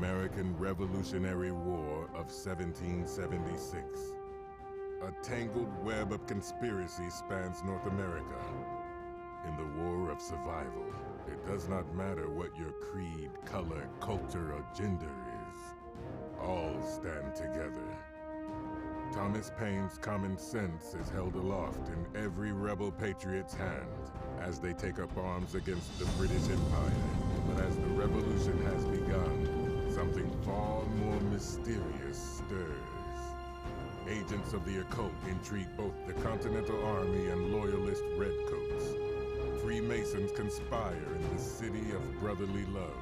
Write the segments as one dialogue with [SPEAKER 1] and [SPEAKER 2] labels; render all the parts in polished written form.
[SPEAKER 1] American Revolutionary War of 1776. A tangled web of conspiracy spans North America. In the war of survival, it does not matter what your creed, color, culture, or gender is. All stand together. Thomas Paine's common sense is held aloft in every rebel patriot's hand as they take up arms against the British Empire. But as the revolution has begun, something far more mysterious stirs. Agents of the occult intrigue both the Continental Army and Loyalist Redcoats. Freemasons conspire in the city of brotherly love.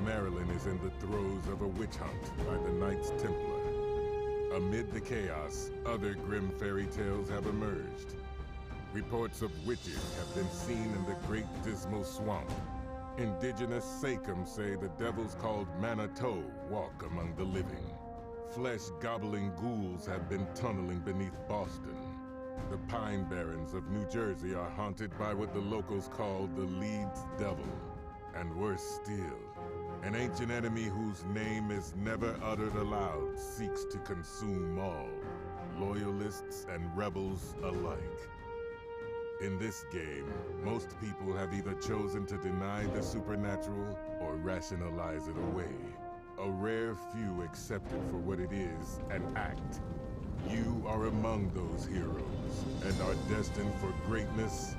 [SPEAKER 1] Maryland is in the throes of a witch hunt by the Knights Templar. Amid the chaos, other grim fairy tales have emerged. Reports of witches have been seen in the Great Dismal Swamp. Indigenous Sakem say the devils called Manitou walk among the living. Flesh-gobbling ghouls have been tunneling beneath Boston. The Pine Barrens of New Jersey are haunted by what the locals call the Leeds Devil. And worse still, an ancient enemy whose name is never uttered aloud seeks to consume all, loyalists and rebels alike. In this game, most people have either chosen to deny the supernatural or rationalize it away. A rare few accept it for what it is and act. You are among those heroes and are destined for greatness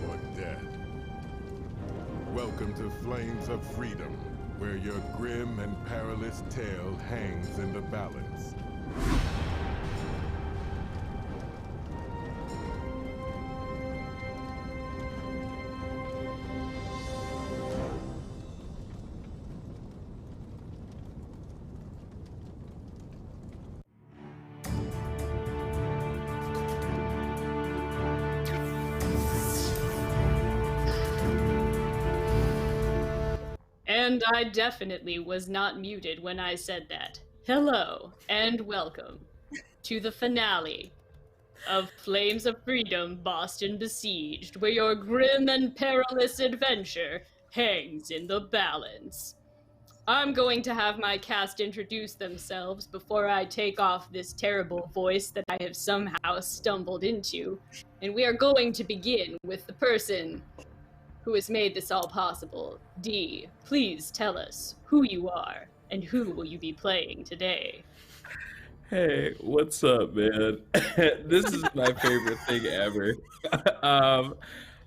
[SPEAKER 1] or death. Welcome to Flames of Freedom, where your grim and perilous tale hangs in the balance.
[SPEAKER 2] And I definitely was not muted when I said that. Hello, and welcome to the finale of Flames of Freedom Boston Besieged, where your grim and perilous adventure hangs in the balance. I'm going to have my cast introduce themselves before I take off this terrible voice that I have somehow stumbled into, and we are going to begin with the person who has made this all possible. Dee, please tell us who you are and who will you be playing today.
[SPEAKER 3] Hey, what's up, man? This is my favorite thing ever.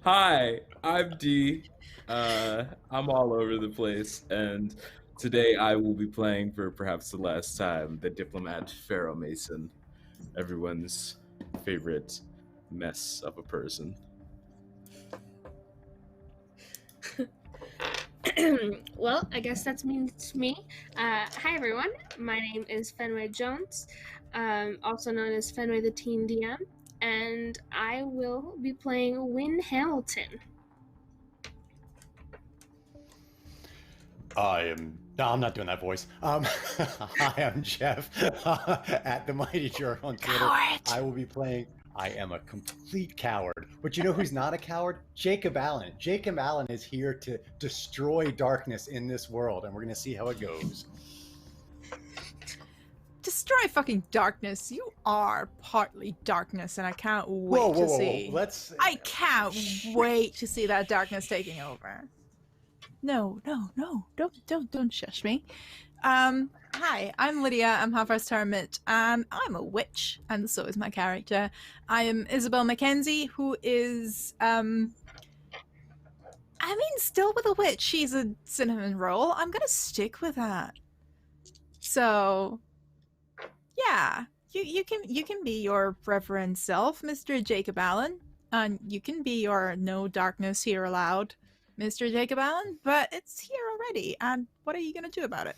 [SPEAKER 3] Hi, I'm Dee. I'm all over the place, and today I will be playing for perhaps the last time the diplomat Pharaoh Mason, everyone's favorite mess of a person.
[SPEAKER 4] Well, I guess that means me. Hi, everyone. My name is Fenway Jones, also known as Fenway the Teen DM, and I will be playing Win Hamilton.
[SPEAKER 5] I'm not doing that voice. Hi, I'm Jeff at the Mighty Jerk on Twitter.
[SPEAKER 4] Coward.
[SPEAKER 5] I will be playing. I am a complete coward. But you know who's not a coward? Jacob Allen. Jacob Allen is here to destroy darkness in this world, and we're going to see how it goes.
[SPEAKER 6] Destroy fucking darkness. You are partly darkness, and I can't wait to see. I can't wait to see that darkness taking over. No, don't shush me. Hi, I'm Lydia. I'm half-Earth Hermit, and I'm a witch, and so is my character. I am Isabel Mackenzie, who is, still with a witch. She's a cinnamon roll. I'm gonna stick with that. So, yeah, you can be your reverend self, Mr. Jacob Allen, and you can be your no darkness here allowed, Mr. Jacob Allen, but it's here already, and what are you gonna do about it?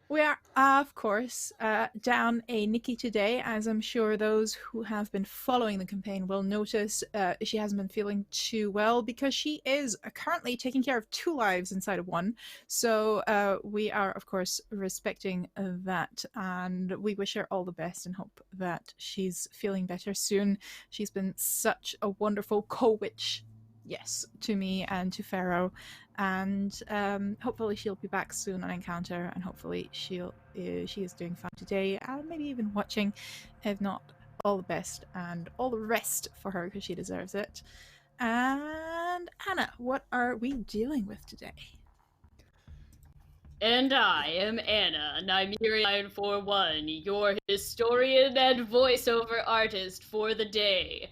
[SPEAKER 6] We are, of course, down a Nikki today, as I'm sure those who have been following the campaign will notice. She hasn't been feeling too well because she is currently taking care of 2 lives inside of 1. So we are, of course, respecting that, and we wish her all the best and hope that she's feeling better soon. She's been such a wonderful co-witch yes, to me and to Pharaoh, and hopefully she'll be back soon on Encounter, and hopefully she is doing fine today, and maybe even watching. If not, all the best and all the rest for her because she deserves it. And Anna, what are we dealing with today?
[SPEAKER 2] And I am Anna, Nymerian for one, your historian and voiceover artist for the day.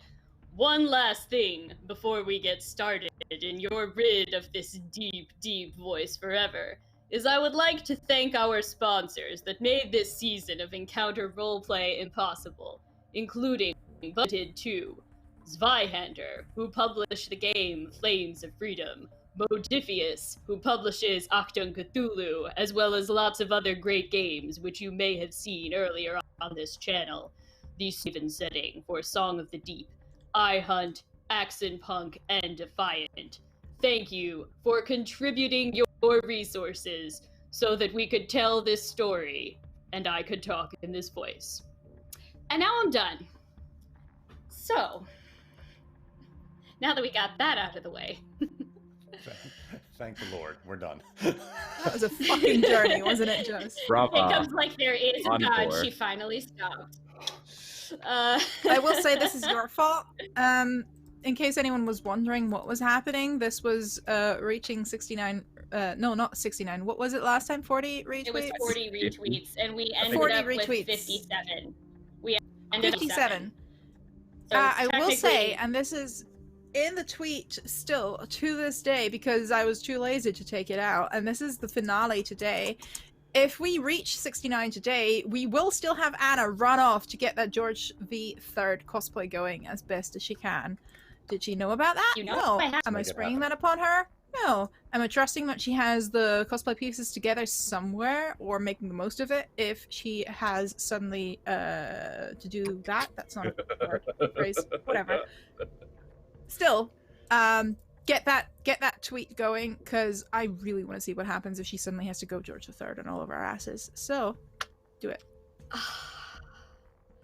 [SPEAKER 2] One last thing before we get started and you're rid of this deep, deep voice forever, is I would like to thank our sponsors that made this season of Encounter Roleplay impossible, including Budgeted 2, Zweihander, who published the game Flames of Freedom, Modifius, who publishes Achtung Cthulhu, as well as lots of other great games which you may have seen earlier on this channel. The Steven setting for Song of the Deep, I Hunt, Axon Punk, and Defiant. Thank you for contributing your resources so that we could tell this story and I could talk in this voice. And now I'm done. So, now that we got that out of the way.
[SPEAKER 5] Thank the Lord, we're done.
[SPEAKER 6] That was a fucking journey, wasn't it, Jess?
[SPEAKER 3] Bravo.
[SPEAKER 2] It comes like there is a God.
[SPEAKER 3] Encore.
[SPEAKER 2] She finally stopped.
[SPEAKER 6] I will say this is your fault. In case anyone was wondering what was happening, this was reaching 69. No, not 69. What was it last time? 40 retweets?
[SPEAKER 2] It was 40 retweets, and we ended
[SPEAKER 6] 40
[SPEAKER 2] up
[SPEAKER 6] retweets.
[SPEAKER 2] with 57. We ended
[SPEAKER 6] 57.
[SPEAKER 2] So
[SPEAKER 6] I will say,
[SPEAKER 2] technically-
[SPEAKER 6] and this is in the tweet still to this day because I was too lazy to take it out, and this is the finale today. If we reach 69 today, we will still have Anna run off to get that George V. 3rd cosplay going as best as she can. Did she know about that?
[SPEAKER 2] You know
[SPEAKER 6] No.
[SPEAKER 2] I have to
[SPEAKER 6] Am I
[SPEAKER 5] make it
[SPEAKER 6] springing
[SPEAKER 5] happen.
[SPEAKER 6] that upon her? No. Am I trusting that she has the cosplay pieces together somewhere or making the most of it if she has suddenly to do that? That's not a word, phrase, whatever. Still, get that tweet going because I really want to see what happens if she suddenly has to go George III on all of our asses. So, do it.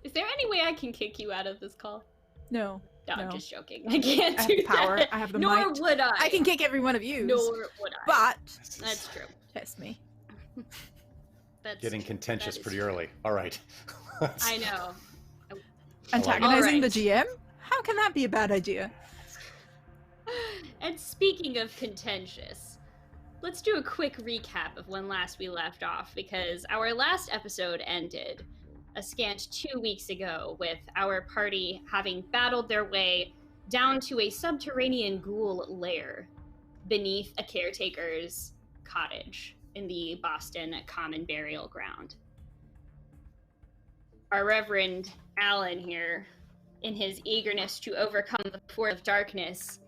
[SPEAKER 2] Is there any way I can kick you out of this call?
[SPEAKER 6] No.
[SPEAKER 2] No,
[SPEAKER 6] No.
[SPEAKER 2] I'm just joking. I can't
[SPEAKER 6] I have
[SPEAKER 2] do
[SPEAKER 6] the power.
[SPEAKER 2] that.
[SPEAKER 6] I have the
[SPEAKER 2] Nor
[SPEAKER 6] might.
[SPEAKER 2] would I.
[SPEAKER 6] I can kick every one of you.
[SPEAKER 2] Nor would I.
[SPEAKER 6] But
[SPEAKER 2] That's true.
[SPEAKER 6] test me.
[SPEAKER 2] That's
[SPEAKER 5] Getting contentious
[SPEAKER 2] that is
[SPEAKER 5] pretty
[SPEAKER 2] true.
[SPEAKER 5] early. All right.
[SPEAKER 2] I know.
[SPEAKER 6] Antagonizing
[SPEAKER 2] All
[SPEAKER 6] the
[SPEAKER 2] right.
[SPEAKER 6] GM? How can that be a bad idea?
[SPEAKER 2] And speaking of contentious, let's do a quick recap of when last we left off, because our last episode ended a scant 2 weeks ago with our party having battled their way down to a subterranean ghoul lair beneath a caretaker's cottage in the Boston Common Burial Ground. Our Reverend Alan here, in his eagerness to overcome the force of darkness,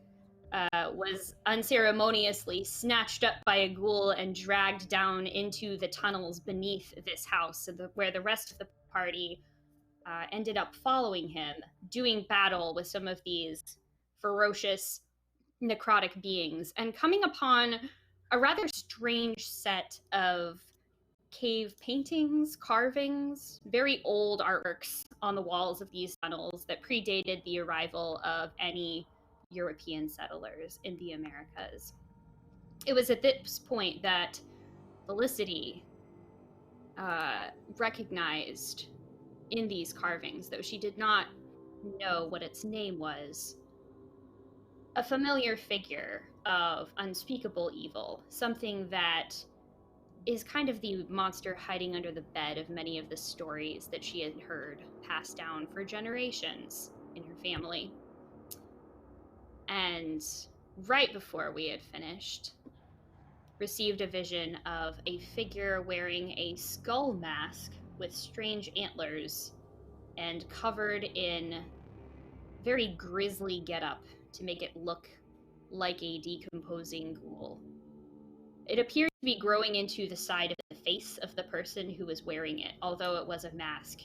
[SPEAKER 2] was unceremoniously snatched up by a ghoul and dragged down into the tunnels beneath this house, where the rest of the party ended up following him, doing battle with some of these ferocious necrotic beings, and coming upon a rather strange set of cave paintings, carvings, very old artworks on the walls of these tunnels that predated the arrival of any European settlers in the Americas. It was at this point that Felicity recognized in these carvings, though she did not know what its name was, a familiar figure of unspeakable evil, something that is kind of the monster hiding under the bed of many of the stories that she had heard passed down for generations in her family. And right before we had finished, received a vision of a figure wearing a skull mask with strange antlers and covered in very grisly getup to make it look like a decomposing ghoul. It appeared to be growing into the side of the face of the person who was wearing it, although it was a mask,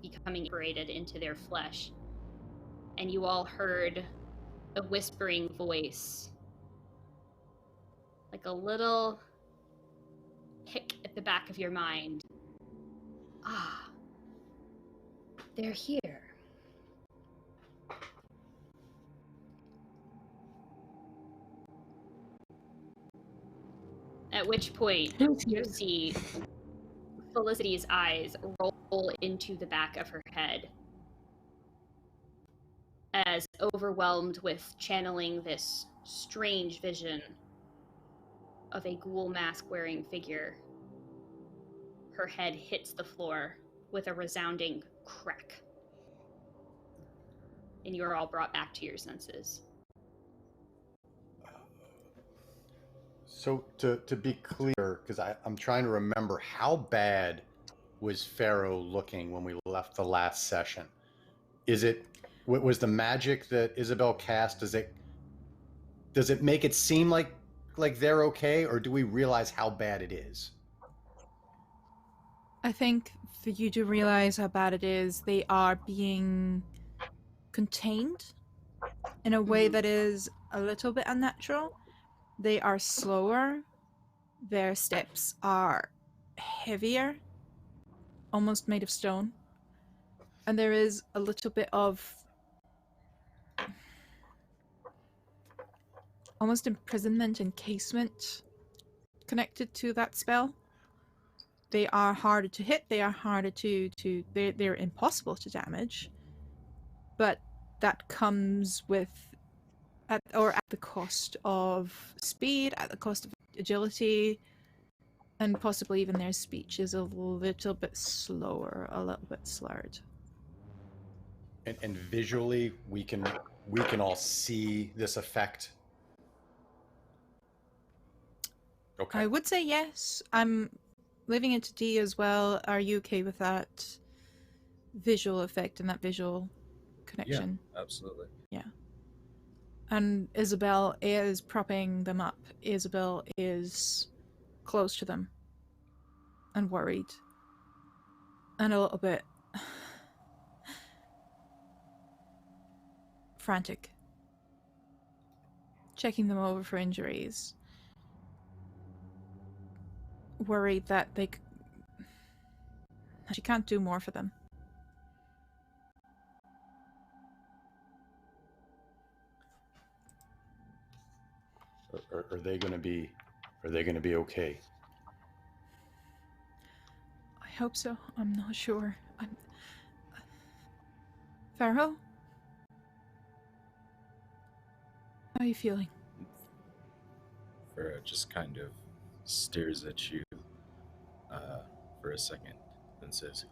[SPEAKER 2] becoming incorporated into their flesh. And you all heard a whispering voice, like a little hick at the back of your mind. Ah, they're here. At which point,
[SPEAKER 4] Who's
[SPEAKER 2] you
[SPEAKER 4] here?
[SPEAKER 2] see Felicity's eyes roll into the back of her head as, overwhelmed with channeling this strange vision of a ghoul mask-wearing figure, her head hits the floor with a resounding crack. And you are all brought back to your senses.
[SPEAKER 5] So to be clear, because I'm trying to remember, how bad was Pharaoh looking when we left the last session? Was the magic that Isabel cast, does it make it seem like they're okay, or do we realize how bad it is?
[SPEAKER 6] I think for you to realize how bad it is, they are being contained in a way that is a little bit unnatural. They are slower. Their steps are heavier, almost made of stone. And there is a little bit of almost imprisonment, encasement connected to that spell. They are harder to hit, they are harder they're impossible to damage. But that comes with at the cost of speed, at the cost of agility, and possibly even their speech is a little bit slower, a little bit slurred.
[SPEAKER 5] And visually, we can all see this effect. Okay.
[SPEAKER 6] I would say yes. I'm living into D as well. Are you okay with that visual effect and that visual connection?
[SPEAKER 3] Yeah, absolutely.
[SPEAKER 6] Yeah. And Isabel is propping them up. Isabel is close to them and worried and a little bit frantic, checking them over for injuries, worried that she can't do more for them.
[SPEAKER 5] Are they going to be okay?
[SPEAKER 6] I hope so. I'm not sure. Pharaoh? How are you feeling?
[SPEAKER 3] Farah just kind of stares at you for a second and says,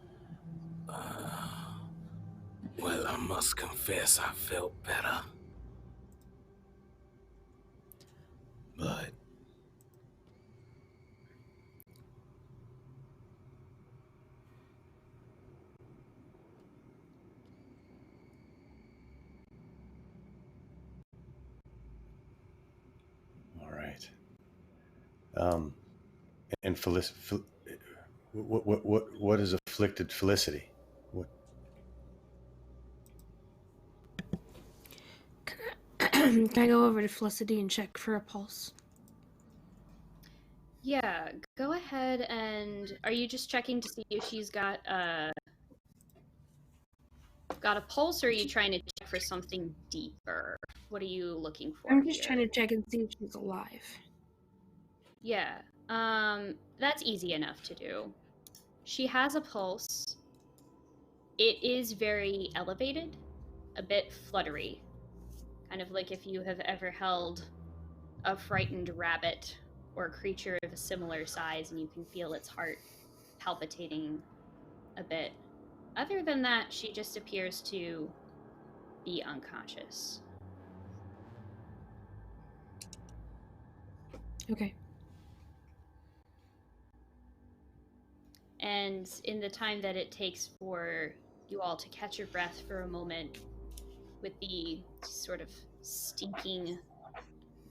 [SPEAKER 3] well, I must confess I felt better. But
[SPEAKER 5] All right. And what is afflicted Felicity? What?
[SPEAKER 4] Can I go over to Felicity and check for a pulse?
[SPEAKER 2] Yeah, go ahead and... Are you just checking to see if she's got a pulse, or are you trying to check for something deeper? What are you looking for
[SPEAKER 4] I'm just
[SPEAKER 2] here?
[SPEAKER 4] trying to check and see if she's alive.
[SPEAKER 2] Yeah, that's easy enough to do. She has a pulse. It is very elevated, a bit fluttery. Kind of like if you have ever held a frightened rabbit or a creature of a similar size and you can feel its heart palpitating a bit. Other than that, she just appears to be unconscious.
[SPEAKER 4] Okay.
[SPEAKER 2] And in the time that it takes for you all to catch your breath for a moment, with the sort of stinking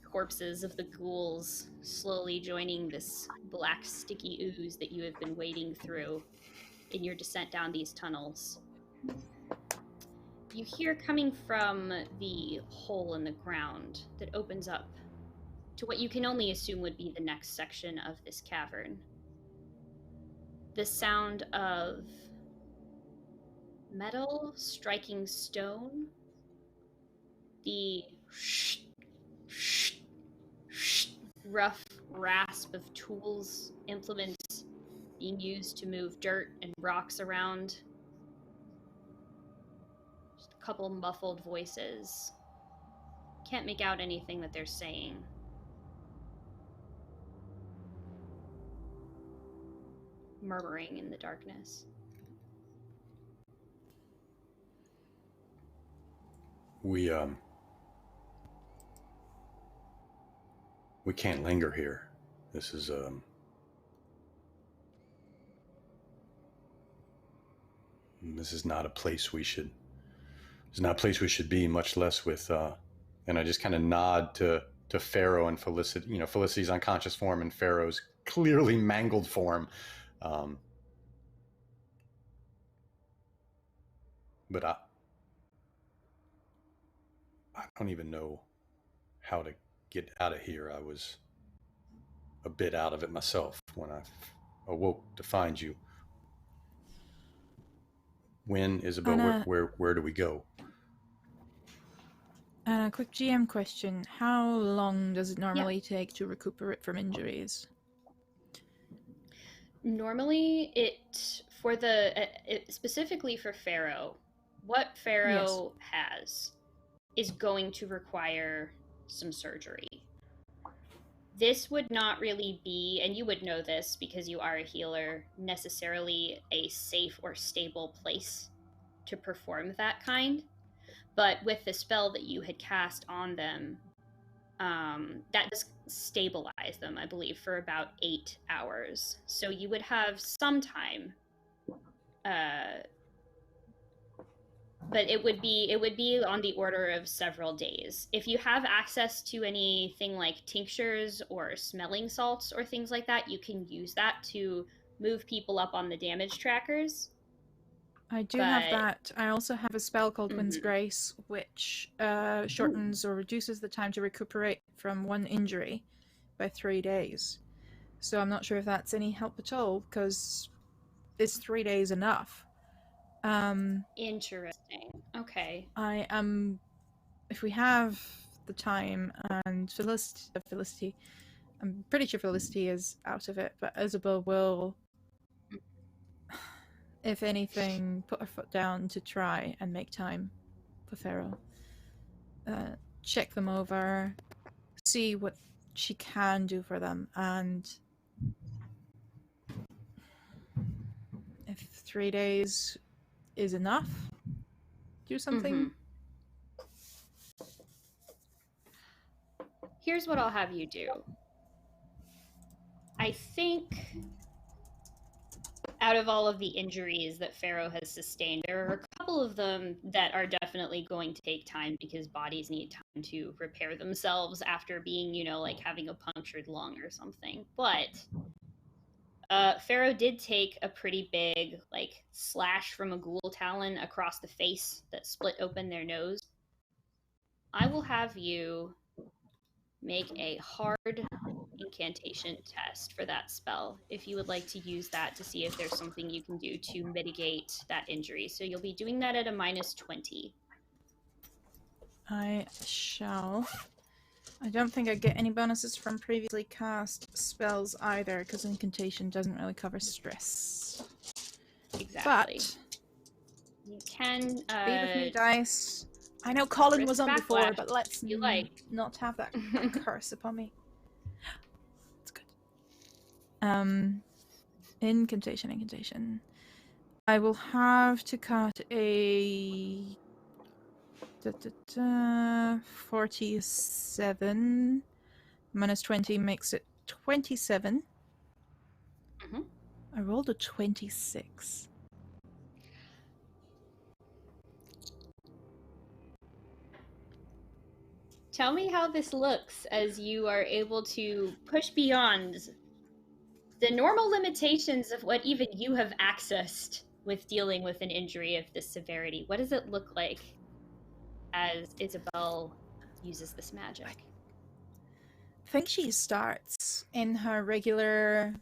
[SPEAKER 2] corpses of the ghouls slowly joining this black sticky ooze that you have been wading through in your descent down these tunnels, you hear coming from the hole in the ground that opens up to what you can only assume would be the next section of this cavern, the sound of metal striking stone, the rough rasp of tools, implements being used to move dirt and rocks around. Just a couple muffled voices. Can't make out anything that they're saying. Murmuring in the darkness.
[SPEAKER 5] We can't linger here. This is not a place we should. It's not a place we should be, much less with. And I just kind of nod to Pharaoh and Felicity. You know, Felicity's unconscious form and Pharaoh's clearly mangled form. But I don't even know how to get out of here. I was a bit out of it myself when I awoke to find you. When, Isabel, where do we go?
[SPEAKER 6] And a quick GM question. How long does it normally take to recuperate from injuries?
[SPEAKER 2] Normally, specifically for Pharaoh, what Pharaoh has is going to require some surgery. This would not really be, and you would know this because you are a healer, necessarily a safe or stable place to perform that kind. But with the spell that you had cast on them, that does stabilize them, I believe, for about 8 hours. So you would have some time, but it would be on the order of several days. If you have access to anything like tinctures or smelling salts or things like that, you can use that to move people up on the damage trackers.
[SPEAKER 6] I do have that. I also have a spell called Wind's Grace, which shortens or reduces the time to recuperate from one injury by 3 days. So I'm not sure if that's any help at all, because is 3 days enough?
[SPEAKER 2] Interesting. Okay.
[SPEAKER 6] If we have the time, and Felicity, I'm pretty sure Felicity is out of it, but Isabel will, if anything, put her foot down to try and make time for Pharaoh. Check them over, see what she can do for them, and if 3 days is enough, do something.
[SPEAKER 2] Here's what I'll have you do. I think out of all of the injuries that Pharaoh has sustained, there are a couple of them that are definitely going to take time because bodies need time to repair themselves after being, like having a punctured lung or something. But Pharaoh did take a pretty big, slash from a ghoul talon across the face that split open their nose. I will have you make a hard incantation test for that spell if you would like to use that to see if there's something you can do to mitigate that injury. So you'll be doing that at a -20.
[SPEAKER 6] I shall. I don't think I get any bonuses from previously cast spells either, because incantation doesn't really cover stress.
[SPEAKER 2] Exactly.
[SPEAKER 6] But
[SPEAKER 2] you can
[SPEAKER 6] leave with me, dice. I know Colin was on before, but let's not have that curse upon me. It's good. Incantation. I will have to cut a 47 minus 20 makes it 27. I rolled a 26.
[SPEAKER 2] Tell me how this looks as you are able to push beyond the normal limitations of what even you have accessed with dealing with an injury of this severity. What does it look like as Isabel uses this magic?
[SPEAKER 6] I think she starts in her regular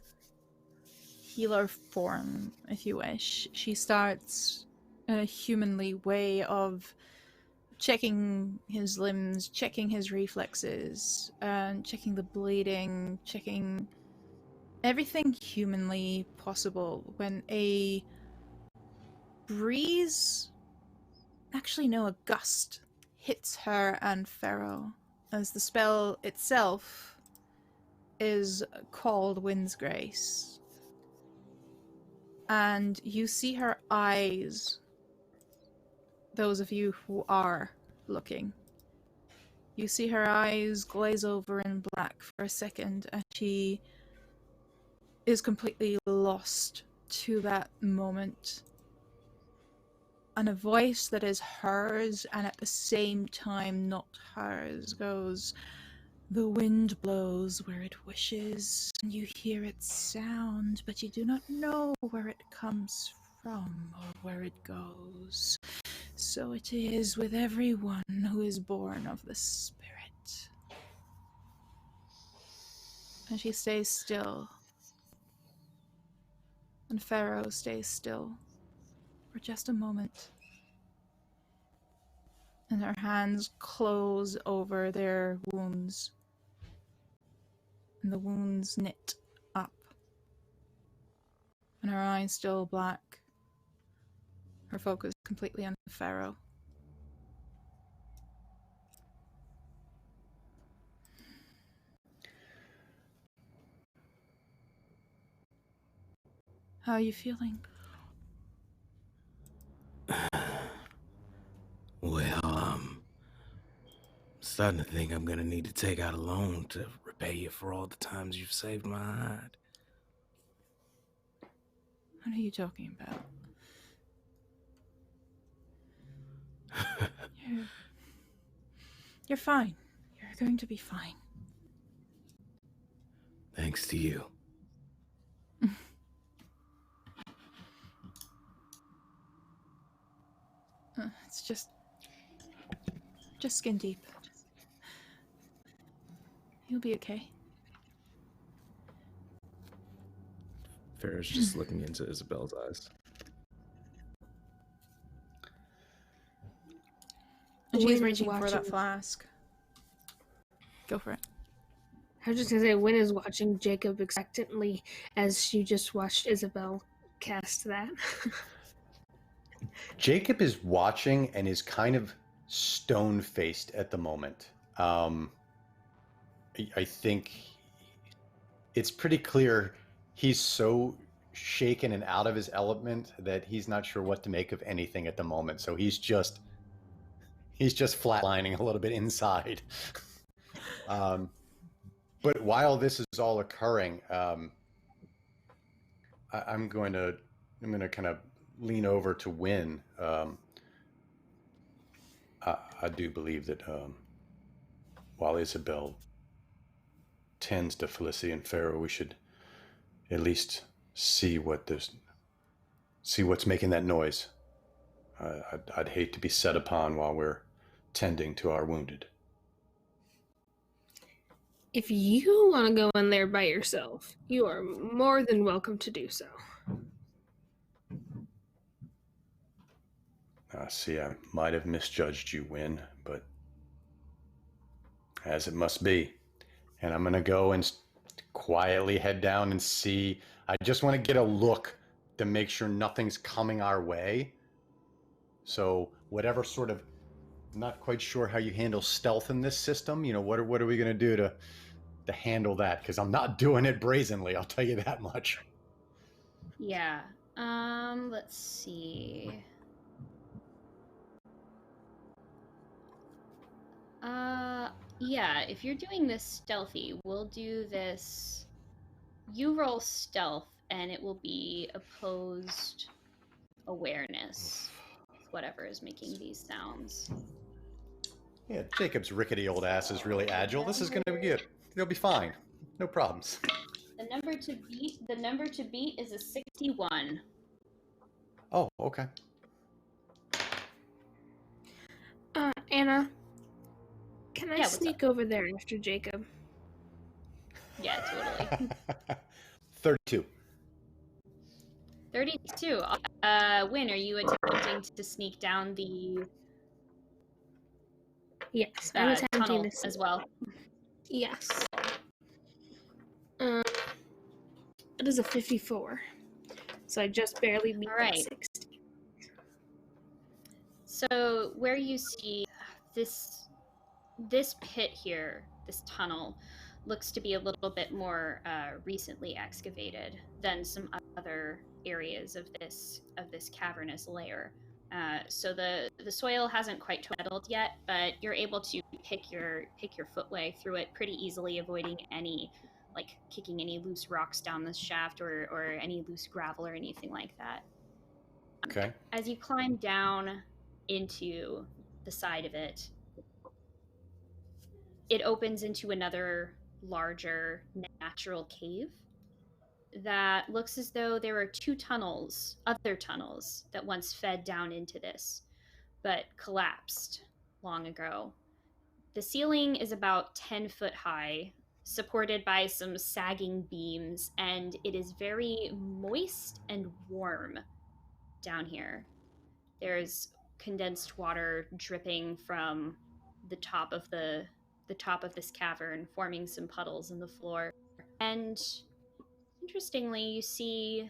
[SPEAKER 6] healer form, if you wish. She starts in a humanly way of checking his limbs, checking his reflexes, and checking the bleeding, checking everything humanly possible when a breeze, actually no, a gust hits her and Pharaoh as the spell itself is called Wind's Grace. And you see her eyes, those of you who are looking. You see her eyes glaze over in black for a second, and she is completely lost to that moment. And a voice that is hers and at the same time not hers goes, "The wind blows where it wishes, and you hear its sound, but you do not know where it comes from or where it goes. So it is with everyone who is born of the Spirit." And she stays still. And Pharaoh stays still for just a moment. And her hands close over their wounds. And the wounds knit up. And her eyes still black. Her focus completely on Pharaoh. How are you feeling?
[SPEAKER 7] Well, starting to think I'm gonna need to take out a loan to repay you for all the times you've saved my hide.
[SPEAKER 6] What are you talking about? You're fine. You're going to be fine.
[SPEAKER 7] Thanks to you.
[SPEAKER 6] It's just skin deep. You'll be okay.
[SPEAKER 3] Farrah's just looking into Isabel's eyes.
[SPEAKER 6] And she's
[SPEAKER 4] Wynn is
[SPEAKER 6] reaching for that
[SPEAKER 4] watching-
[SPEAKER 6] flask. Go for it.
[SPEAKER 4] I was just gonna say, Wynn is watching Jacob expectantly as she just watched Isabel cast that.
[SPEAKER 5] Jacob is watching and is kind of stone-faced at the moment. I think it's pretty clear he's so shaken and out of his element that he's not sure what to make of anything at the moment. So he's just flatlining a little bit inside. But while this is all occurring, I'm going to kind of lean over to Wynn. I do believe that while Isabel tends to Felicity and Pharaoh, we should at least see what's making that noise. I'd hate to be set upon while we're tending to our wounded.
[SPEAKER 4] If you want to go in there by yourself, you are more than welcome to do so.
[SPEAKER 5] See, I might have misjudged you, Wynn, but as it must be. And I'm going to go and quietly head down and see. I just want to get a look to make sure nothing's coming our way. So whatever sort of, I'm not quite sure how you handle stealth in this system. You know, what are we going to do to handle that? Because I'm not doing it brazenly, I'll tell you that much.
[SPEAKER 2] Yeah. Let's see. Yeah, if you're doing this stealthy, we'll do this. You roll stealth, and it will be opposed awareness. Whatever is making these sounds.
[SPEAKER 5] Yeah, Jacob's rickety old ass is really agile. This is going to be good. It'll be fine. No problems.
[SPEAKER 2] The number to beat is a 61.
[SPEAKER 5] Oh, okay.
[SPEAKER 4] Anna, can I
[SPEAKER 2] Yeah, what's
[SPEAKER 4] sneak over there after Jacob?
[SPEAKER 2] Yeah, totally.
[SPEAKER 5] 32.
[SPEAKER 2] 32. Wynn, are you attempting to sneak down the
[SPEAKER 4] Yes, I'm attempting
[SPEAKER 2] tunnel
[SPEAKER 4] to see
[SPEAKER 2] as well.
[SPEAKER 4] Yes. It is a 54. So I just barely beat
[SPEAKER 2] All
[SPEAKER 4] that
[SPEAKER 2] right.
[SPEAKER 4] 60.
[SPEAKER 2] So where you see this pit here, this tunnel, looks to be a little bit more recently excavated than some other areas of this cavernous layer. So the soil hasn't quite settled yet, but you're able to pick your footway through it pretty easily, avoiding any kicking any loose rocks down the shaft or any loose gravel or anything like that.
[SPEAKER 5] Okay.
[SPEAKER 2] As you climb down into the side of it, it opens into another larger natural cave that looks as though there are two other tunnels that once fed down into this, but collapsed long ago. The ceiling is about 10 foot high, supported by some sagging beams, and it is very moist and warm down here. There's condensed water dripping from the top of this cavern, forming some puddles in the floor. And interestingly, you see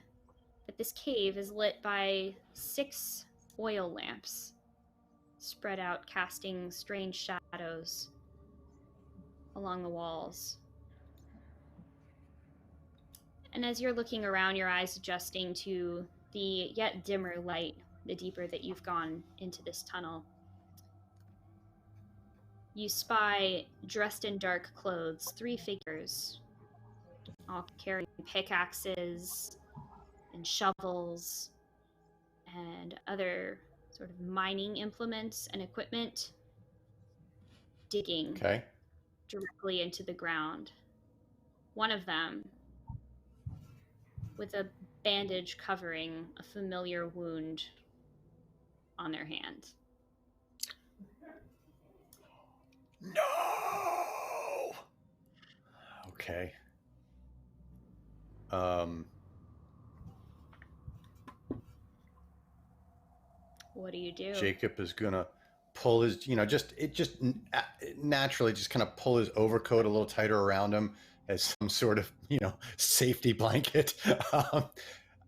[SPEAKER 2] that this cave is lit by 6 oil lamps spread out, casting strange shadows along the walls. And as you're looking around, your eyes adjusting to the yet dimmer light, the deeper that you've gone into this tunnel, you spy, dressed in dark clothes, 3 figures, all carrying pickaxes and shovels and other sort of mining implements and equipment, digging directly into the ground. One of them, with a bandage covering a familiar wound on their hand.
[SPEAKER 5] No. Okay.
[SPEAKER 2] What do you do?
[SPEAKER 5] Jacob is gonna pull his, naturally just kind of pull his overcoat a little tighter around him as some sort of, safety blanket,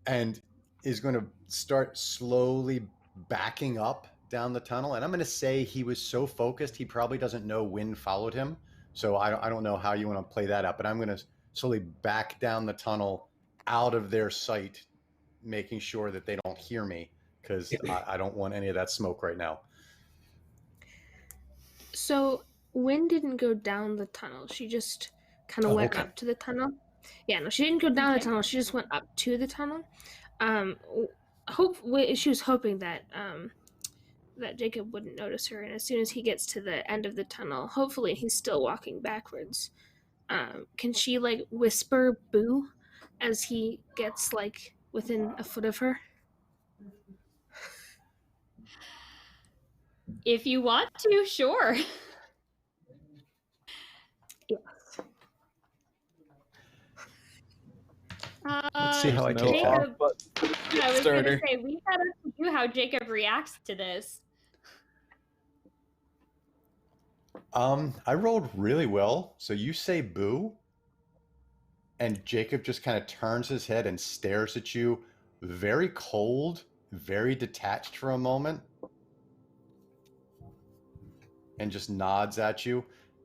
[SPEAKER 5] and is going to start slowly backing up down the tunnel. And I'm going to say he was so focused, he probably doesn't know wind followed him. So I don't know how you want to play that up, but I'm going to slowly back down the tunnel out of their sight, making sure that they don't hear me, because I don't want any of that smoke right now.
[SPEAKER 4] So Wynn didn't go down the tunnel. She just kind of went up to the tunnel. Yeah, no, she didn't go down the tunnel. She just went up to the tunnel. She was hoping that that Jacob wouldn't notice her, and as soon as he gets to the end of the tunnel, hopefully he's still walking backwards. Can she whisper "boo" as he gets within a foot of her?
[SPEAKER 2] If you want to, sure.
[SPEAKER 4] Yes.
[SPEAKER 5] Let's see how I take
[SPEAKER 2] Jacob, I was going to
[SPEAKER 3] Starter.
[SPEAKER 2] say, we gotta do how Jacob reacts to this.
[SPEAKER 5] I rolled really well. So you say boo, and Jacob just kind of turns his head and stares at you, very cold, very detached for a moment, and just nods at you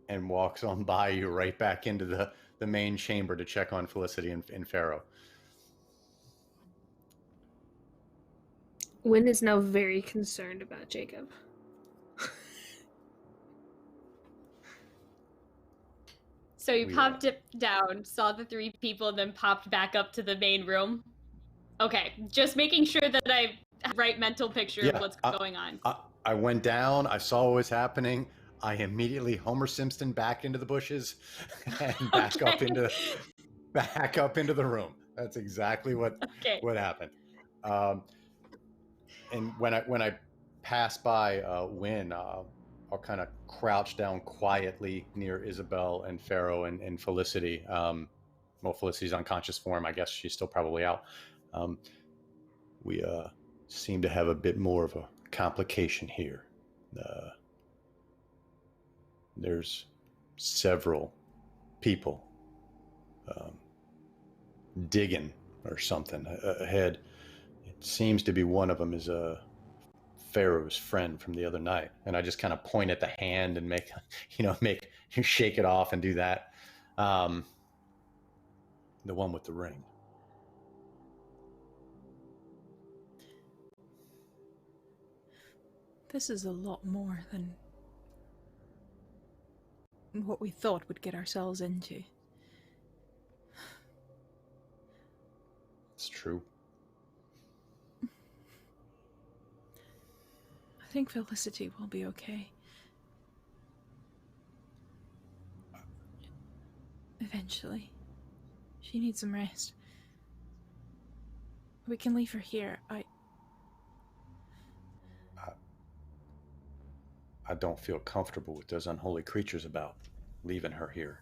[SPEAKER 5] and walks on by you right back into the main chamber to check on Felicity and Pharaoh.
[SPEAKER 4] Wynn is now very concerned about Jacob.
[SPEAKER 2] So you popped it down, saw the 3 people, and then popped back up to the main room. Okay, just making sure that I have the right mental picture of what's going on.
[SPEAKER 5] I went down, I saw what was happening. I immediately Homer Simpson back into the bushes and back up into the room. That's exactly what happened. And when I pass by Wynn, I'll kind of crouch down quietly near Isabel and Pharaoh and Felicity. Well, Felicity's unconscious form. I guess she's still probably out. We seem to have a bit more of a complication here. There's several people digging or something ahead. It seems to be one of them is Pharaoh's friend from the other night, and I just kind of point at the hand and make shake it off and do that. The one with the ring.
[SPEAKER 6] This is a lot more than what we thought would get ourselves into.
[SPEAKER 5] It's true.
[SPEAKER 6] I think Felicity will be okay. Eventually. She needs some rest. We can leave her here.
[SPEAKER 5] I don't feel comfortable with those unholy creatures about leaving her here.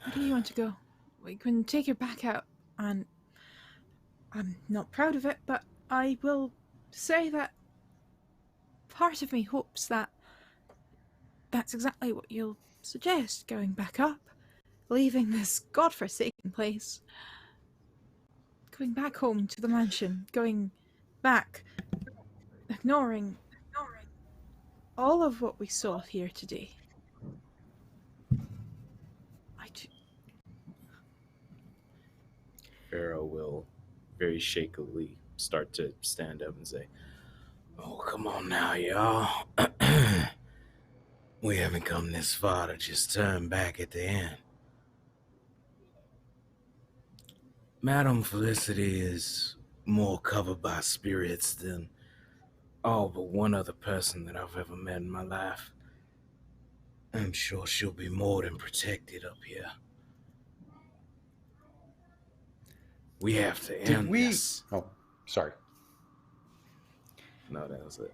[SPEAKER 6] Where do you want to go? We can take her back out, and I'm not proud of it, but I will say that part of me hopes that that's exactly what you'll suggest, going back up, leaving this godforsaken place, going back home to the mansion, going back, ignoring all of what we saw here today.
[SPEAKER 3] Pharaoh will very shakily start to stand up and say,
[SPEAKER 7] Oh, come on now, y'all. We haven't come this far to just turn back at the end. Madame Felicity is more covered by spirits than all but one other person that I've ever met in my life. I'm sure she'll be more than protected up here. We have to end this.
[SPEAKER 5] Oh, sorry.
[SPEAKER 3] no, that was it.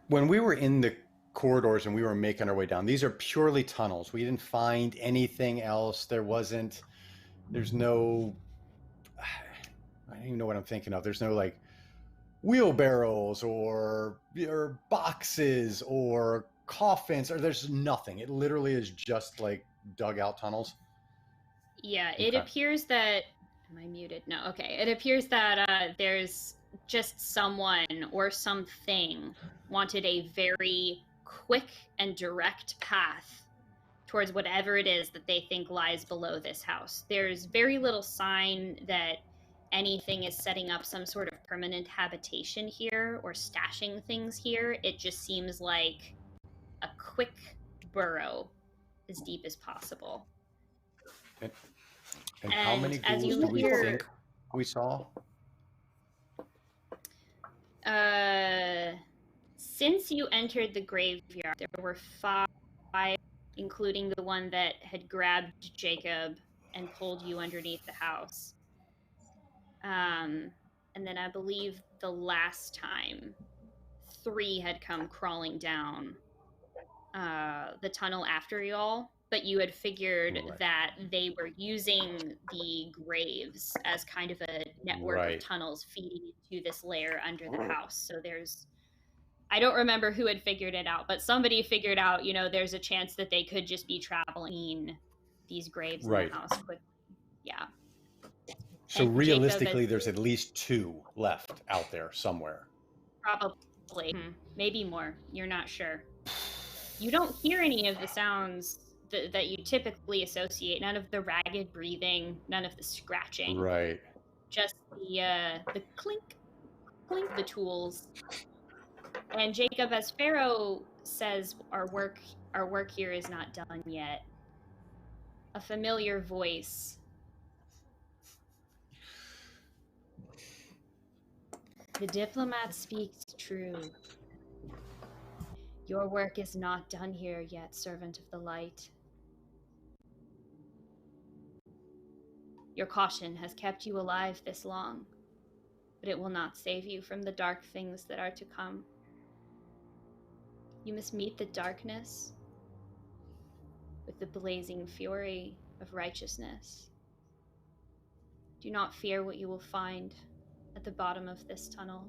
[SPEAKER 5] When we were in the corridors and we were making our way down, these are purely tunnels. We didn't find anything else. There's no, I don't even know what I'm thinking of. There's no like wheelbarrows or boxes or coffins, or there's nothing. It literally is just like dugout tunnels.
[SPEAKER 2] Yeah, it appears that... Am I muted? No, okay. It appears that there's just someone or something wanted a very quick and direct path towards whatever it is that they think lies below this house. There's very little sign that anything is setting up some sort of permanent habitation here or stashing things here. It just seems like a quick burrow as deep as possible.
[SPEAKER 5] And how many ghouls do we think we saw?
[SPEAKER 2] Since you entered the graveyard, there were 5, including the one that had grabbed Jacob and pulled you underneath the house. And then I believe the last time 3 had come crawling down the tunnel after y'all, but you had figured that they were using the graves as kind of a network of tunnels feeding into this layer under the house. So I don't remember who had figured it out, but somebody figured out, there's a chance that they could just be traveling these graves in the house quickly. Yeah.
[SPEAKER 5] So and realistically, there's at least 2 left out there somewhere.
[SPEAKER 2] Probably. Maybe more. You're not sure. You don't hear any of the sounds that you typically associate. None of the ragged breathing, none of the scratching.
[SPEAKER 5] Right.
[SPEAKER 2] Just the clink, clink, the tools. And Jacob, as Pharaoh says, our work here is not done yet. A familiar voice. The diplomat speaks true. Your work is not done here yet, servant of the light. Your caution has kept you alive this long, but it will not save you from the dark things that are to come. You must meet the darkness with the blazing fury of righteousness. Do not fear what you will find at the bottom of this tunnel.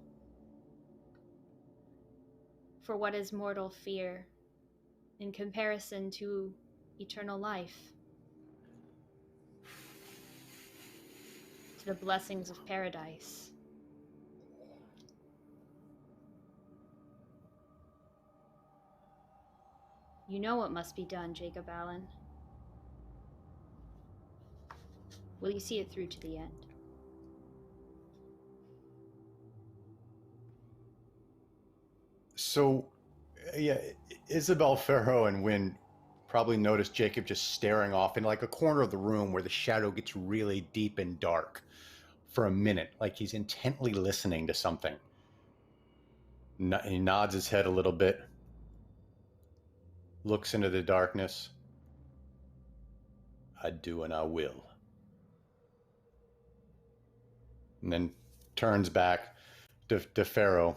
[SPEAKER 2] For what is mortal fear in comparison to eternal life, to the blessings of paradise. You know what must be done, Jacob Allen. Will you see it through to the end?
[SPEAKER 5] So, yeah, Isabel, Farrow, and Wynn probably noticed Jacob just staring off in like a corner of the room where the shadow gets really deep and dark for a minute, like he's intently listening to something. He nods his head a little bit, looks into the darkness. I do and I will. And then turns back to Pharaoh.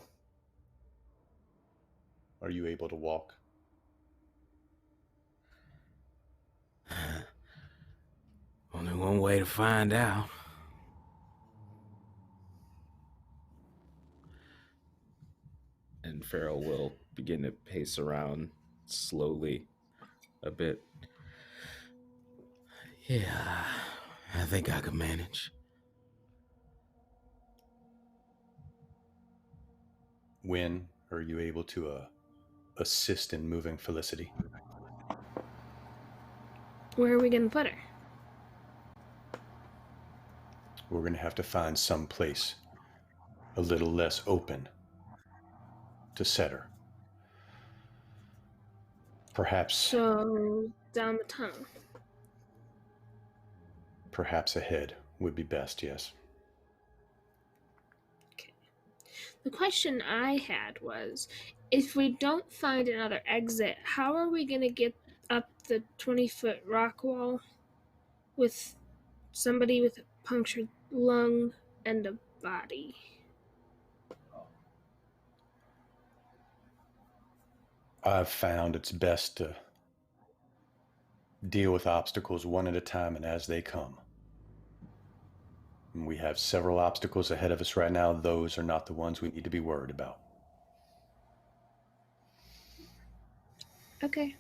[SPEAKER 5] Are you able to walk?
[SPEAKER 7] Only one way to find out.
[SPEAKER 3] And Pharaoh will begin to pace around slowly a bit.
[SPEAKER 7] Yeah, I think I can manage.
[SPEAKER 5] Wynn, are you able to assist in moving Felicity?
[SPEAKER 4] Where are we gonna put her?
[SPEAKER 5] We're going to have to find some place a little less open to set her. Perhaps.
[SPEAKER 4] So down the tunnel.
[SPEAKER 5] Perhaps ahead would be best, yes.
[SPEAKER 4] Okay. The question I had was, if we don't find another exit, how are we gonna get up the 20-foot rock wall with somebody with a punctured lung and a body?
[SPEAKER 5] I've found it's best to deal with obstacles one at a time and as they come. And we have several obstacles ahead of us right now. Those are not the ones we need to be worried about.
[SPEAKER 4] Okay.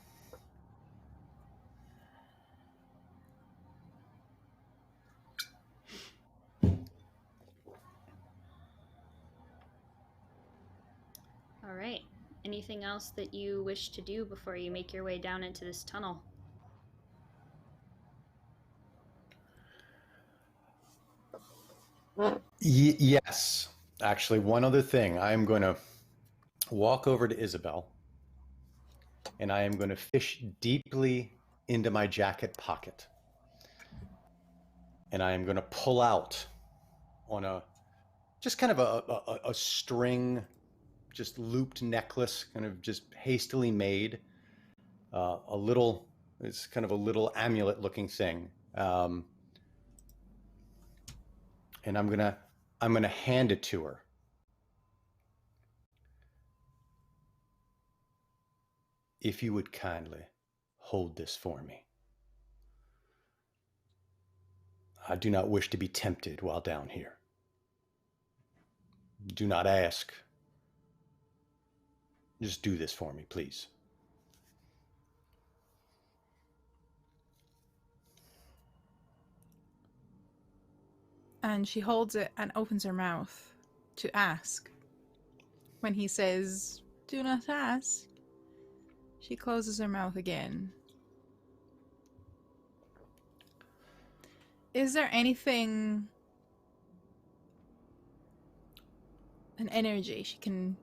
[SPEAKER 2] All right. Anything else that you wish to do before you make your way down into this tunnel?
[SPEAKER 5] Yes. Actually, one other thing. I am going to walk over to Isabel, and I am going to fish deeply into my jacket pocket. And I am going to pull out on just kind of a string, just looped necklace, kind of just hastily made, it's kind of a little amulet looking thing. And I'm gonna hand it to her. If you would kindly hold this for me. I do not wish to be tempted while down here. Do not ask. Just do this for me, please.
[SPEAKER 6] And she holds it and opens her mouth to ask. When he says, "Do not ask," she closes her mouth again. Is there anything, an energy she can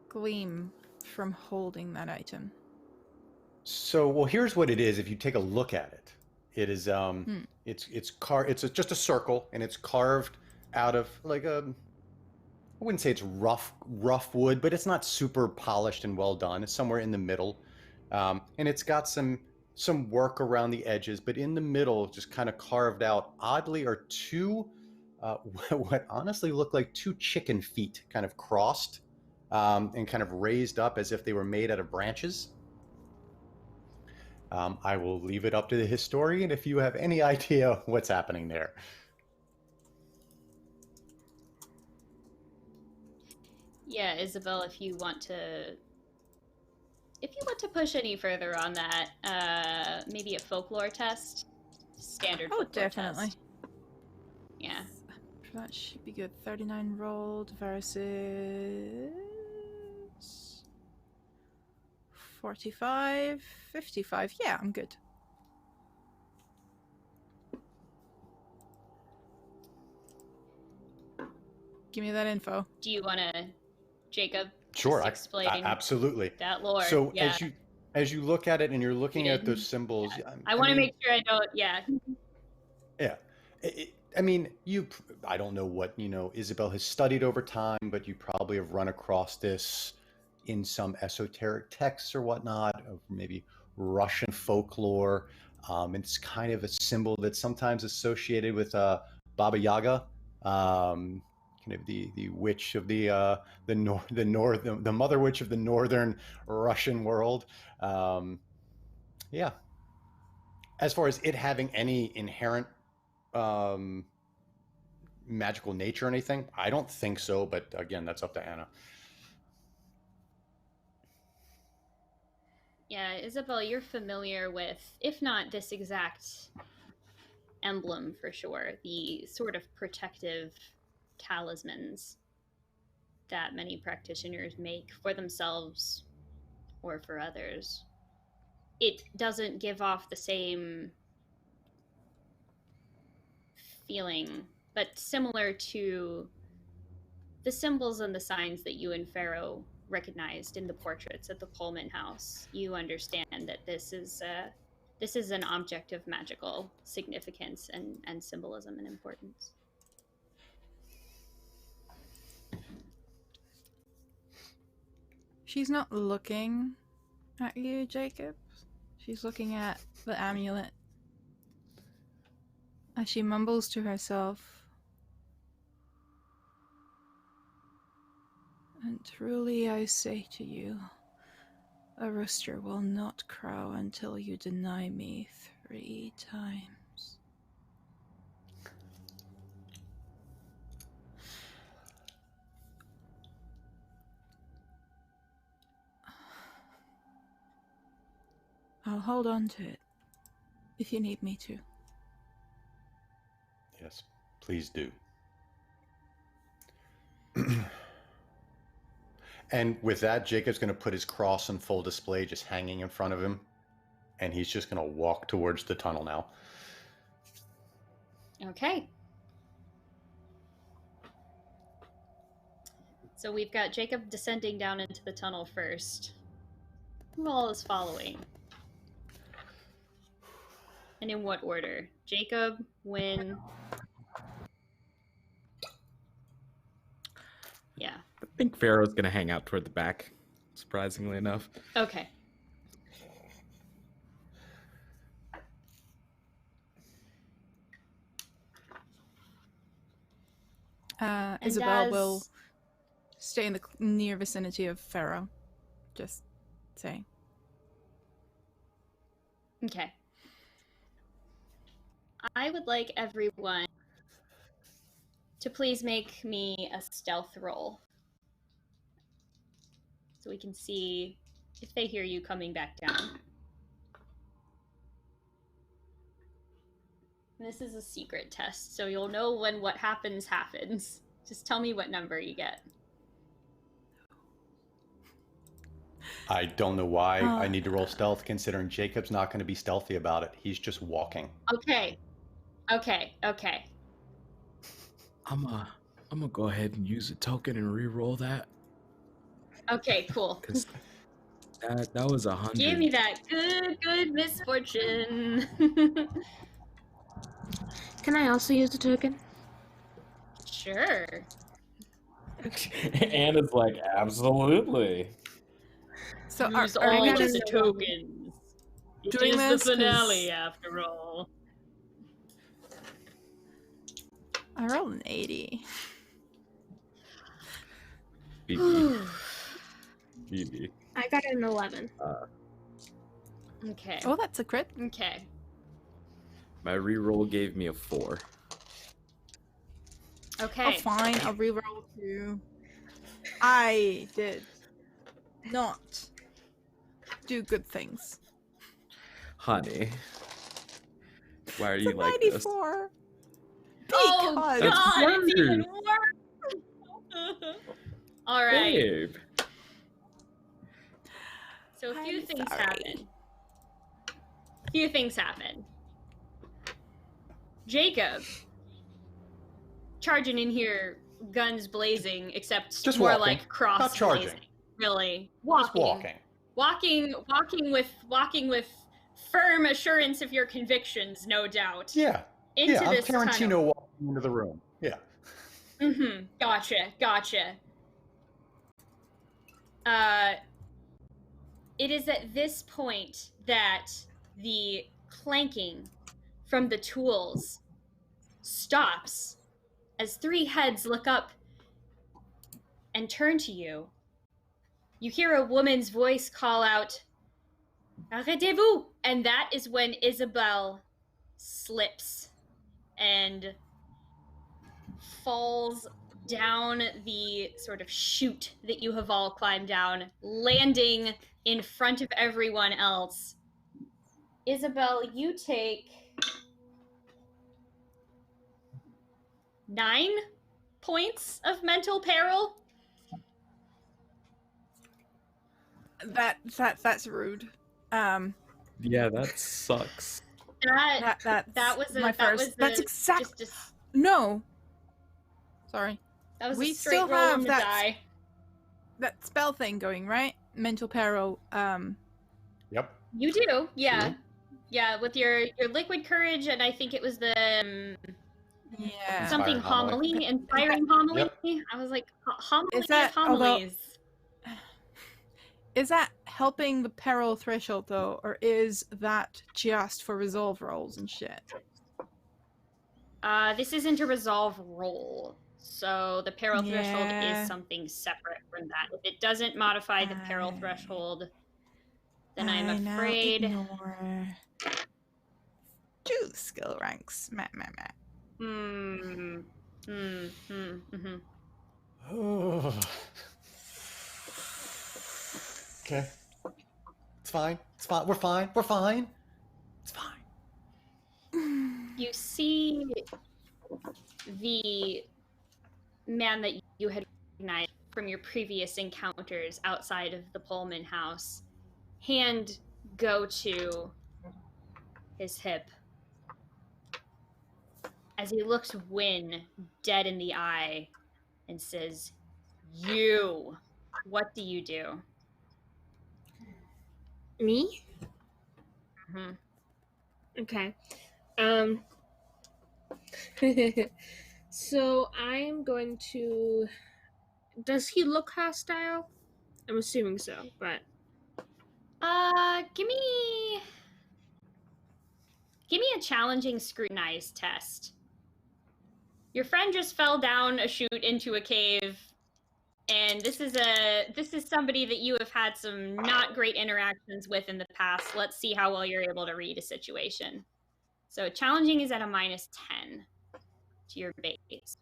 [SPEAKER 6] glean from holding that item?
[SPEAKER 5] So, well, here's what it is. If you take a look at it, it is it's just a circle, and it's carved out of like I wouldn't say it's rough wood, but it's not super polished and well done. It's somewhere in the middle, and it's got some work around the edges, but in the middle, just kind of carved out oddly, are two what honestly look like two chicken feet, kind of crossed and kind of raised up as if they were made out of branches. I will leave it up to the historian if you have any idea what's happening there.
[SPEAKER 2] Yeah, Isabel, if you want to if you want to push any further on that, maybe a folklore test? Standard
[SPEAKER 6] Oh,
[SPEAKER 2] folklore
[SPEAKER 6] definitely.
[SPEAKER 2] test. Yeah.
[SPEAKER 6] That should be good. 39 rolled versus 45, 55. Yeah, I'm good. Give me that info.
[SPEAKER 2] Do you want to, Jacob,
[SPEAKER 5] Sure,
[SPEAKER 2] just explain
[SPEAKER 5] absolutely.
[SPEAKER 2] that lore?
[SPEAKER 5] So
[SPEAKER 2] Yeah.
[SPEAKER 5] as you look at it and you're looking at
[SPEAKER 2] Muted.
[SPEAKER 5] those symbols,
[SPEAKER 2] I want to make sure I don't. Yeah.
[SPEAKER 5] Yeah. I mean, I don't know what, Isabel has studied over time, but you probably have run across this in some esoteric texts or whatnot, of maybe Russian folklore. It's kind of a symbol that's sometimes associated with Baba Yaga, kind of the witch of the mother witch of the northern Russian world. Yeah. As far as it having any inherent magical nature or anything, I don't think so, but again, that's up to Anna.
[SPEAKER 2] Yeah, Isabel, you're familiar with, if not this exact emblem for sure, the sort of protective talismans that many practitioners make for themselves or for others. It doesn't give off the same feeling, but similar to the symbols and the signs that you and Pharaoh recognized in the portraits at the Pullman house. You understand that this is an object of magical significance and symbolism and importance.
[SPEAKER 6] She's not looking at you, Jacob. She's looking at the amulet. As she mumbles to herself. And truly I say to you, a rooster will not crow until you deny me 3 times. I'll hold on to it, if you need me to.
[SPEAKER 5] Yes, please do. And with that, Jacob's going to put his cross on full display, just hanging in front of him. And he's just going to walk towards the tunnel now.
[SPEAKER 2] Okay. So we've got Jacob descending down into the tunnel first. Who all is following? And in what order? Jacob, Wynn. Yeah.
[SPEAKER 3] I think Pharaoh's gonna hang out toward the back, surprisingly enough.
[SPEAKER 2] Okay.
[SPEAKER 6] Isabel will stay in the near vicinity of Pharaoh. Just saying.
[SPEAKER 2] Okay. I would like everyone to please make me a stealth roll. So we can see if they hear you coming back down. This is a secret test, so you'll know when what happens happens. Just tell me what number you get.
[SPEAKER 5] I don't know why I need to roll stealth, considering Jacob's not going to be stealthy about it. He's just walking.
[SPEAKER 2] Okay.
[SPEAKER 7] I'm gonna go ahead and use a token and re-roll that.
[SPEAKER 2] Okay, cool.
[SPEAKER 7] Cause that was 100.
[SPEAKER 2] Give me that good misfortune.
[SPEAKER 4] Can I also use the token?
[SPEAKER 2] Sure.
[SPEAKER 3] Anna's like, absolutely.
[SPEAKER 6] So
[SPEAKER 2] Use
[SPEAKER 6] are
[SPEAKER 2] all
[SPEAKER 6] we
[SPEAKER 2] of
[SPEAKER 6] gonna
[SPEAKER 2] the tokens. It
[SPEAKER 6] doing
[SPEAKER 2] is
[SPEAKER 6] this
[SPEAKER 2] the finale, after all.
[SPEAKER 6] I rolled an 80.
[SPEAKER 3] BB.
[SPEAKER 4] I got an 11.
[SPEAKER 2] Okay.
[SPEAKER 6] Oh, that's a crit.
[SPEAKER 2] Okay.
[SPEAKER 3] My re-roll gave me a 4.
[SPEAKER 2] Okay.
[SPEAKER 6] Oh, fine. I'll reroll too. I did not do good things.
[SPEAKER 3] Honey, why are
[SPEAKER 6] It's
[SPEAKER 3] you
[SPEAKER 6] a
[SPEAKER 3] like this?
[SPEAKER 6] 94.
[SPEAKER 2] Oh
[SPEAKER 6] Because
[SPEAKER 3] That's
[SPEAKER 2] god, it's even
[SPEAKER 3] worse.
[SPEAKER 2] worse. All right.
[SPEAKER 3] Babe.
[SPEAKER 2] So a few
[SPEAKER 6] I'm
[SPEAKER 2] things
[SPEAKER 6] sorry.
[SPEAKER 2] happen. Few things happen. Jacob, charging in here, guns blazing, except
[SPEAKER 5] Just
[SPEAKER 2] more
[SPEAKER 5] walking,
[SPEAKER 2] like cross
[SPEAKER 5] not charging.
[SPEAKER 2] blazing. Really,
[SPEAKER 5] Just walking.
[SPEAKER 2] walking with firm assurance of your convictions, no doubt.
[SPEAKER 5] Yeah.
[SPEAKER 2] Into
[SPEAKER 5] Yeah, I'm
[SPEAKER 2] this
[SPEAKER 5] Tarantino
[SPEAKER 2] tunnel.
[SPEAKER 5] walking into the room. Yeah.
[SPEAKER 2] Mm-hmm. Gotcha. It is at this point that the clanking from the tools stops as three heads look up and turn to you. You hear a woman's voice call out, "Arrêtez-vous!" And that is when Isabel slips and falls down the sort of chute that you have all climbed down, landing in front of everyone else. Isabel, you take 9 points of mental peril.
[SPEAKER 6] That's rude.
[SPEAKER 3] Yeah, that sucks.
[SPEAKER 6] That
[SPEAKER 2] was
[SPEAKER 6] my first. That's exactly. No. Sorry.
[SPEAKER 2] That was
[SPEAKER 6] We
[SPEAKER 2] a straight
[SPEAKER 6] still
[SPEAKER 2] roll
[SPEAKER 6] have
[SPEAKER 2] on the
[SPEAKER 6] that
[SPEAKER 2] die.
[SPEAKER 6] that spell thing going, right? Mental peril.
[SPEAKER 5] Yep.
[SPEAKER 2] You do, yeah.
[SPEAKER 5] True.
[SPEAKER 2] Yeah, with your liquid courage, and I think it was the
[SPEAKER 6] Yeah.
[SPEAKER 2] something
[SPEAKER 5] Inspired homily.
[SPEAKER 2] homily, inspiring homily.
[SPEAKER 5] Yep.
[SPEAKER 2] I was like, homily
[SPEAKER 6] Is that-
[SPEAKER 2] of homilies.
[SPEAKER 6] Is that helping the peril threshold though, or is that just for resolve rolls and shit?
[SPEAKER 2] This isn't a resolve roll, so the peril threshold
[SPEAKER 6] Yeah.
[SPEAKER 2] is something separate from that. If it doesn't modify the peril threshold, then I'm
[SPEAKER 6] I now
[SPEAKER 2] afraid.
[SPEAKER 6] ignore 2 skill ranks. Meh.
[SPEAKER 5] Okay. It's fine. It's fine. We're fine. We're fine. It's fine.
[SPEAKER 2] You see the man that you had recognized from your previous encounters outside of the Pullman house, hand go to his hip as he looks Wynn dead in the eye and says, "You, what do you do?"
[SPEAKER 4] Me?
[SPEAKER 2] Mm-hmm.
[SPEAKER 4] Okay. So I'm going to. Does he look hostile? I'm assuming so, but
[SPEAKER 2] Give me a challenging scrutinize test. Your friend just fell down a chute into a cave, and this is somebody that you have had some not great interactions with in the past. Let's see how well you're able to read a situation. So challenging is at a -10 to your base.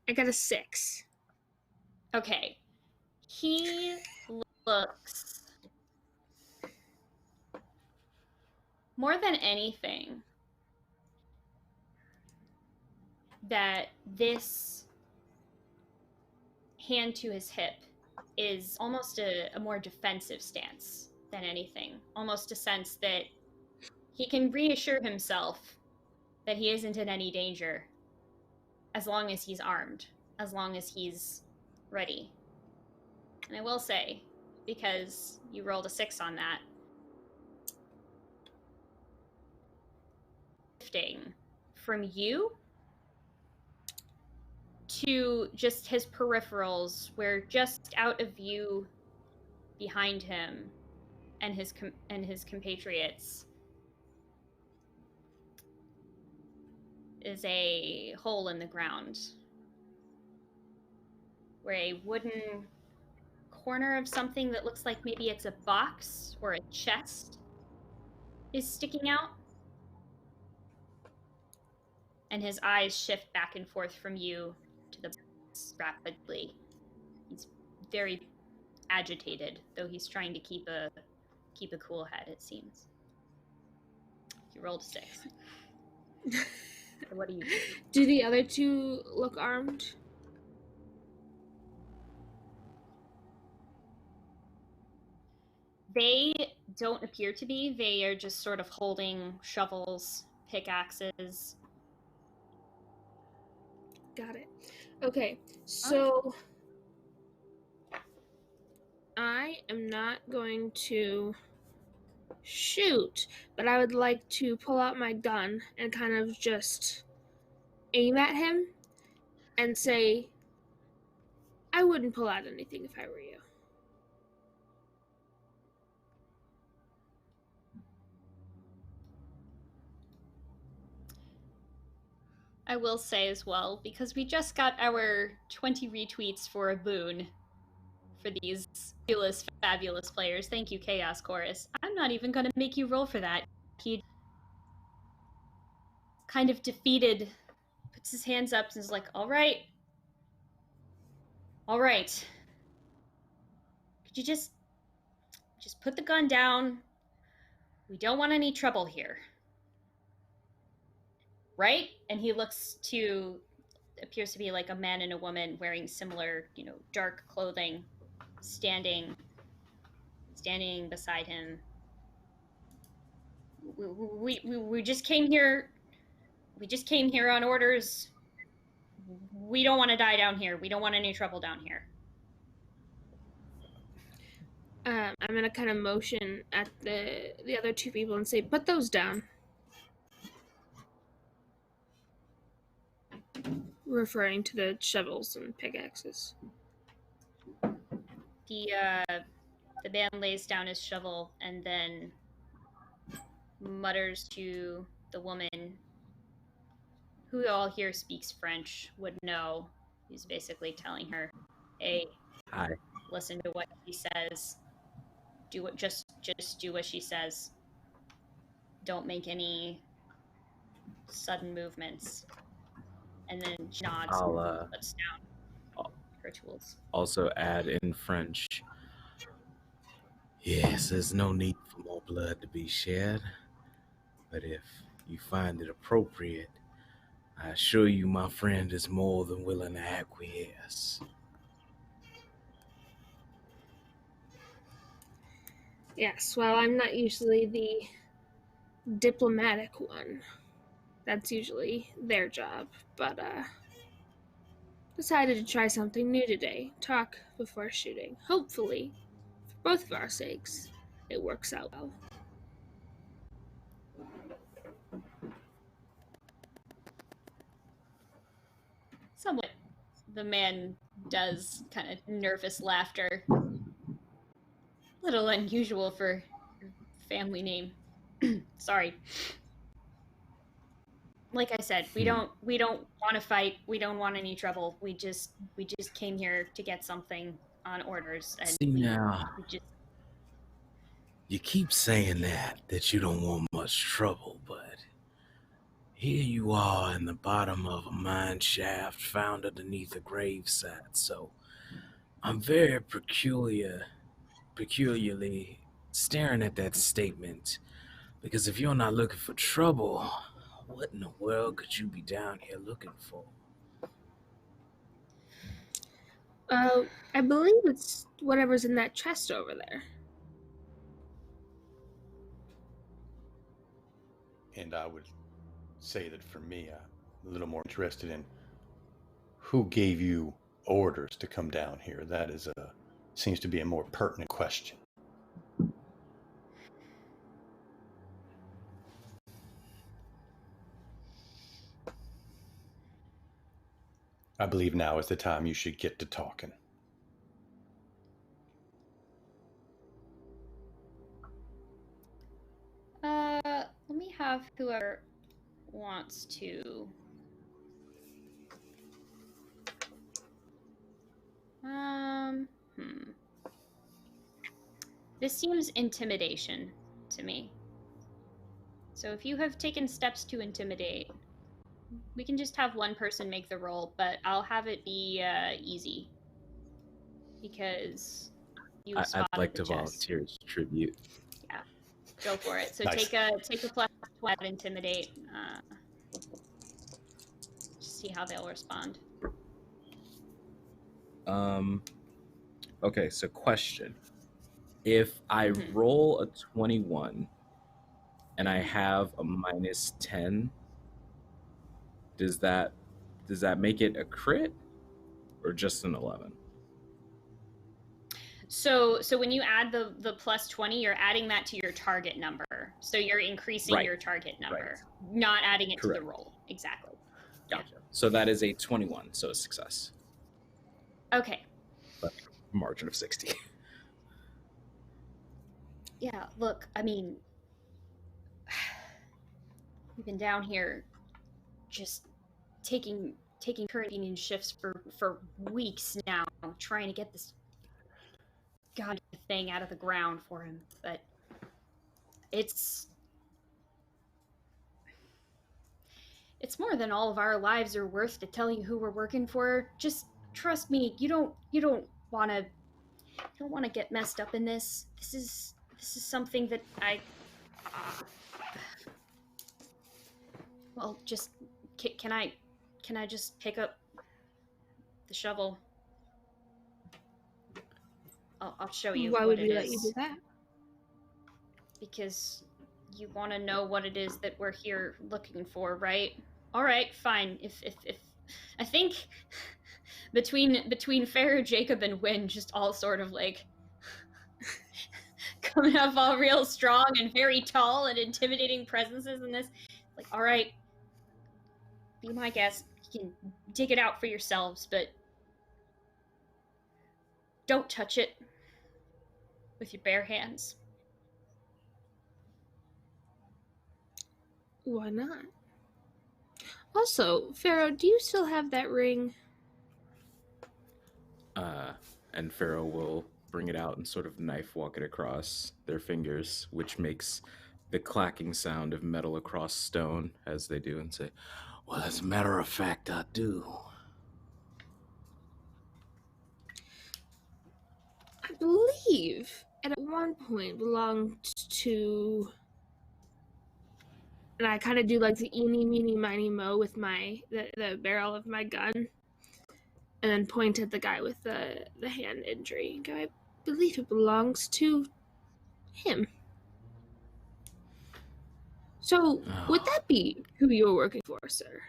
[SPEAKER 4] I got a 6.
[SPEAKER 2] Okay. He looks, more than anything, that this hand to his hip is almost a more defensive stance than anything. Almost a sense that he can reassure himself that he isn't in any danger as long as he's armed, as long as he's ready. And I will say, because you rolled a 6 on that, shifting from you to just his peripherals, where just out of view behind him and his compatriots is a hole in the ground where a wooden corner of something that looks like maybe it's a box or a chest is sticking out. And his eyes shift back and forth from you to the box rapidly. He's very agitated, though he's trying to keep a keep a cool head, it seems. You rolled a 6. So what do you do?
[SPEAKER 4] Do the other two look armed?
[SPEAKER 2] They don't appear to be. They are just sort of holding shovels, pickaxes.
[SPEAKER 4] Got it. Okay, so I am not going to shoot, but I would like to pull out my gun and kind of just aim at him and say, I wouldn't pull out anything if I were you.
[SPEAKER 2] I will say as well, because we just got our 20 retweets for a boon for these fabulous players. Thank you, Chaos Chorus. I'm not even going to make you roll for that. He kind of defeated, puts his hands up and is like, all right. Could you just put the gun down? We don't want any trouble here. Right? And he looks to, appears to be like a man and a woman wearing similar, dark clothing, standing beside him. We just came here. We just came here on orders. We don't want to die down here. We don't want any trouble down here.
[SPEAKER 4] I'm gonna kind of motion at the other two people and say, put those down. Referring to the shovels and pickaxes.
[SPEAKER 2] The man lays down his shovel and then mutters to the woman, who all here speaks French, would know. He's basically telling her, hey,
[SPEAKER 3] Hi.
[SPEAKER 2] Listen to what she says. Just do what she says. Don't make any sudden movements. And then she nods and puts down her tools.
[SPEAKER 3] Also add in French.
[SPEAKER 7] Yes, there's no need for more blood to be shed. But if you find it appropriate, I assure you my friend is more than willing to acquiesce.
[SPEAKER 4] Yes, well, I'm not usually the diplomatic one. That's usually their job, but decided to try something new today. Talk before shooting. Hopefully, for both of our sakes, it works out well.
[SPEAKER 2] Somewhat. The man does kind of nervous laughter. Little unusual for your family name. Sorry. Like I said, we don't want to fight. We don't want any trouble. We just came here to get something on orders. And
[SPEAKER 7] See now, you keep saying that you don't want much trouble, but here you are in the bottom of a mine shaft found underneath a gravesite, so I'm very peculiarly staring at that statement, because if you're not looking for trouble, what in the world could you be down here looking for?
[SPEAKER 4] I believe it's whatever's in that chest over there.
[SPEAKER 5] And I would say that for me, I'm a little more interested in who gave you orders to come down here. That seems to be a more pertinent question. I believe now is the time you should get to talking.
[SPEAKER 2] Let me have whoever wants to. This seems intimidation to me. So if you have taken steps to intimidate, we can just have one person make the roll, but I'll have it be easy. Because you
[SPEAKER 3] I'd
[SPEAKER 2] spotted
[SPEAKER 3] like
[SPEAKER 2] the
[SPEAKER 3] to
[SPEAKER 2] chest.
[SPEAKER 3] volunteer as tribute.
[SPEAKER 2] Yeah. Go for it. So
[SPEAKER 5] Nice.
[SPEAKER 2] take a plus 12 intimidate. See how they'll respond.
[SPEAKER 3] Okay, so question. If I roll a 21 and I have a -10, does that make it a crit or just an 11?
[SPEAKER 2] So when you add the plus 20, you're adding that to your target number. So you're increasing your target number, not adding it to the roll. Exactly.
[SPEAKER 3] Gotcha. Yeah. So that is a 21, so a success.
[SPEAKER 2] Okay.
[SPEAKER 3] But margin of 60.
[SPEAKER 2] Yeah, look, I mean, we've been down here just taking current shifts for weeks now, trying to get this god thing out of the ground for him, but it's more than all of our lives are worth to tell you who we're working for. Just trust me, you don't want to get messed up in this. This is something that well, just can I just pick up the shovel? I'll show you.
[SPEAKER 4] Why would we
[SPEAKER 2] it
[SPEAKER 4] let
[SPEAKER 2] is.
[SPEAKER 4] you do that?
[SPEAKER 2] Because you want to know what it is that we're here looking for, right? All right, fine. If I think between Pharaoh, Jacob, and Wynn, just all sort of like coming up all real strong and very tall and intimidating presences in this. Like, all right, be my guest. You can dig it out for yourselves, but don't touch it with your bare hands.
[SPEAKER 4] Why not? Also, Pharaoh, do you still have that ring?
[SPEAKER 3] And Pharaoh will bring it out and sort of knife walk it across their fingers, which makes the clacking sound of metal across stone as they do, and say,
[SPEAKER 7] "Well, as a matter of fact, I do."
[SPEAKER 4] I believe it at one point belonged to... And I kind of do like the eeny, meeny, miny, mo with the barrel of my gun. And then point at the guy with the hand injury. I believe it belongs to him. So, would that be who you're working for, sir?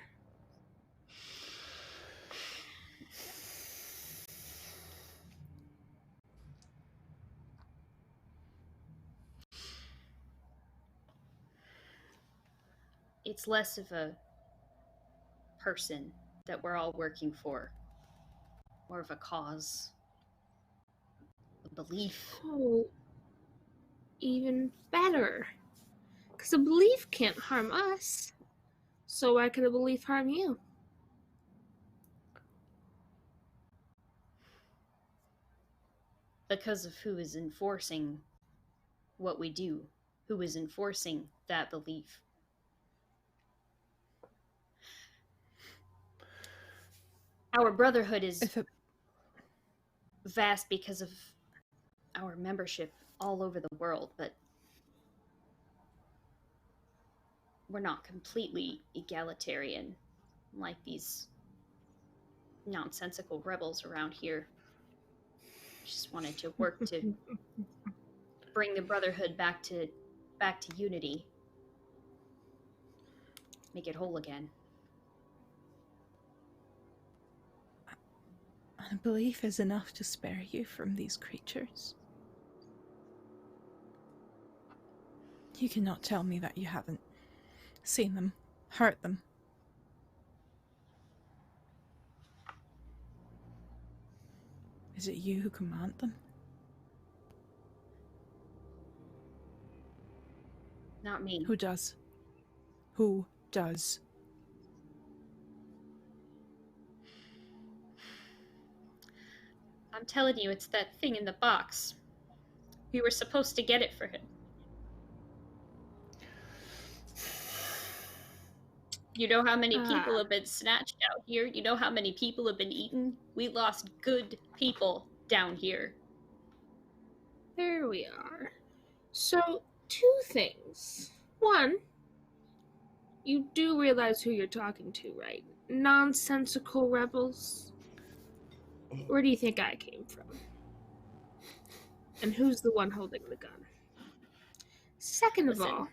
[SPEAKER 2] It's less of a person that we're all working for. More of a cause. A belief.
[SPEAKER 4] Oh, even better. Because a belief can't harm us. So why could a belief harm you?
[SPEAKER 2] Because of who is enforcing what we do. Who is enforcing that belief. Our brotherhood is vast because of our membership all over the world, but we're not completely egalitarian like these nonsensical rebels around here. Just wanted to work to bring the brotherhood back to unity. Make it whole again.
[SPEAKER 6] A belief is enough to spare you from these creatures. You cannot tell me that you haven't seen them, hurt them. Is it you who command them?
[SPEAKER 2] Not me.
[SPEAKER 6] Who does? Who does?
[SPEAKER 2] I'm telling you, it's that thing in the box. We were supposed to get it for him. You know how many people have been snatched out here? You know how many people have been eaten? We lost good people down here.
[SPEAKER 4] There we are. So, Two things. One, you do realize who you're talking to, right? Nonsensical rebels. Where do you think I came from? And who's the one holding the gun? Second of
[SPEAKER 2] Listen.
[SPEAKER 4] all,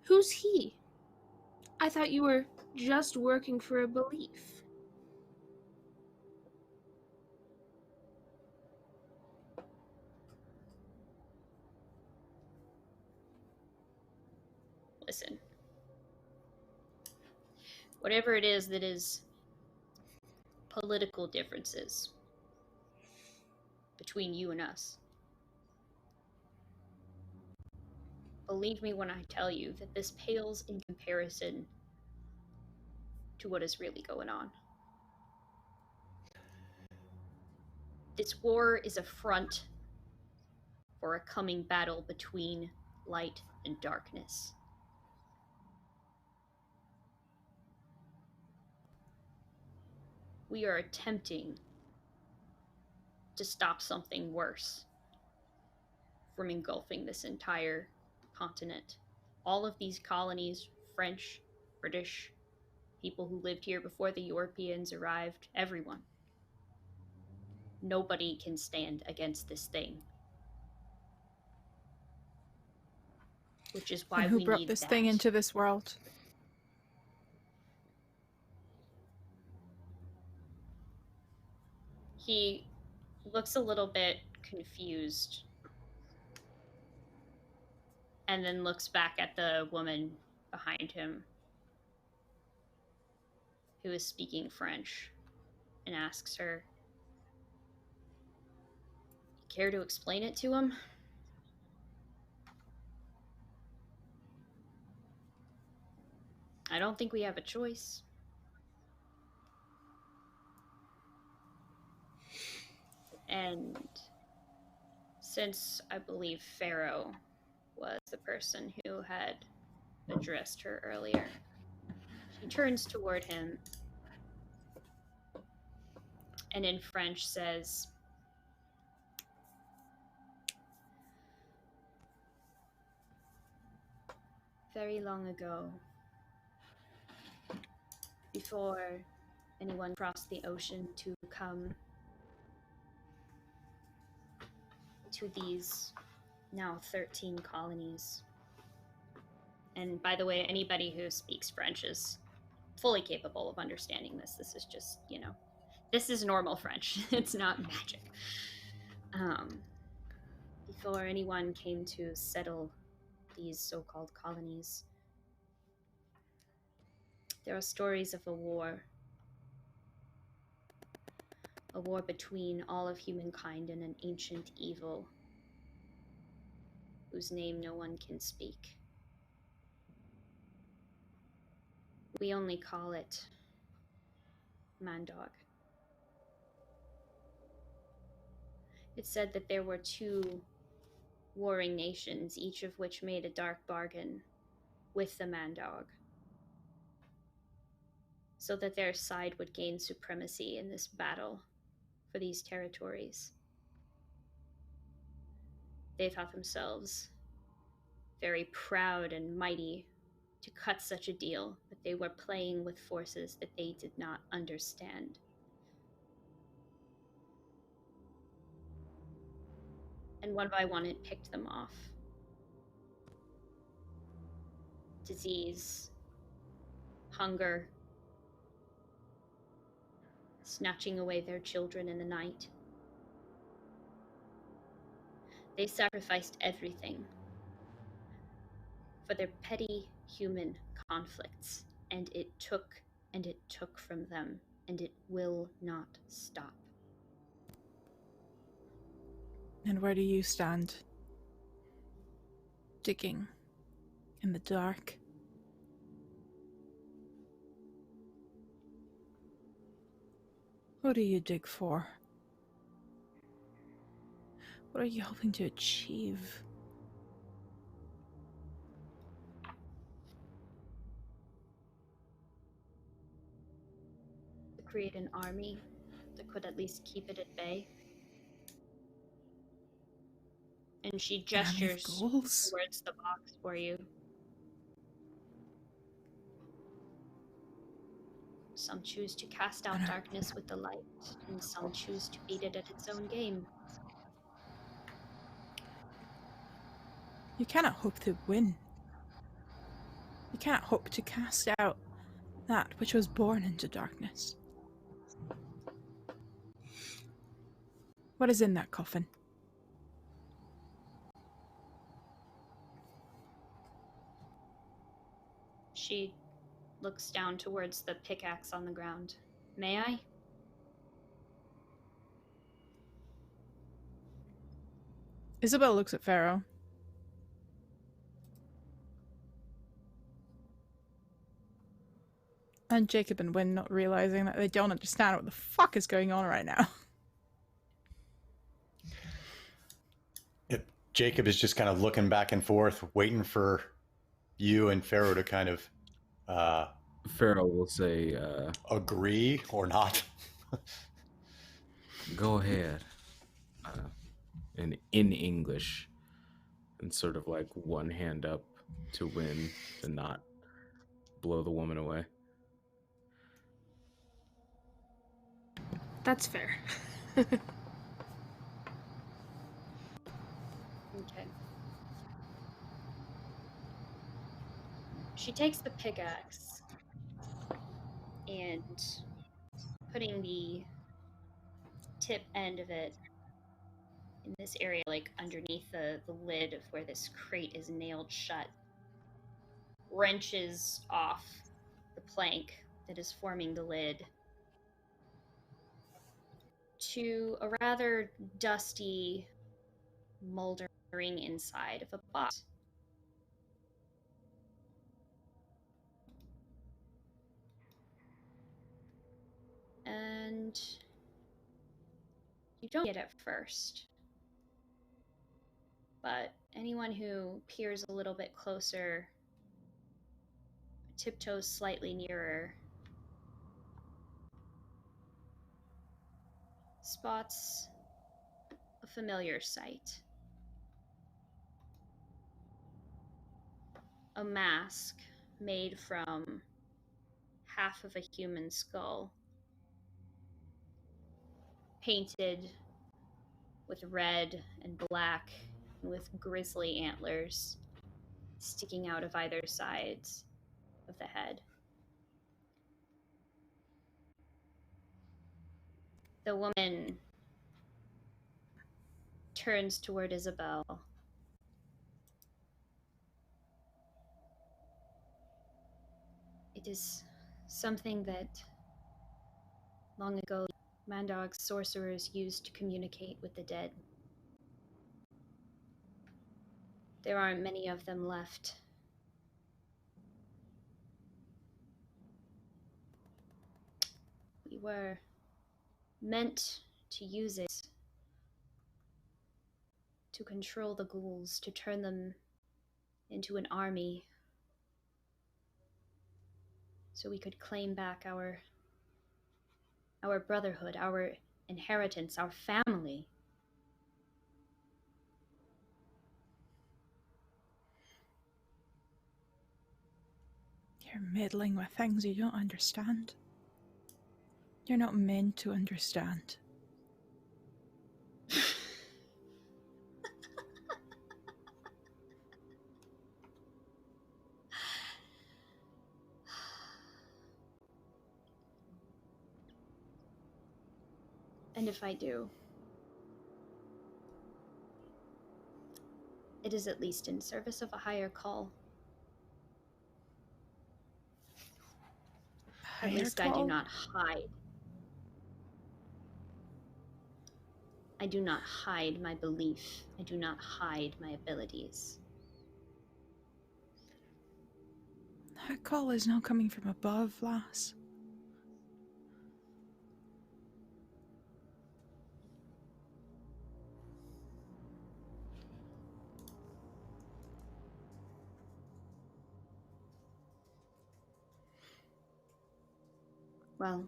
[SPEAKER 4] who's he? I thought you were just working for a belief.
[SPEAKER 2] Listen. Whatever it is that is political differences between you and us. Believe me when I tell you that this pales in comparison to what is really going on. This war is a front for a coming battle between light and darkness. We are attempting to stop something worse from engulfing this entire continent. All of these colonies, French, British, people who lived here before the Europeans arrived, everyone. Nobody can stand against this thing. Which is why
[SPEAKER 6] And who
[SPEAKER 2] we
[SPEAKER 6] brought
[SPEAKER 2] need
[SPEAKER 6] this
[SPEAKER 2] that.
[SPEAKER 6] thing into this world?
[SPEAKER 2] He looks a little bit confused and then looks back at the woman behind him who is speaking French and asks her, "You care to explain it to him?" I don't think we have a choice. And since I believe Pharaoh was the person who had addressed her earlier, she turns toward him and in French says, "Very long ago, before anyone crossed the ocean to come to these now 13 colonies." And by the way, anybody who speaks French is fully capable of understanding this. This is just, this is normal French. It's not magic. Before anyone came to settle these so-called colonies, there are stories of a war between all of humankind and an ancient evil whose name no one can speak. We only call it Mandog. It said that there were two warring nations, each of which made a dark bargain with the Mandog, so that their side would gain supremacy in this battle for these territories. They thought themselves very proud and mighty to cut such a deal, but they were playing with forces that they did not understand. And one by one, it picked them off. Disease, hunger, snatching away their children in the night. They sacrificed everything for their petty human conflicts, and it took from them, and it will not stop.
[SPEAKER 6] And where do you stand? Digging in the dark. Who do you dig for? What are you hoping to achieve?
[SPEAKER 2] To create an army that could at least keep it at bay. And she
[SPEAKER 6] Can I leave
[SPEAKER 2] gestures
[SPEAKER 6] goals?
[SPEAKER 2] towards the box for you. Some choose to cast out darkness with the light, and some choose to beat it at its own game.
[SPEAKER 6] You cannot hope to win. You cannot hope to cast out that which was born into darkness. What is in that coffin?
[SPEAKER 2] She looks down towards the pickaxe on the ground. May I?
[SPEAKER 6] Isabel looks at Pharaoh. And Jacob and Wynn not realizing that they don't understand what the fuck is going on right now.
[SPEAKER 5] Jacob is just kind of looking back and forth, waiting for you and Pharaoh to kind of
[SPEAKER 3] Pharaoh will say,
[SPEAKER 5] agree or not.
[SPEAKER 3] "Go ahead," in English, and sort of like one hand up to win to not blow the woman away.
[SPEAKER 4] That's fair.
[SPEAKER 2] Okay. She takes the pickaxe and putting the tip end of it in this area, like underneath the lid of where this crate is nailed shut, wrenches off the plank that is forming the lid to a rather dusty, moldering inside of a box. And you don't get it first, but anyone who peers a little bit closer, tiptoes slightly nearer, spots a familiar sight. A mask made from half of a human skull, painted with red and black, and with grisly antlers sticking out of either sides of the head. The woman turns toward Isabel. It is something that long ago Mandog's sorcerers used to communicate with the dead. There aren't many of them left. We were meant to use it to control the ghouls, to turn them into an army, so we could claim back our brotherhood, our inheritance, our family.
[SPEAKER 6] You're meddling with things you don't understand. You're not meant to understand.
[SPEAKER 2] And if I do, it is at least in service of a higher call. At least I do not hide. I do not hide my belief. I do not hide my abilities.
[SPEAKER 6] That call is not coming from above, lass.
[SPEAKER 2] Well,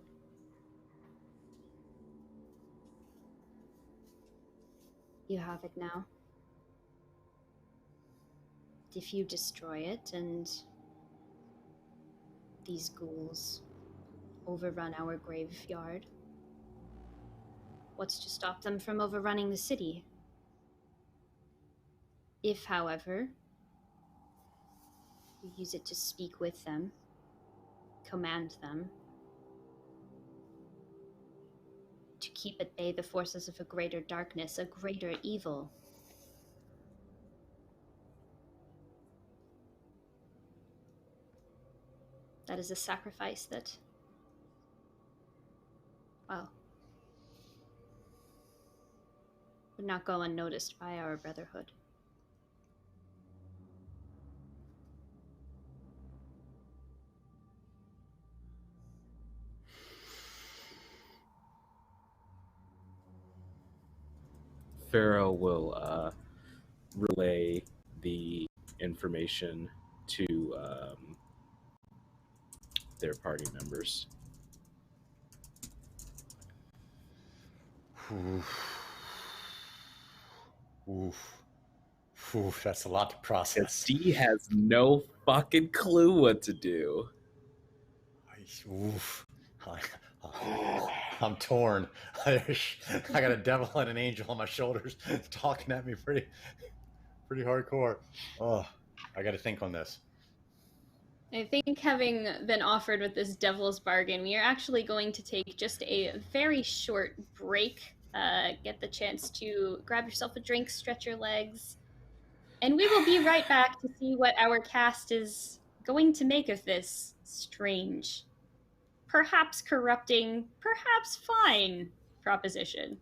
[SPEAKER 2] you have it now. if you destroy it and these ghouls overrun our graveyard, what's to stop them from overrunning the city? If, however, you use it to speak with them, command them, to keep at bay the forces of a greater darkness, a greater evil, that is a sacrifice that, well, would not go unnoticed by our brotherhood.
[SPEAKER 3] Pharaoh will relay the information to their party members.
[SPEAKER 5] Oof, that's a lot to process.
[SPEAKER 3] D has no fucking clue what to do.
[SPEAKER 5] Oof. I'm torn. I got a devil and an angel on my shoulders talking at me pretty hardcore. Oh, I got to think on this.
[SPEAKER 2] I think having been offered with this devil's bargain, we are actually going to take just a very short break. Get the chance to grab yourself a drink, stretch your legs, and we will be right back to see what our cast is going to make of this strange, perhaps corrupting, perhaps fine proposition.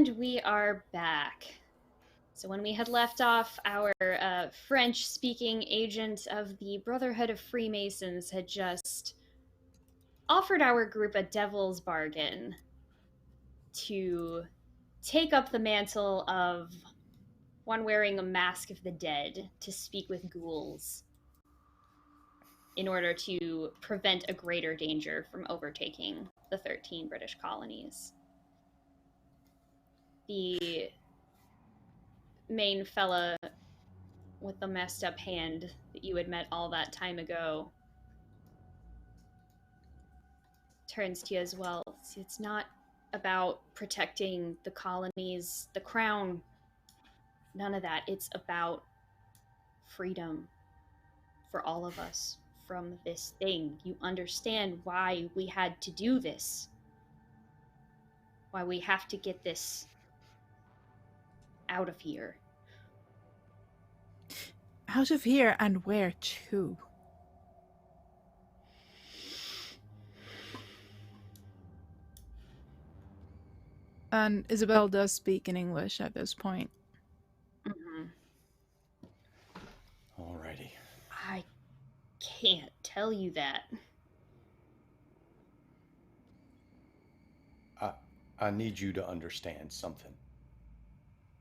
[SPEAKER 2] And we are back. So when we had left off, our French-speaking agent of the Brotherhood of Freemasons had just offered our group a devil's bargain to take up the mantle of one wearing a mask of the dead to speak with ghouls in order to prevent a greater danger from overtaking the 13 British colonies. The main fella with the messed up hand that you had met all that time ago turns to you as well. See, it's not about protecting the colonies, the crown, none of that. It's about freedom for all of us from this thing. You understand why we had to do this, why we have to get this out of here.
[SPEAKER 6] Out of here, and where to? And Isabel does speak in English at this point.
[SPEAKER 2] Mm-hmm.
[SPEAKER 5] Alrighty.
[SPEAKER 2] I can't tell you that.
[SPEAKER 5] I need you to understand something.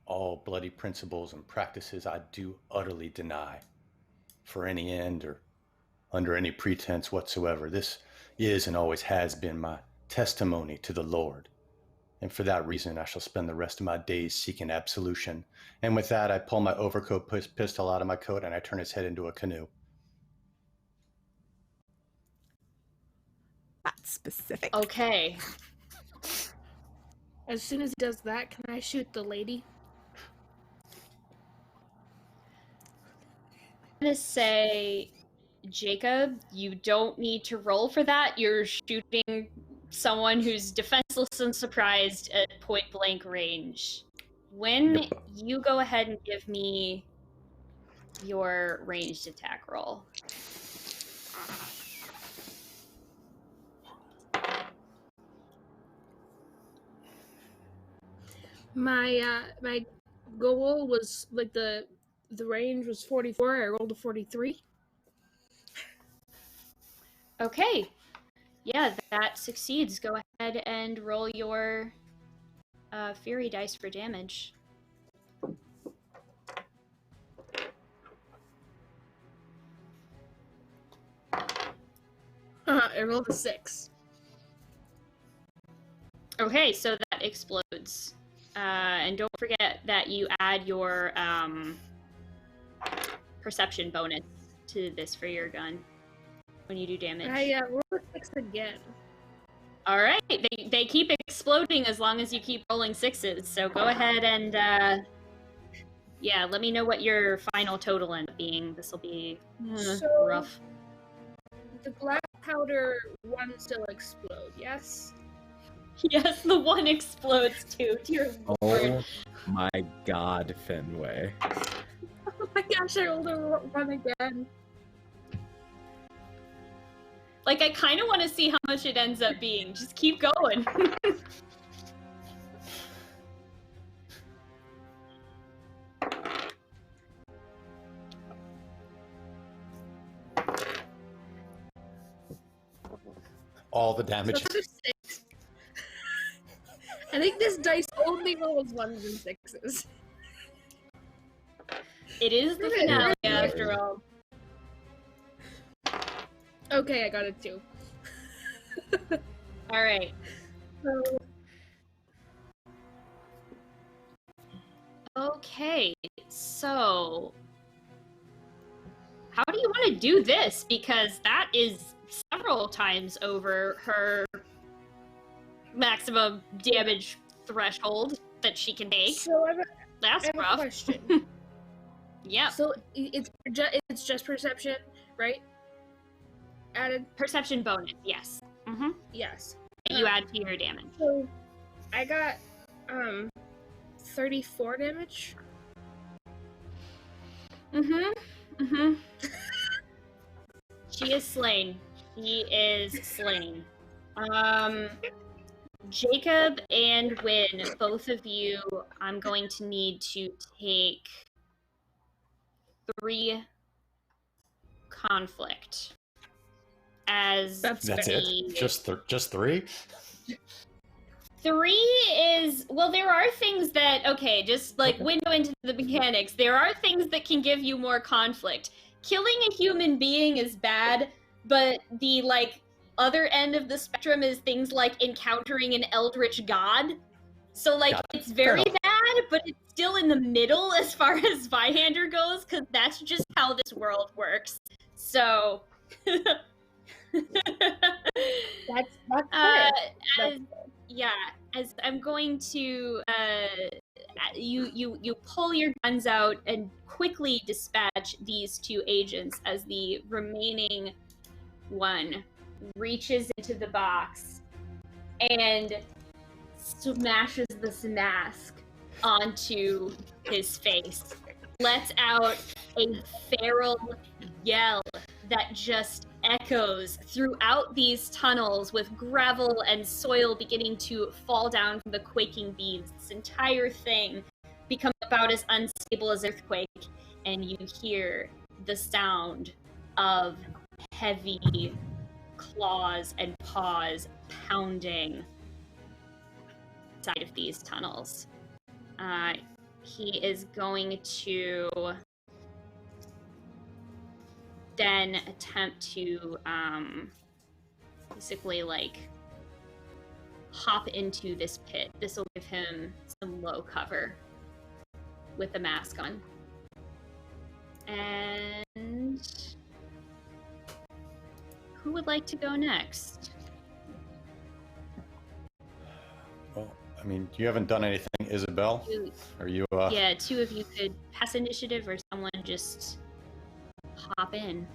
[SPEAKER 5] All bloody principles and practices I do utterly deny, for any end or under any pretense whatsoever. This is and always has been my testimony to the Lord. And for that reason, I shall spend the rest of my days seeking absolution. And with that, I pull my overcoat pistol out of my coat and I turn his head into a canoe.
[SPEAKER 6] That's specific.
[SPEAKER 2] Okay.
[SPEAKER 4] As soon as he does that, can I shoot the lady?
[SPEAKER 2] I'm gonna say, Jacob, you don't need to roll for that. You're shooting someone who's defenseless and surprised at point blank range. When
[SPEAKER 5] Yep.
[SPEAKER 2] you go ahead and give me your ranged attack roll.
[SPEAKER 4] My goal was like the range was 44. I rolled a 43.
[SPEAKER 2] Okay. Yeah, that succeeds. Go ahead and roll your Fury dice for damage.
[SPEAKER 4] I rolled a 6.
[SPEAKER 2] Okay, so that explodes. And don't forget that you add your perception bonus to this for your gun when you do damage.
[SPEAKER 4] I rolled a 6 again.
[SPEAKER 2] All right, they keep exploding as long as you keep rolling 6s. So go ahead and yeah, let me know what your final total ends up being. This will be
[SPEAKER 4] So-
[SPEAKER 2] rough.
[SPEAKER 4] The black powder one still explode, yes?
[SPEAKER 2] Yes, the one explodes too. Dear Lord.
[SPEAKER 3] Oh my god, Fenway.
[SPEAKER 4] Oh my gosh, I rolled a 1 again.
[SPEAKER 2] Like, I kind of want to see how much it ends up being. Just keep going.
[SPEAKER 5] All the damage.
[SPEAKER 4] So that's a 6. I think this dice only rolls 1s and 6s.
[SPEAKER 2] It is the finale after all.
[SPEAKER 4] Okay, I got a 2.
[SPEAKER 2] All right.
[SPEAKER 4] So,
[SPEAKER 2] Okay, so how do you want to do this? Because that is several times over her maximum damage threshold that she can take.
[SPEAKER 4] so
[SPEAKER 2] That's
[SPEAKER 4] I have a
[SPEAKER 2] rough.
[SPEAKER 4] question.
[SPEAKER 2] Yep.
[SPEAKER 4] So it's just perception, right? Added,
[SPEAKER 2] Perception bonus, yes. Mm-hmm.
[SPEAKER 4] yes.
[SPEAKER 2] You add to your damage.
[SPEAKER 4] So I got 34 damage.
[SPEAKER 2] Mm-hmm. Mm-hmm. She is slain. She is slain. Jacob and Wynn, both of you, I'm going to need to take 3 conflict.
[SPEAKER 5] That's it. Just 3.
[SPEAKER 2] 3 is, well, there are things that, just like window into the mechanics, there are things that can give you more conflict. Killing a human being is bad, but the, like, other end of the spectrum is things like encountering an eldritch god. So, like, it's very bad, but it's still in the middle as far as Zweihander goes, because that's just how this world works. So...
[SPEAKER 4] That's fair.
[SPEAKER 2] As I'm going to you pull your guns out and quickly dispatch these 2 agents as the remaining one reaches into the box and smashes this mask onto his face, lets out a feral yell that just echoes throughout these tunnels, with gravel and soil beginning to fall down from the quaking beams. This entire thing becomes about as unstable as earthquake, and you hear the sound of heavy claws and paws pounding inside of these tunnels. He is going to then attempt to basically like hop into this pit. This will give him some low cover with the mask on. And who would like to go next?
[SPEAKER 5] Well, I mean, you haven't done anything, Isabel. Are you?
[SPEAKER 2] Yeah, 2 of you could pass initiative, or someone just hop in.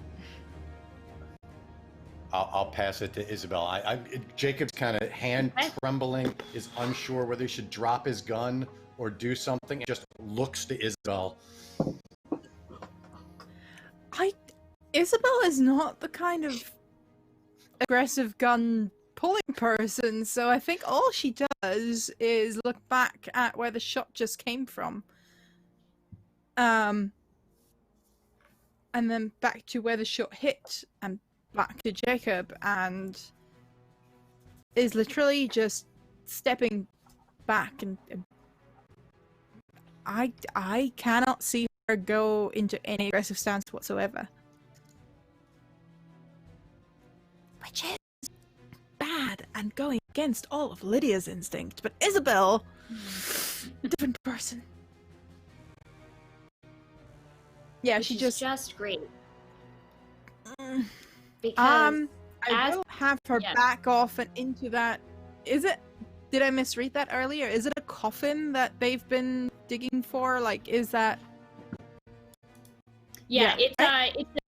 [SPEAKER 5] I'll pass it to Isabel. Jacob's kind of hand trembling, is unsure whether he should drop his gun or do something. Just looks to Isabel.
[SPEAKER 6] Isabel is not the kind of aggressive gun pulling person, so I think all she does is look back at where the shot just came from. And then back to where the shot hit, and back to Jacob, and is literally just stepping back, and I cannot see her go into any aggressive stance whatsoever. Which is bad and going against all of Lydia's instinct, but Isabel, different person. Yeah,
[SPEAKER 2] Which
[SPEAKER 6] she
[SPEAKER 2] is just great. Because
[SPEAKER 6] I will have her back off and into that. Did I misread that earlier? Is it a coffin that they've been digging for? Like, is that?
[SPEAKER 2] Yeah, it's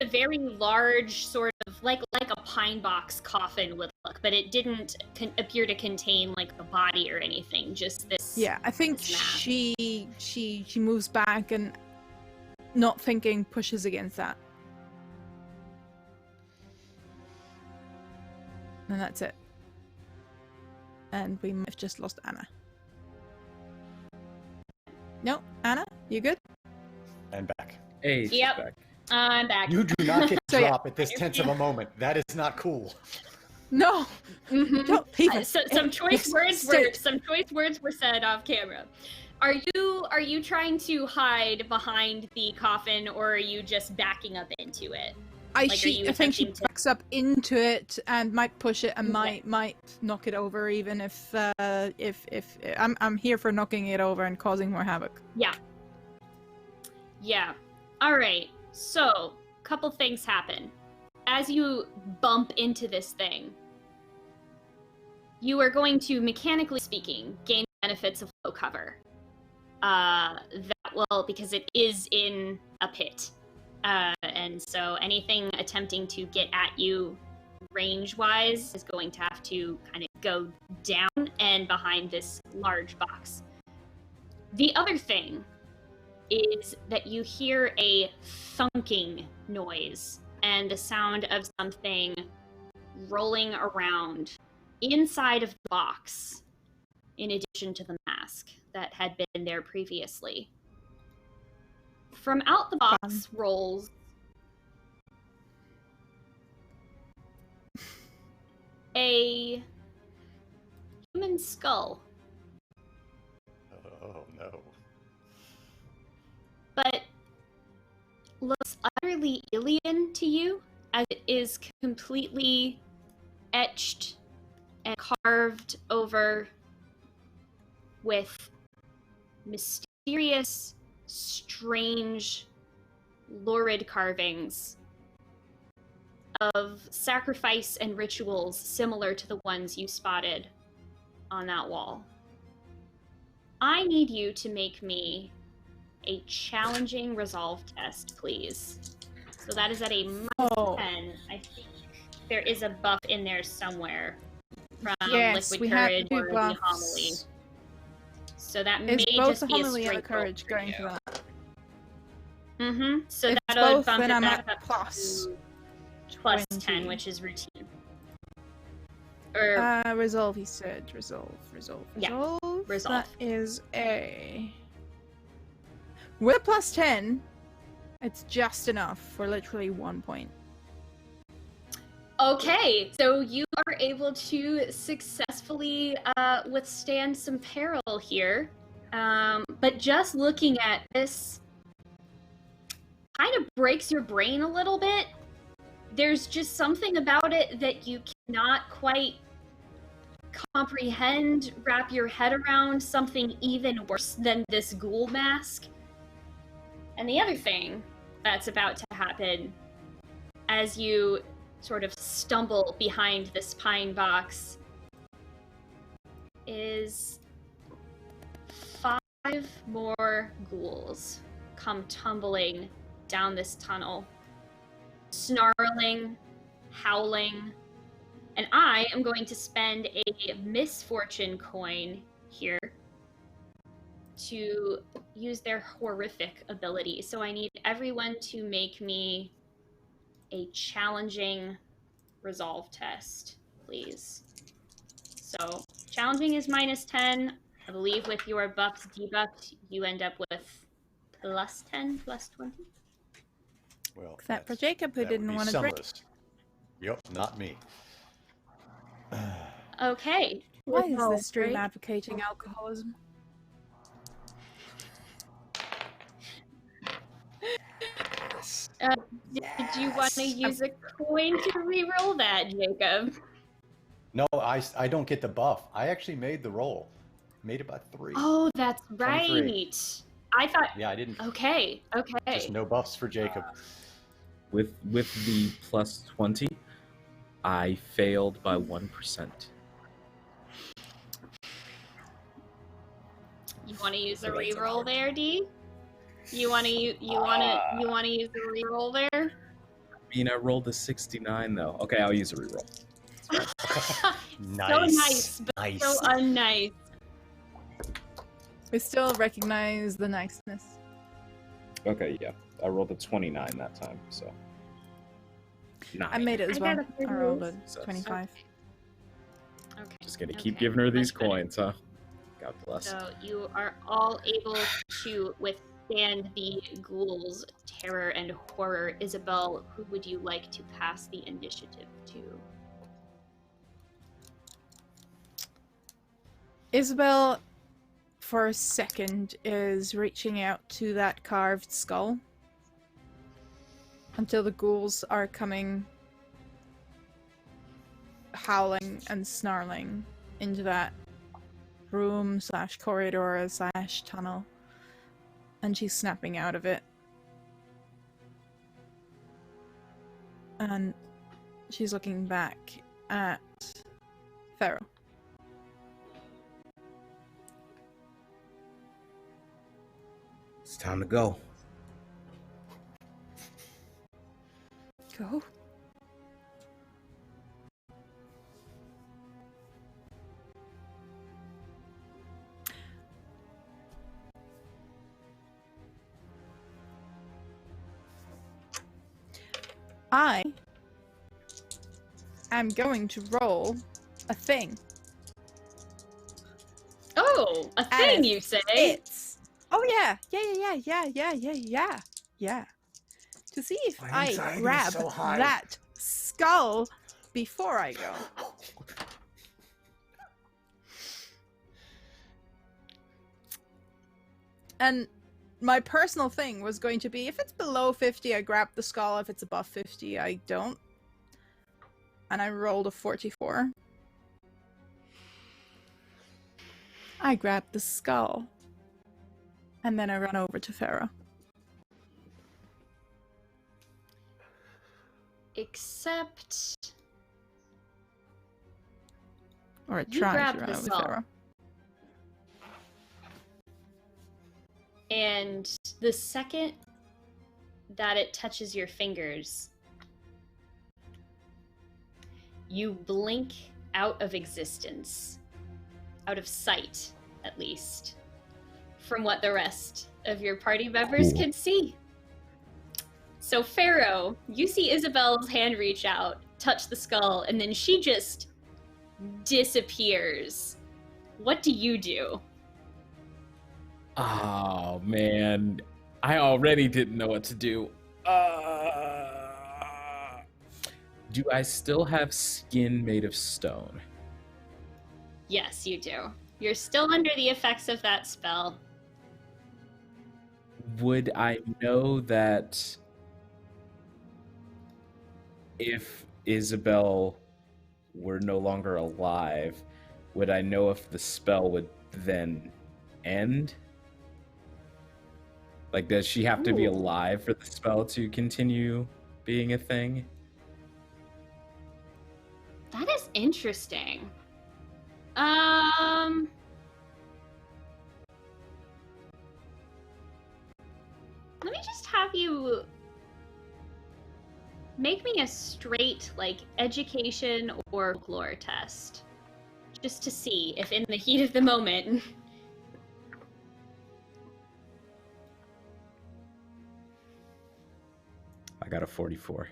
[SPEAKER 2] a very large sort of like a pine box coffin would look, but it didn't appear to contain like a body or anything. Just this.
[SPEAKER 6] Yeah, I think she moves back and, not thinking, pushes against that. And that's it. And we might have just lost Anna. No, Anna, you good?
[SPEAKER 5] And back.
[SPEAKER 3] Hey,
[SPEAKER 2] yep,
[SPEAKER 3] back.
[SPEAKER 2] I'm back.
[SPEAKER 5] You do not get to drop at this tense of a moment. That is not cool.
[SPEAKER 6] No. Don't even.
[SPEAKER 2] Some choice words were said off camera. Are you trying to hide behind the coffin, or are you just backing up into it?
[SPEAKER 6] I think she backs up into it and might push it and might knock it over, even if I'm here for knocking it over and causing more havoc.
[SPEAKER 2] Yeah. All right. So, couple things happen. As you bump into this thing, you are going to, mechanically speaking, gain benefits of low cover. That will, because it is in a pit. And so anything attempting to get at you range-wise is going to have to kind of go down and behind this large box. The other thing is that you hear a thunking noise and the sound of something rolling around inside of the box in addition to the mask that had been there previously. From out the box rolls a human skull.
[SPEAKER 5] Oh no.
[SPEAKER 2] But looks utterly alien to you, as it is completely etched and carved over with mysterious, strange, lurid carvings of sacrifice and rituals similar to the ones you spotted on that wall. I need you to make me a challenging resolve test, please. So that is at a -10. I think there is a buff in there somewhere from
[SPEAKER 6] Yes,
[SPEAKER 2] Liquid
[SPEAKER 6] we have
[SPEAKER 2] Courage
[SPEAKER 6] two
[SPEAKER 2] or the
[SPEAKER 6] buffs.
[SPEAKER 2] homily. So that
[SPEAKER 6] It's
[SPEAKER 2] may
[SPEAKER 6] both
[SPEAKER 2] just
[SPEAKER 6] the
[SPEAKER 2] be a
[SPEAKER 6] homily and the
[SPEAKER 2] straight roll
[SPEAKER 6] courage
[SPEAKER 2] for
[SPEAKER 6] going
[SPEAKER 2] you.
[SPEAKER 6] for that.
[SPEAKER 2] So
[SPEAKER 6] If
[SPEAKER 2] that
[SPEAKER 6] it's
[SPEAKER 2] would
[SPEAKER 6] both,
[SPEAKER 2] bump
[SPEAKER 6] then
[SPEAKER 2] it
[SPEAKER 6] I'm
[SPEAKER 2] back
[SPEAKER 6] at
[SPEAKER 2] up
[SPEAKER 6] plus
[SPEAKER 2] to plus 10,
[SPEAKER 6] 20.
[SPEAKER 2] which is routine. Or
[SPEAKER 6] Resolve, he said. Resolve.
[SPEAKER 2] Yeah, resolve.
[SPEAKER 6] That is a... With a plus 10, it's just enough for literally 1 point.
[SPEAKER 2] okay, so you are able to successfully withstand some peril here. But just looking at this kind of breaks your brain a little bit. There's just something about it that you cannot quite comprehend, wrap your head around, something even worse than this ghoul mask. And the other thing that's about to happen as you sort of stumble behind this pine box is 5 more ghouls come tumbling down this tunnel, snarling, howling, and I am going to spend a misfortune coin here to use their horrific ability. So I need everyone to make me a challenging resolve test, please. So challenging is -10. I believe with your buffs debuffed, you end up with +10, +20.
[SPEAKER 5] Well,
[SPEAKER 6] Except for Jacob, who
[SPEAKER 5] that would
[SPEAKER 6] didn't
[SPEAKER 5] be
[SPEAKER 6] want to drink.
[SPEAKER 5] sunless. Yep, not me.
[SPEAKER 2] Okay.
[SPEAKER 6] Why is
[SPEAKER 2] Oh,
[SPEAKER 6] this stream
[SPEAKER 2] great.
[SPEAKER 6] advocating alcoholism?
[SPEAKER 2] Did you want to use a coin to reroll that, Jacob?
[SPEAKER 5] No, I don't get the buff. I actually made the roll. Made it by 3.
[SPEAKER 2] Oh, that's
[SPEAKER 5] 23.
[SPEAKER 2] right. I thought.
[SPEAKER 5] Yeah, I didn't.
[SPEAKER 2] Okay.
[SPEAKER 5] Just no buffs for Jacob.
[SPEAKER 3] With the plus 20, I failed by 1%.
[SPEAKER 2] You want to use a
[SPEAKER 3] So that's
[SPEAKER 2] reroll there, D? You want to use a reroll there?
[SPEAKER 3] I mean, I rolled a 69 though. Okay, I'll use a reroll.
[SPEAKER 5] Nice.
[SPEAKER 2] So nice, but
[SPEAKER 5] Nice.
[SPEAKER 2] so unnice.
[SPEAKER 6] We still recognize the niceness.
[SPEAKER 3] Okay, yeah. I rolled a 29 that time, so. 9.
[SPEAKER 6] I made it as
[SPEAKER 4] I
[SPEAKER 6] well.
[SPEAKER 4] got a
[SPEAKER 6] I rolled a
[SPEAKER 3] Success.
[SPEAKER 6] 25.
[SPEAKER 2] Okay.
[SPEAKER 3] Just gonna keep
[SPEAKER 2] Okay.
[SPEAKER 3] giving her these
[SPEAKER 2] I got it.
[SPEAKER 3] coins, huh? God bless.
[SPEAKER 2] So you are all able to withstand the ghouls' terror and horror. Isabel, who would you like to pass the initiative to?
[SPEAKER 6] Isabel, for a second, is reaching out to that carved skull until the ghouls are coming howling and snarling into that room / corridor / tunnel, and she's snapping out of it. And she's looking back at Pharaoh.
[SPEAKER 7] It's time to go.
[SPEAKER 6] Go. I am going to roll a thing.
[SPEAKER 2] A thing,
[SPEAKER 6] And
[SPEAKER 2] you say?
[SPEAKER 6] It's. Oh, yeah. Yeah. To see if
[SPEAKER 5] My
[SPEAKER 6] I
[SPEAKER 5] anxiety is
[SPEAKER 6] grab
[SPEAKER 5] so high.
[SPEAKER 6] that skull before I go. And my personal thing was going to be, if it's below 50, I grab the skull. If it's above 50, I don't. And I rolled a 44. I grab the skull. And then I run over to Pharaoh.
[SPEAKER 2] Except...
[SPEAKER 6] Or I
[SPEAKER 2] You
[SPEAKER 6] try
[SPEAKER 2] grab
[SPEAKER 6] to run
[SPEAKER 2] the
[SPEAKER 6] over to
[SPEAKER 2] skull.
[SPEAKER 6] Pharaoh.
[SPEAKER 2] And the second that it touches your fingers, you blink out of existence. Out of sight, at least. From what the rest of your party members can see. So Pharaoh, you see Isabel's hand reach out, touch the skull, and then she just disappears. What do you do?
[SPEAKER 3] Oh man, I already didn't know what to do. Do I still have skin made of stone?
[SPEAKER 2] Yes, you do. You're still under the effects of that spell.
[SPEAKER 3] Would I know that if Isabel were no longer alive, would I know if the spell would then end? Like, does she have to be
[SPEAKER 2] Ooh.
[SPEAKER 3] alive for the spell to continue being a thing?
[SPEAKER 2] That is interesting. Let me just have you make me a straight, like, education or folklore test. Just to see if in the heat of the moment...
[SPEAKER 3] I got a 44.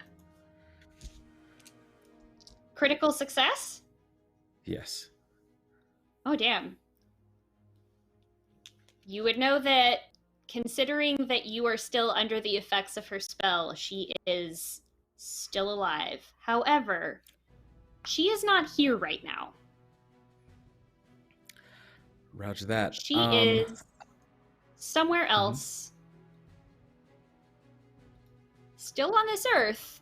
[SPEAKER 2] Critical success?
[SPEAKER 3] Yes.
[SPEAKER 2] Oh, damn. You would know that, considering that you are still under the effects of her spell, she is still alive. However, she is not here right now.
[SPEAKER 3] Roger that.
[SPEAKER 2] She is somewhere else. Still on this earth.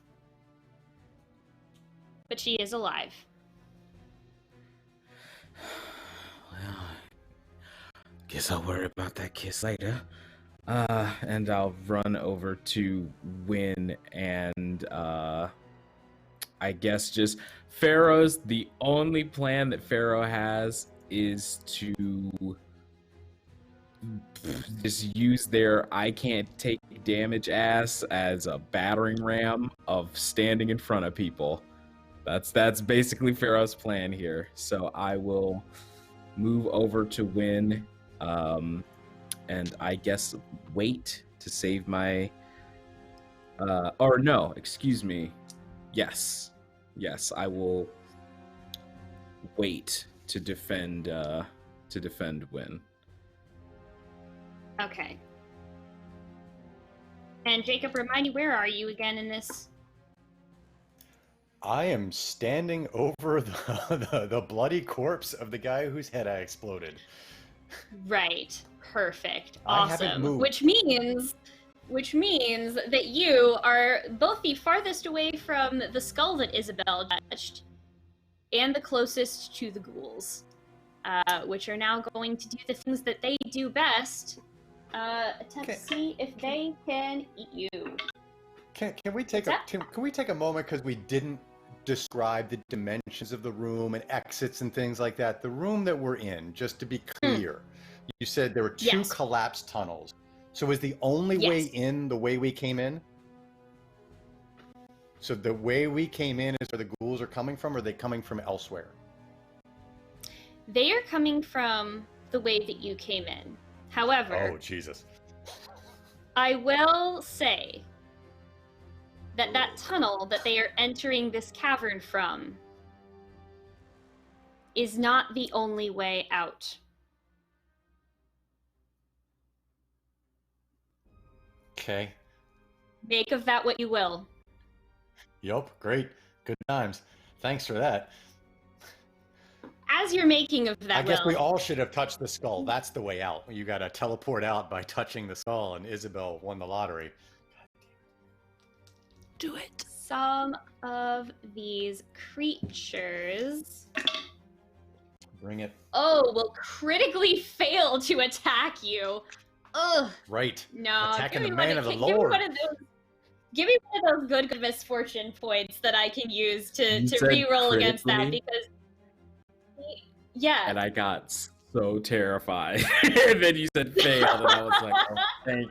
[SPEAKER 2] But she is alive.
[SPEAKER 7] Well, guess I'll worry about that kiss later.
[SPEAKER 3] And I'll run over to Win and I guess just Pharaoh's the only plan that Pharaoh has is to just use their I can't take damage ass as a battering ram of standing in front of people. That's basically Pharaoh's plan here. So I will move over to Win, and I guess wait to save my or no, excuse me. Yes, I will wait to defend Win.
[SPEAKER 2] Okay. And Jacob, remind me, where are you again in this?
[SPEAKER 5] I am standing over the bloody corpse of the guy whose head I exploded.
[SPEAKER 2] Right. Perfect.
[SPEAKER 5] I haven't
[SPEAKER 2] Awesome.
[SPEAKER 5] moved.
[SPEAKER 2] Which means that you are both the farthest away from the skull that Isabel touched and the closest to the ghouls, which are now going to do the things that they do best, attempt to see if they can eat you.
[SPEAKER 5] Can we take a moment, because we didn't describe the dimensions of the room and exits and things like that. The room that we're in, just to be clear, you said there were two collapsed tunnels. So is the only way in the way we came in? So the way we came in is where the ghouls are coming from, or are they coming from elsewhere?
[SPEAKER 2] They are coming from the way that you came in. However,
[SPEAKER 5] Oh, Jesus.
[SPEAKER 2] I will say that tunnel that they are entering this cavern from is not the only way out.
[SPEAKER 5] Okay.
[SPEAKER 2] Make of that what you will.
[SPEAKER 5] Yup. Great. Good times. Thanks for that.
[SPEAKER 2] As you're making of that,
[SPEAKER 5] I guess we all should have touched the skull. That's the way out. You got to teleport out by touching the skull, and Isabel won the lottery.
[SPEAKER 6] Do it.
[SPEAKER 2] Some of these creatures
[SPEAKER 5] Bring it.
[SPEAKER 2] will critically fail to attack you. Ugh.
[SPEAKER 5] Right.
[SPEAKER 2] No.
[SPEAKER 5] Attacking
[SPEAKER 2] give
[SPEAKER 5] the
[SPEAKER 2] me
[SPEAKER 5] man
[SPEAKER 2] one
[SPEAKER 5] of the
[SPEAKER 2] give me
[SPEAKER 5] Lord.
[SPEAKER 2] one of those. Give me one of those good misfortune points that I can use to
[SPEAKER 3] You said
[SPEAKER 2] re-roll against that
[SPEAKER 3] critically?
[SPEAKER 2] because yeah.
[SPEAKER 3] And I got so terrified. And then you said failed, and I was like, oh, thank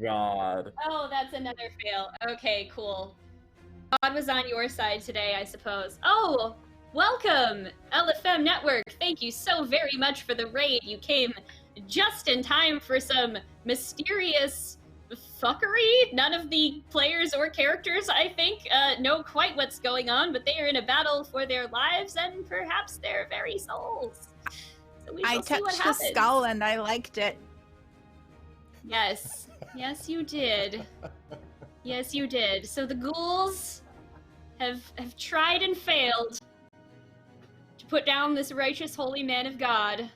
[SPEAKER 3] God.
[SPEAKER 2] Oh, that's another fail. Okay, cool. God was on your side today, I suppose. Oh, welcome, LFM Network. Thank you so very much for the raid. You came just in time for some mysterious fuckery. None of the players or characters, I think, know quite what's going on, but they are in a battle for their lives and perhaps their very souls. So we
[SPEAKER 6] I
[SPEAKER 2] shall see what
[SPEAKER 6] touched the
[SPEAKER 2] happens.
[SPEAKER 6] skull and I liked it.
[SPEAKER 2] Yes. Yes, you did. Yes, you did. So the ghouls have tried and failed to put down this righteous holy man of God.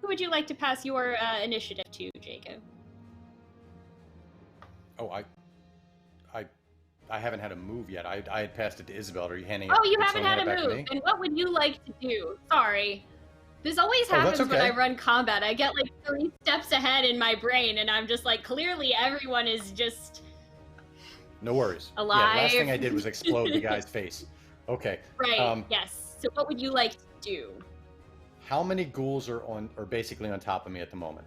[SPEAKER 2] Who would you like to pass your initiative to, Jacob?
[SPEAKER 5] Oh, I haven't had a move yet. I had passed it to Isabel. Are you handing it?
[SPEAKER 2] Oh, you
[SPEAKER 5] did
[SPEAKER 2] haven't
[SPEAKER 5] someone
[SPEAKER 2] had
[SPEAKER 5] hand it
[SPEAKER 2] a
[SPEAKER 5] back to
[SPEAKER 2] move.
[SPEAKER 5] me?
[SPEAKER 2] And what would you like to do? Sorry. This always
[SPEAKER 5] Oh, that's
[SPEAKER 2] happens when
[SPEAKER 5] okay.
[SPEAKER 2] I run combat. I get like 3 steps ahead in my brain, and I'm just like, clearly everyone is just
[SPEAKER 5] No worries.
[SPEAKER 2] alive.
[SPEAKER 5] Yeah, last thing I did was explode the guy's face. Okay.
[SPEAKER 2] Right, yes. So what would you like to do?
[SPEAKER 5] How many ghouls are basically on top of me at the moment?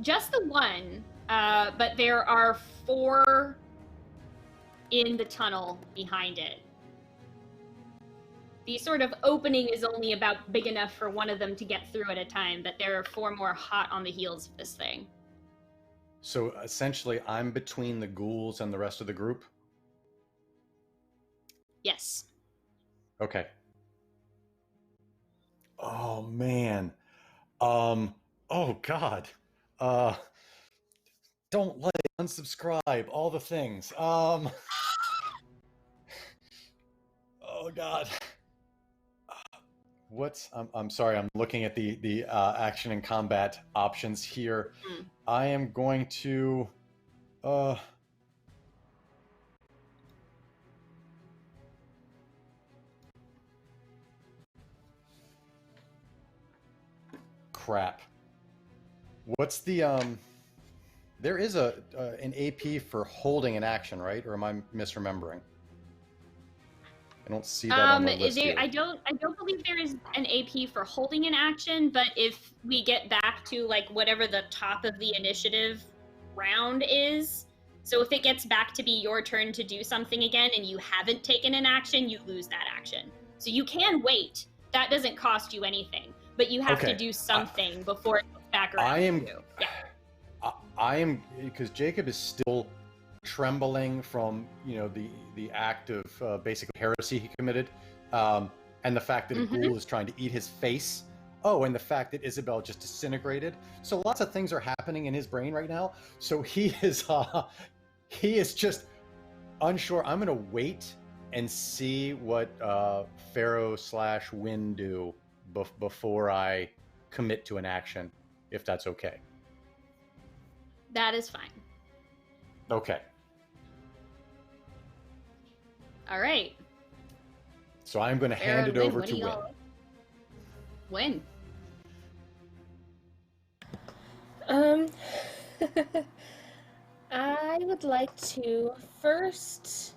[SPEAKER 2] Just the one, but there are 4 in the tunnel behind it. The sort of opening is only about big enough for one of them to get through at a time, but there are 4 more hot on the heels of this thing.
[SPEAKER 5] So essentially, I'm between the ghouls and the rest of the group?
[SPEAKER 2] Yes.
[SPEAKER 5] Okay. Oh, man. Oh, God. Don't like, unsubscribe, all the things. Oh, God. I'm sorry, I'm looking at the action and combat options here. I am going to crap. What's the there is an AP for holding an action, right? Or am I misremembering? I don't see that on the list here.
[SPEAKER 2] I don't believe there is an AP for holding an action, but if we get back to like whatever the top of the initiative round is, so if it gets back to be your turn to do something again and you haven't taken an action, you lose that action. So you can wait. That doesn't cost you anything, but you have to do something before it goes back around to you. Yeah.
[SPEAKER 5] I am, because Jacob is still trembling from the act of basically heresy he committed, and the fact that a ghoul is trying to eat his face. Oh, and the fact that Isabel just disintegrated. So lots of things are happening in his brain right now. So he is just unsure. I'm gonna wait and see what Pharaoh/Win do before I commit to an action, if that's okay.
[SPEAKER 2] That is fine.
[SPEAKER 5] Okay.
[SPEAKER 2] All right.
[SPEAKER 5] So I'm going to hand it over to Win.
[SPEAKER 2] Win.
[SPEAKER 4] I would like to first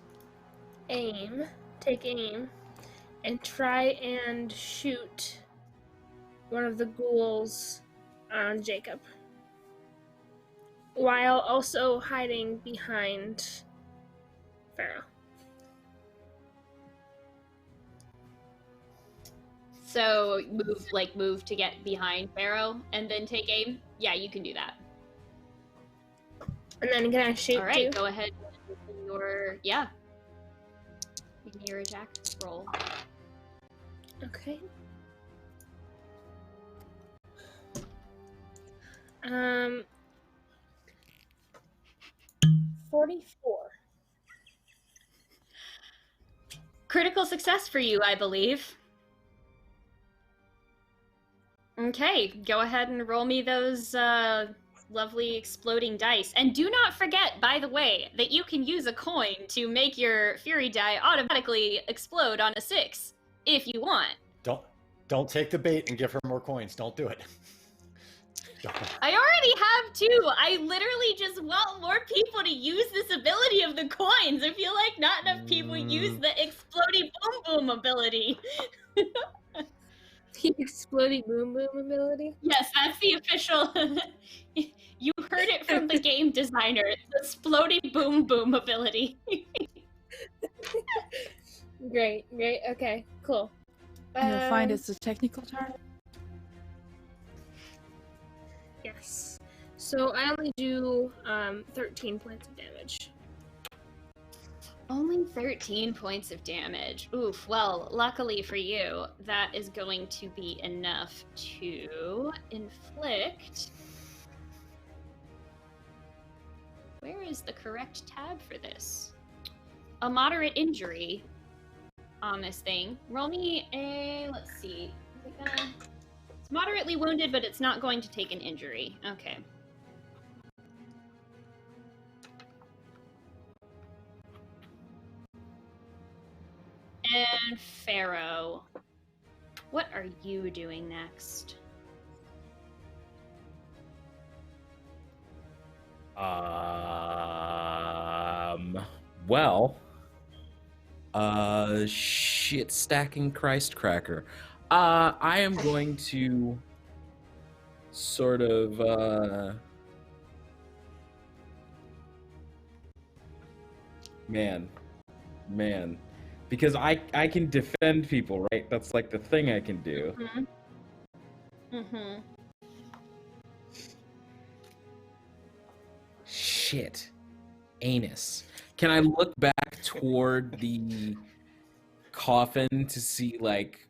[SPEAKER 4] take aim, and try and shoot one of the ghouls on Jacob, while also hiding behind Pharaoh.
[SPEAKER 2] So move to get behind Pharaoh and then take aim? Yeah, you can do that.
[SPEAKER 4] And then can I shoot
[SPEAKER 2] All right,
[SPEAKER 4] too?
[SPEAKER 2] go ahead with your give me your attack roll.
[SPEAKER 4] Okay. 44.
[SPEAKER 2] Critical success for you, I believe. Okay, go ahead and roll me those lovely exploding dice. And do not forget, by the way, that you can use a coin to make your fury die automatically explode on a 6, if you want.
[SPEAKER 5] Don't take the bait and give her more coins. Don't do it.
[SPEAKER 2] I already have 2. I literally just want more people to use this ability of the coins. I feel like not enough people use the exploding boom boom ability.
[SPEAKER 4] The exploding boom boom ability?
[SPEAKER 2] Yes, that's the official. You heard it from the game designer. It's the exploding boom boom ability.
[SPEAKER 4] Great. Okay, cool.
[SPEAKER 6] You'll find it's a technical term.
[SPEAKER 4] Yes. So I only do 13 points of damage.
[SPEAKER 2] Only 13 points of damage. Oof. Well, luckily for you, that is going to be enough to inflict. Where is the correct tab for this? A moderate injury on this thing. Roll me a. Let's see. It's moderately wounded, but it's not going to take an injury. Okay. And Pharaoh, what are you doing next?
[SPEAKER 3] Well, shit stacking Christ cracker. I am going to sort of, man, because I can defend people, right? That's like the thing I can do.
[SPEAKER 2] Mm-hmm.
[SPEAKER 3] Shit. Anus. Can I look back toward the coffin to see, like,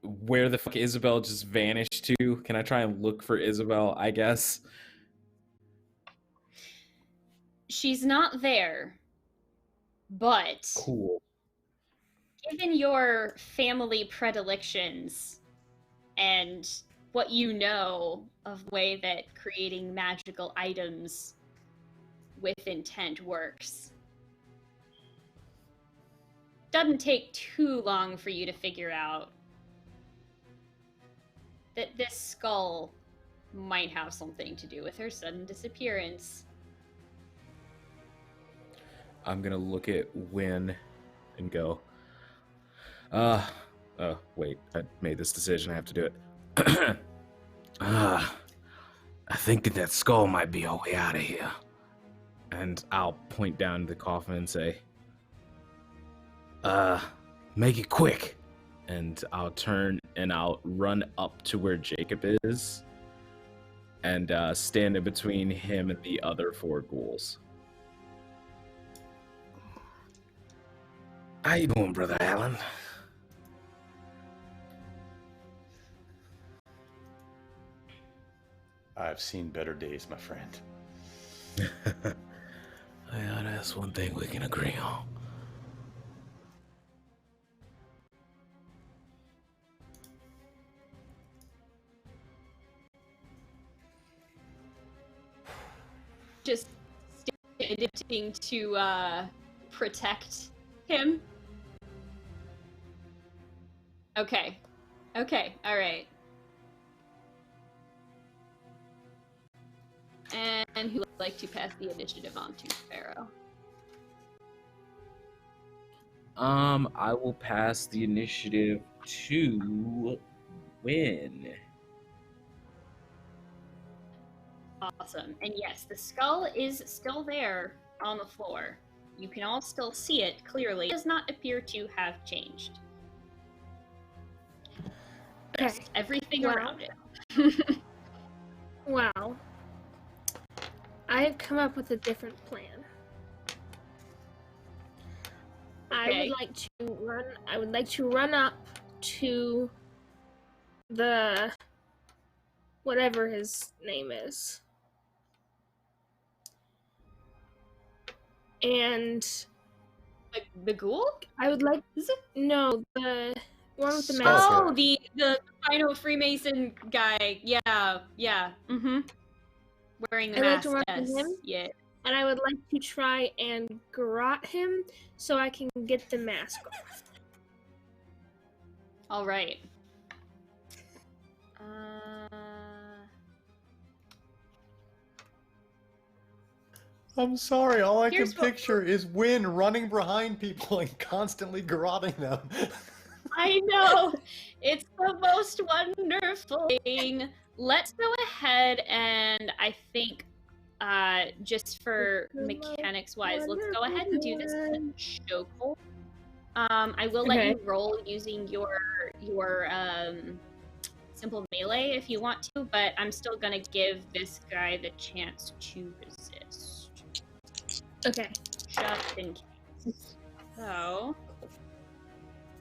[SPEAKER 3] where the fuck Isabel just vanished to? Can I try and look for Isabel, I guess?
[SPEAKER 2] She's not there, but
[SPEAKER 3] Cool.
[SPEAKER 2] given your family predilections and what you know of the way that creating magical items with intent works, doesn't take too long for you to figure out that this skull might have something to do with her sudden disappearance.
[SPEAKER 3] I'm gonna look at Win and go, oh, wait, I made this decision, I have to do it.
[SPEAKER 7] I think that skull might be our way out of here.
[SPEAKER 3] And I'll point down to the coffin and say,
[SPEAKER 7] Make it quick.
[SPEAKER 3] and I'll turn and I'll run up to where Jacob is and stand in between him and the other 4 ghouls.
[SPEAKER 7] How you doing, Brother Allen?
[SPEAKER 5] I've seen better days, my friend.
[SPEAKER 7] Yeah, that's one thing we can agree on.
[SPEAKER 2] Just attempting to protect him. Okay, all right. And who would like to pass the initiative on to Pharaoh?
[SPEAKER 3] I will pass the initiative to Win.
[SPEAKER 2] Awesome. And yes, the skull is still there on the floor. You can all still see it clearly. It does not appear to have changed.
[SPEAKER 4] Okay.
[SPEAKER 2] Just everything
[SPEAKER 4] Wow.
[SPEAKER 2] around it.
[SPEAKER 4] Wow. I have come up with a different plan.
[SPEAKER 2] Okay.
[SPEAKER 4] I would like to run up to the whatever his name is. and
[SPEAKER 2] The ghoul?
[SPEAKER 4] I would like
[SPEAKER 2] Is it?
[SPEAKER 4] no the one with the
[SPEAKER 5] Skull
[SPEAKER 4] mask.
[SPEAKER 5] Killer.
[SPEAKER 2] Oh, the final Freemason guy. Yeah. Mm-hmm. Wearing the
[SPEAKER 4] I'd like to
[SPEAKER 2] mask.
[SPEAKER 4] run
[SPEAKER 2] Yes.
[SPEAKER 4] from him.
[SPEAKER 2] Yeah.
[SPEAKER 4] And I would like to try and garrote him so I can get the mask off.
[SPEAKER 2] All right.
[SPEAKER 5] I'm sorry, all I can
[SPEAKER 2] Here's what-
[SPEAKER 5] picture is Win running behind people and constantly garroting them.
[SPEAKER 2] I know. It's the most wonderful thing. Let's go ahead and I think just for mechanics wise, let's go ahead and do this as a chokehold. I will let you roll using your simple melee if you want to, but I'm still gonna give this guy the chance to resist.
[SPEAKER 4] Okay.
[SPEAKER 2] Just in case. So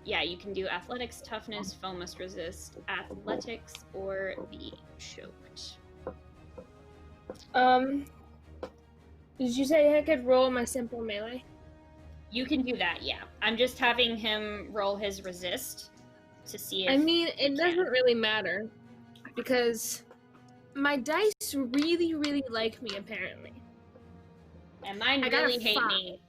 [SPEAKER 2] yeah, you can do athletics, toughness, foe must resist, athletics, or the choked.
[SPEAKER 4] Did you say I could roll my simple melee?
[SPEAKER 2] You can do that, yeah. I'm just having him roll his resist to see if
[SPEAKER 4] I mean, it
[SPEAKER 2] he
[SPEAKER 4] doesn't
[SPEAKER 2] can.
[SPEAKER 4] really matter because my dice really, really like me apparently.
[SPEAKER 2] And mine
[SPEAKER 4] I got a
[SPEAKER 2] really hate
[SPEAKER 4] 5.
[SPEAKER 2] me.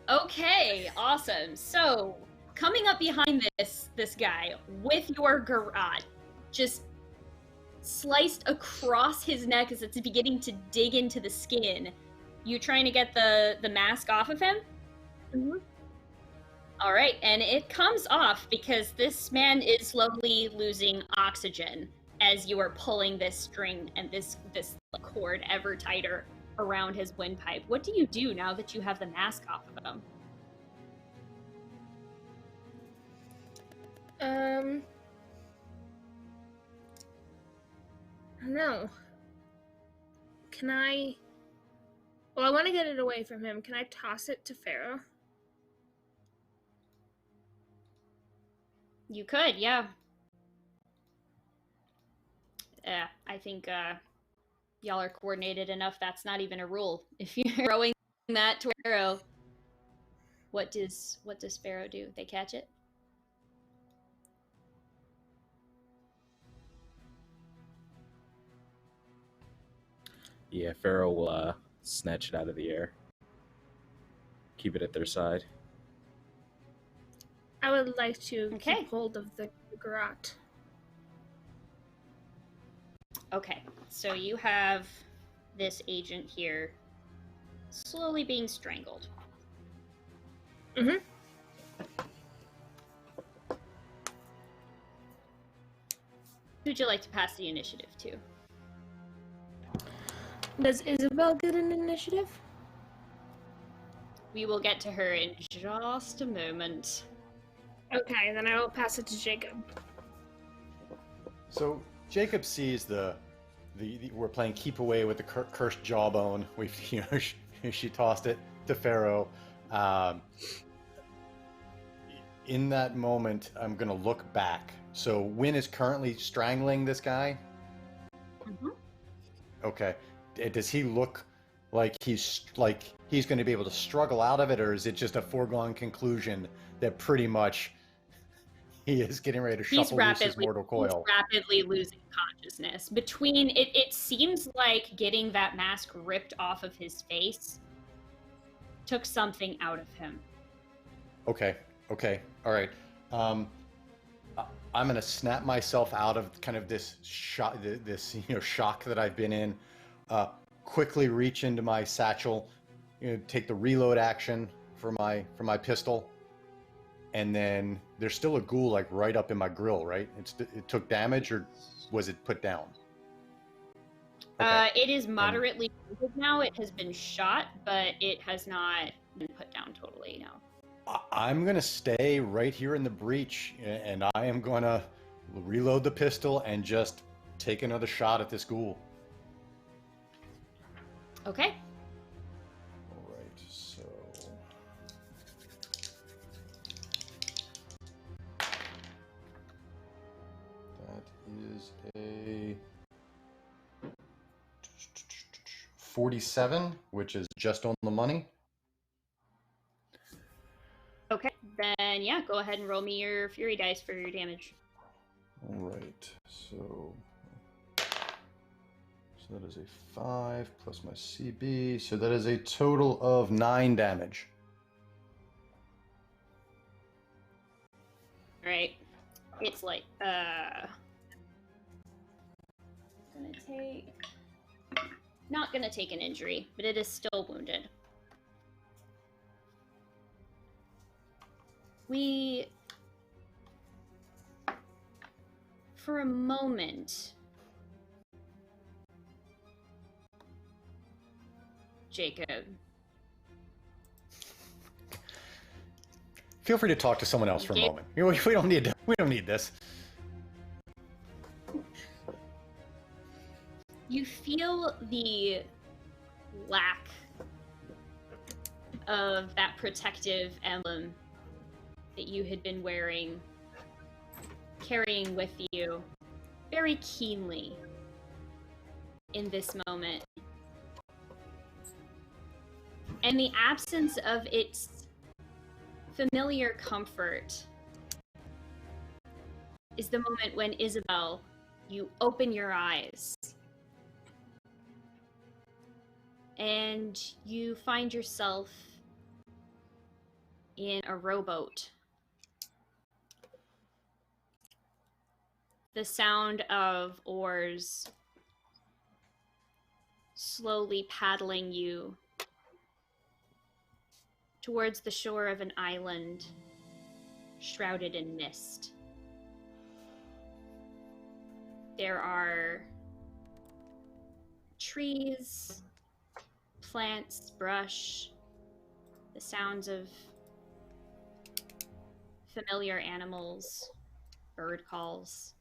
[SPEAKER 2] Okay, awesome. So, coming up behind this guy with your garrote, just sliced across his neck as it's beginning to dig into the skin. You trying to get the mask off of him?
[SPEAKER 4] Mm-hmm.
[SPEAKER 2] All right, and it comes off because this man is slowly losing oxygen as you are pulling this string and this cord ever tighter around his windpipe. What do you do now that you have the mask off of him?
[SPEAKER 4] I don't know. Can I... Well, I want to get it away from him. Can I toss it to Pharaoh?
[SPEAKER 2] You could, yeah. I think y'all are coordinated enough. That's not even a rule. If you're throwing that to Pharaoh, what does Pharaoh do? They catch it?
[SPEAKER 3] Yeah, Pharaoh will snatch it out of the air. Keep it at their side.
[SPEAKER 4] I would like to
[SPEAKER 2] Okay.
[SPEAKER 4] keep hold of the garrote.
[SPEAKER 2] Okay, so you have this agent here slowly being strangled.
[SPEAKER 4] Mm-hmm.
[SPEAKER 2] Who'd you like to pass the initiative to?
[SPEAKER 4] Does Isabel get an initiative?
[SPEAKER 2] We will get to her in just a moment.
[SPEAKER 4] Okay, then I will pass it to Jacob.
[SPEAKER 5] So Jacob sees the we're playing keep away with the cursed jawbone. She tossed it to Pharaoh. In that moment, I'm gonna look back. So Win is currently strangling this guy.
[SPEAKER 2] Mm-hmm.
[SPEAKER 5] Okay. Does he look like he's going to be able to struggle out of it, or is it just a foregone conclusion that pretty much he is getting ready to shuffle loose his mortal coil?
[SPEAKER 2] He's rapidly losing consciousness. Between it seems like getting that mask ripped off of his face took something out of him.
[SPEAKER 5] Okay. All right. I'm going to snap myself out of kind of this shock that I've been in. Quickly reach into my satchel, take the reload action for my pistol, and then there's still a ghoul like right up in my grill, right? It took damage, or was it put down?
[SPEAKER 2] Okay. It is moderately wounded now. It has been shot, but it has not been put down totally, no.
[SPEAKER 5] I'm going to stay right here in the breach, and I am going to reload the pistol and just take another shot at this ghoul.
[SPEAKER 2] Okay.
[SPEAKER 5] All right, so... That is a 47, which is just on the money.
[SPEAKER 2] Okay, then yeah, go ahead and roll me your fury dice for your damage.
[SPEAKER 5] All right, so that is a 5 plus my CB, so that is a total of 9 damage.
[SPEAKER 2] Right. It's like, not gonna take an injury, but it is still wounded. For a moment, Jacob.
[SPEAKER 5] Feel free to talk to someone else for a moment. We don't need this.
[SPEAKER 2] You feel the lack of that protective emblem that you had been carrying with you very keenly in this moment. And the absence of its familiar comfort is the moment when, Isabel, you open your eyes and you find yourself in a rowboat. The sound of oars slowly paddling you towards the shore of an island shrouded in mist. There are trees, plants, brush, the sounds of familiar animals, bird calls.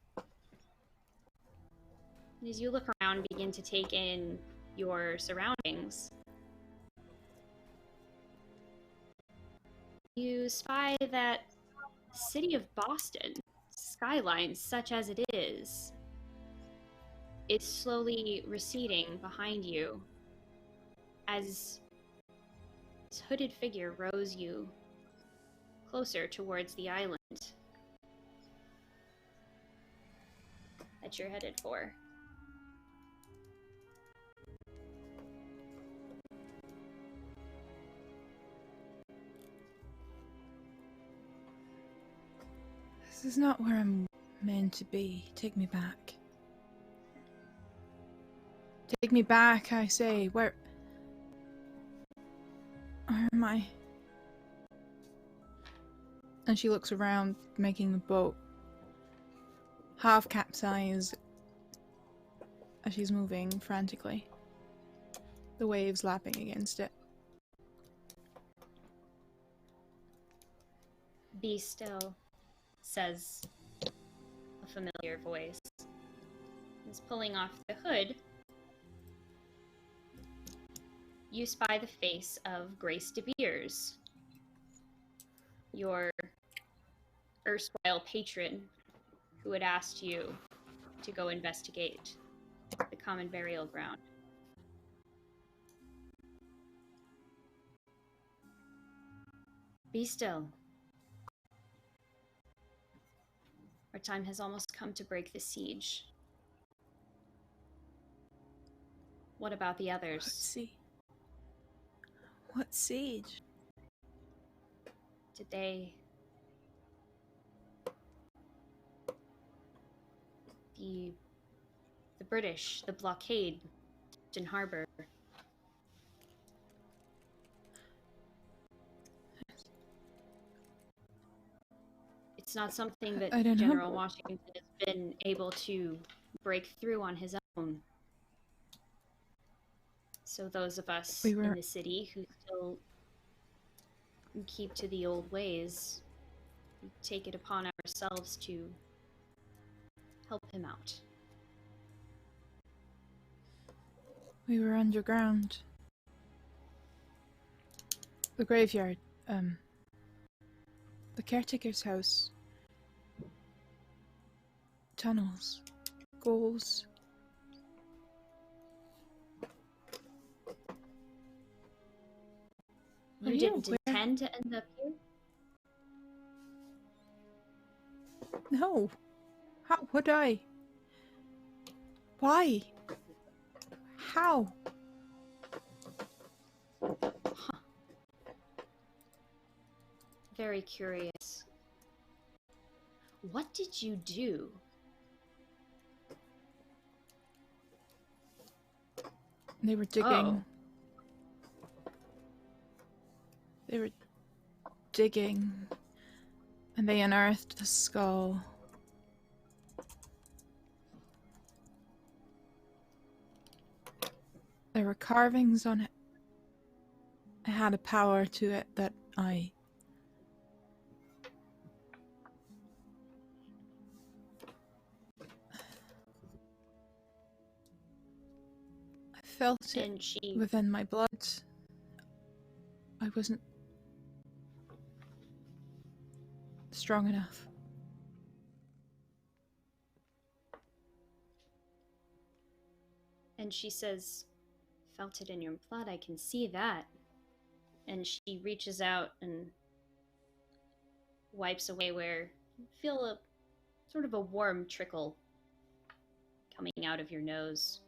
[SPEAKER 2] And as you look around and begin to take in your surroundings, you spy that city of Boston, skyline such as it is slowly receding behind you as this hooded figure rows you closer towards the island that you're headed for.
[SPEAKER 6] This is not where I'm meant to be. Take me back. Take me back, I say. Where am I? And she looks around, making the boat half capsize as she's moving frantically. The waves lapping against it.
[SPEAKER 2] Be still, says a familiar voice. He's pulling off the hood. You spy the face of Grace De Beers, your erstwhile patron who had asked you to go investigate the common burial ground. Be still. Our time has almost come to break the siege. What about the others?
[SPEAKER 6] Let's see. What siege?
[SPEAKER 2] Did they... The British, the blockade in harbor. It's not something that General Washington has been able to break through on his own. So those of us in the city who still keep to the old ways, we take it upon ourselves to help him out.
[SPEAKER 6] We were underground. The graveyard, the caretaker's house. Tunnels. Goals.
[SPEAKER 2] You didn't intend to end up here?
[SPEAKER 6] No. How would I? Why? How?
[SPEAKER 2] Huh. Very curious. What did you do?
[SPEAKER 6] They were digging.
[SPEAKER 2] Oh.
[SPEAKER 6] They were digging. And they unearthed a skull. There were carvings on it. It had a power to it that I felt it
[SPEAKER 2] And she
[SPEAKER 6] within my blood. I wasn't strong enough.
[SPEAKER 2] And she says, felt it in your blood, I can see that. And she reaches out and wipes away where you feel a sort of a warm trickle coming out of your nose.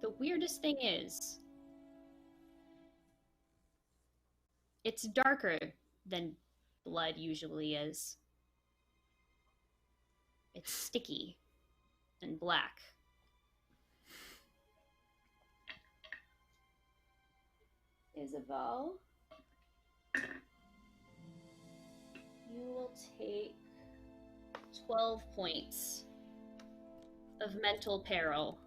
[SPEAKER 2] The weirdest thing is, it's darker than blood usually is. It's sticky and black. Isabel, you will take 12 points of mental peril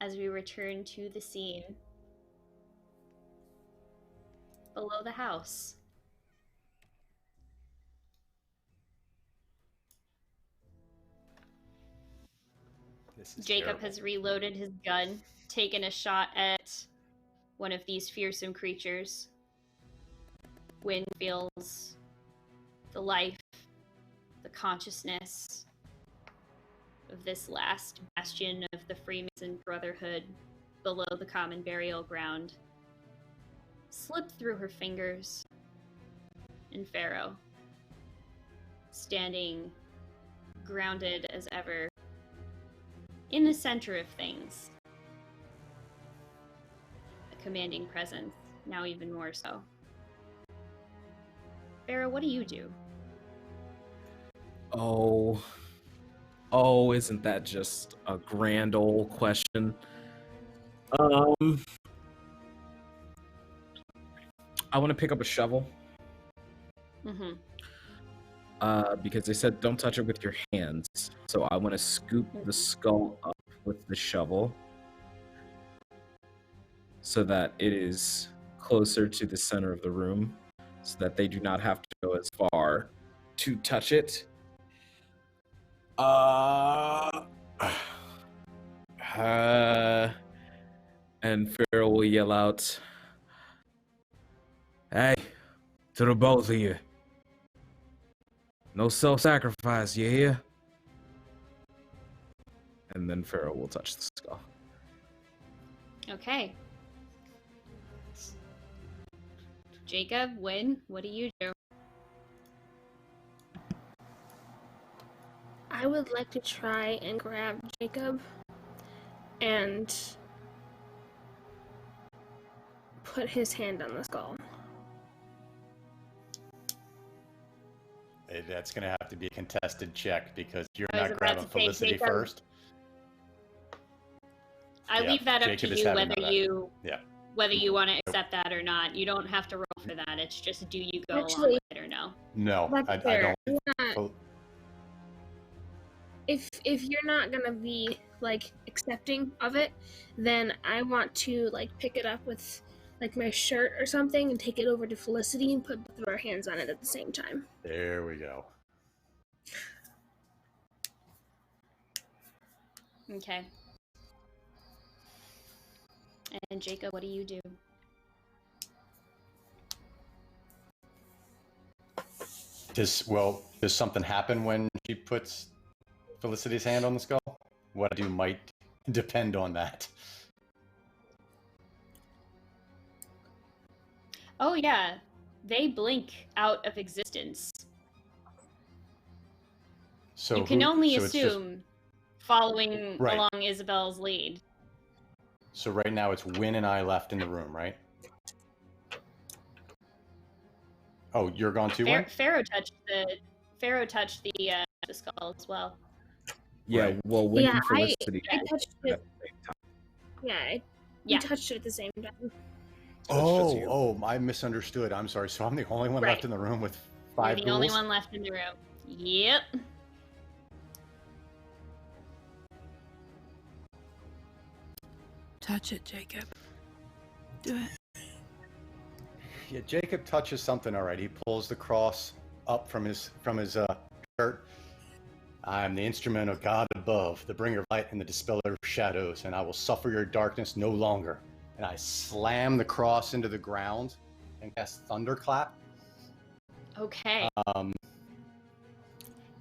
[SPEAKER 2] as we return to the scene below the house. Jacob has reloaded his gun, taken a shot at one of these fearsome creatures. Wind feels the life, the consciousness of this last bastion of the Freemason Brotherhood below the common burial ground slip through her fingers, and Pharaoh, standing grounded as ever in the center of things, a commanding presence, now even more so. Pharaoh, what do you do?
[SPEAKER 3] Oh, isn't that just a grand old question? I want to pick up a shovel.
[SPEAKER 2] Mm-hmm.
[SPEAKER 3] Because they said don't touch it with your hands. So I want to scoop the skull up with the shovel so that it is closer to the center of the room so that they do not have to go as far to touch it. And Pharaoh will yell out, "Hey, to the both of you. No self-sacrifice, you hear?" And then Pharaoh will touch the skull.
[SPEAKER 2] Okay. Jacob, Wynn, what do you do?
[SPEAKER 4] I would like to try and grab Jacob and put his hand on the skull.
[SPEAKER 5] That's going to have to be a contested check because you're
[SPEAKER 2] I was
[SPEAKER 5] not
[SPEAKER 2] about
[SPEAKER 5] grabbing
[SPEAKER 2] to say,
[SPEAKER 5] Felicity
[SPEAKER 2] Jacob.
[SPEAKER 5] first.
[SPEAKER 2] I
[SPEAKER 5] Yeah,
[SPEAKER 2] leave that up
[SPEAKER 5] Jacob
[SPEAKER 2] to
[SPEAKER 5] is
[SPEAKER 2] you
[SPEAKER 5] having
[SPEAKER 2] whether
[SPEAKER 5] that.
[SPEAKER 2] you
[SPEAKER 5] Yeah.
[SPEAKER 2] whether you want to accept that or not. You don't have to roll for that. It's just do you go along
[SPEAKER 4] Actually-
[SPEAKER 2] with it or no?
[SPEAKER 5] No,
[SPEAKER 4] That's
[SPEAKER 5] I
[SPEAKER 4] fair.
[SPEAKER 5] don't.
[SPEAKER 4] Yeah,
[SPEAKER 5] Oh,
[SPEAKER 4] if you're not gonna be like accepting of it, then I want to like pick it up with like my shirt or something and take it over to Felicity and put both of our hands on it at the same time.
[SPEAKER 5] there we go.
[SPEAKER 2] Okay. And Jacob, what do you do?
[SPEAKER 5] Does something happen when she puts Felicity's hand on the skull? What I do might depend on that.
[SPEAKER 2] Oh yeah, they blink out of existence.
[SPEAKER 5] So
[SPEAKER 2] you can only
[SPEAKER 5] so it's just
[SPEAKER 2] assume, following
[SPEAKER 5] Right.
[SPEAKER 2] along Isabel's lead.
[SPEAKER 5] so right now it's Win and I left in the room, right? Oh, you're gone too, Win?
[SPEAKER 2] Pharaoh touched the skull as well.
[SPEAKER 3] Yeah,
[SPEAKER 5] Right.
[SPEAKER 3] well, when
[SPEAKER 4] Yeah,
[SPEAKER 3] Felicity
[SPEAKER 4] I touched it.
[SPEAKER 3] at the same time.
[SPEAKER 4] Yeah,
[SPEAKER 2] Yeah.
[SPEAKER 4] we touched it at the same time.
[SPEAKER 3] So it's just you.
[SPEAKER 5] Oh, I misunderstood. I'm sorry. So I'm the only one
[SPEAKER 2] Right.
[SPEAKER 5] left in the room with
[SPEAKER 2] You're
[SPEAKER 5] 5
[SPEAKER 2] the
[SPEAKER 5] ghouls?
[SPEAKER 2] only one left in the room. Yep.
[SPEAKER 6] Touch it, Jacob. Do it.
[SPEAKER 5] Yeah, Jacob touches something. All right, he pulls the cross up from his shirt. I am the instrument of God above, the bringer of light and the dispeller of shadows, and I will suffer your darkness no longer. And I slam the cross into the ground and cast Thunderclap.
[SPEAKER 2] Okay.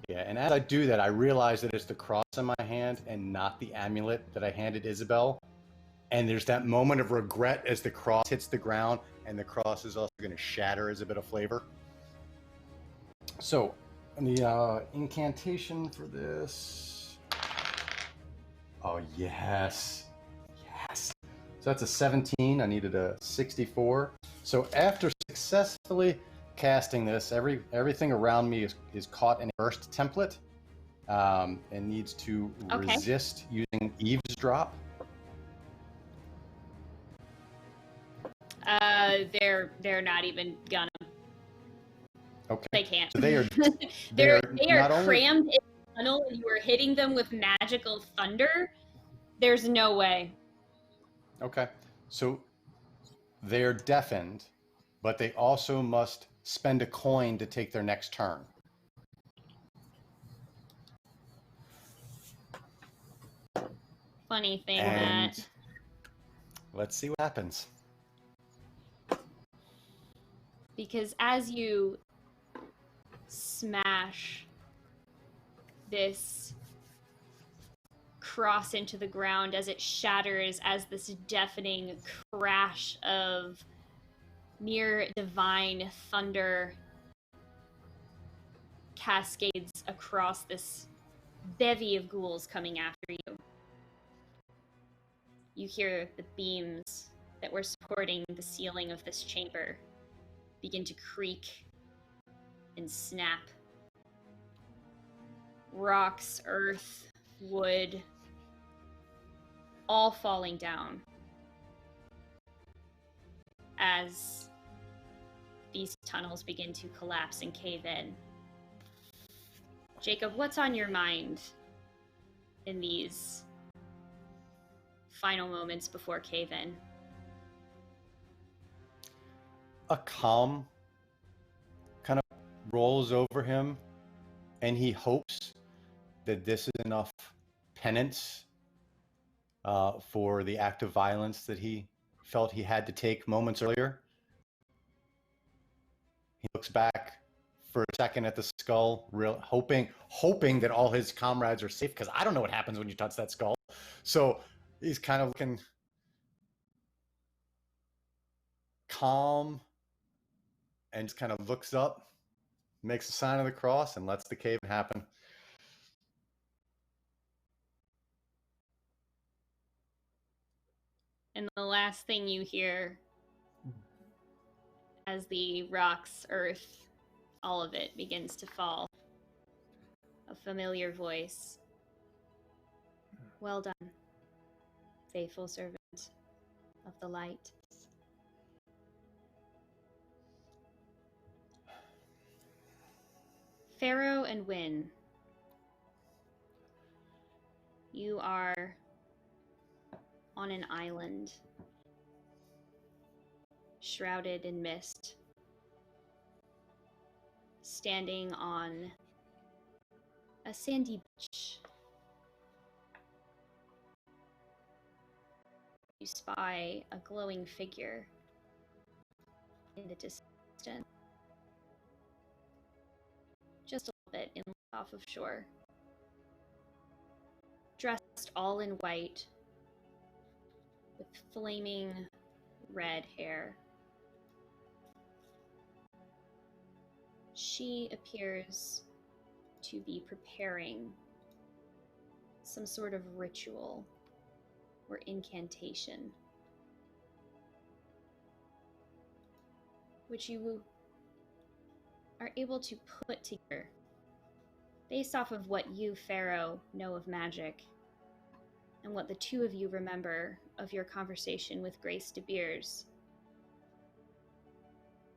[SPEAKER 5] Yeah, and as I do that, I realize that it's the cross in my hand and not the amulet that I handed Isabel. And there's that moment of regret as the cross hits the ground, and the cross is also going to shatter as a bit of flavor. So, the incantation for this. Oh, yes. Yes. So that's a 17. I needed a 64. So after successfully casting this, everything around me is caught in a burst template and needs to resist using eavesdrop.
[SPEAKER 2] They're not even gonna.
[SPEAKER 5] Okay.
[SPEAKER 2] They can't.
[SPEAKER 5] So they are
[SPEAKER 2] they are
[SPEAKER 5] not only
[SPEAKER 2] crammed in a tunnel, and you are hitting them with magical thunder. There's no way.
[SPEAKER 5] Okay. So they're deafened, but they also must spend a coin to take their next turn.
[SPEAKER 2] Funny thing
[SPEAKER 5] And
[SPEAKER 2] that.
[SPEAKER 5] let's see what happens.
[SPEAKER 2] Because as you smash this cross into the ground, as it shatters, as this deafening crash of near divine thunder cascades across this bevy of ghouls coming after you. You hear the beams that were supporting the ceiling of this chamber begin to creak and snap. Rocks, earth, wood, all falling down as these tunnels begin to collapse and cave in. Jacob, what's on your mind in these final moments before cave in?
[SPEAKER 5] A calm kind of rolls over him, and he hopes that this is enough penance for the act of violence that he felt he had to take moments earlier. He looks back for a second at the skull, hoping that all his comrades are safe, because I don't know what happens when you touch that skull. So he's kind of looking calm and just kind of looks up, makes a sign of the cross, and lets the cave happen.
[SPEAKER 2] And the last thing you hear as the rocks, earth, all of it begins to fall, a familiar voice. Well done, faithful servant of the light. Pharaoh and Wynn, you are on an island, shrouded in mist, standing on a sandy beach. You spy a glowing figure in the distance, just a little bit in off of shore, dressed all in white with flaming red hair. She appears to be preparing some sort of ritual or incantation, which you are able to put together based off of what you, Pharaoh, know of magic and what the two of you remember of your conversation with Grace de Beers.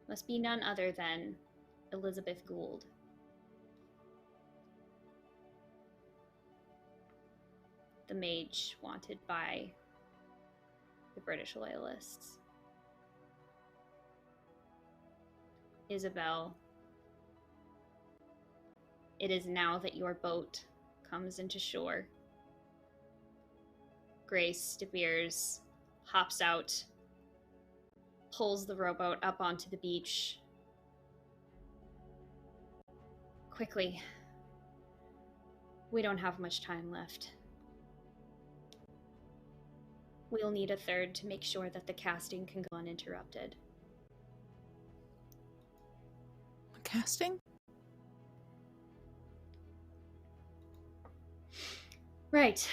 [SPEAKER 2] Must be none other than Elizabeth Gould. The mage wanted by the British Loyalists. Isabel, it is now that your boat comes into shore. Grace de Beers hops out, pulls the rowboat up onto the beach. Quickly, we don't have much time left. We'll need a third to make sure that the casting can go uninterrupted.
[SPEAKER 6] Casting?
[SPEAKER 2] Right.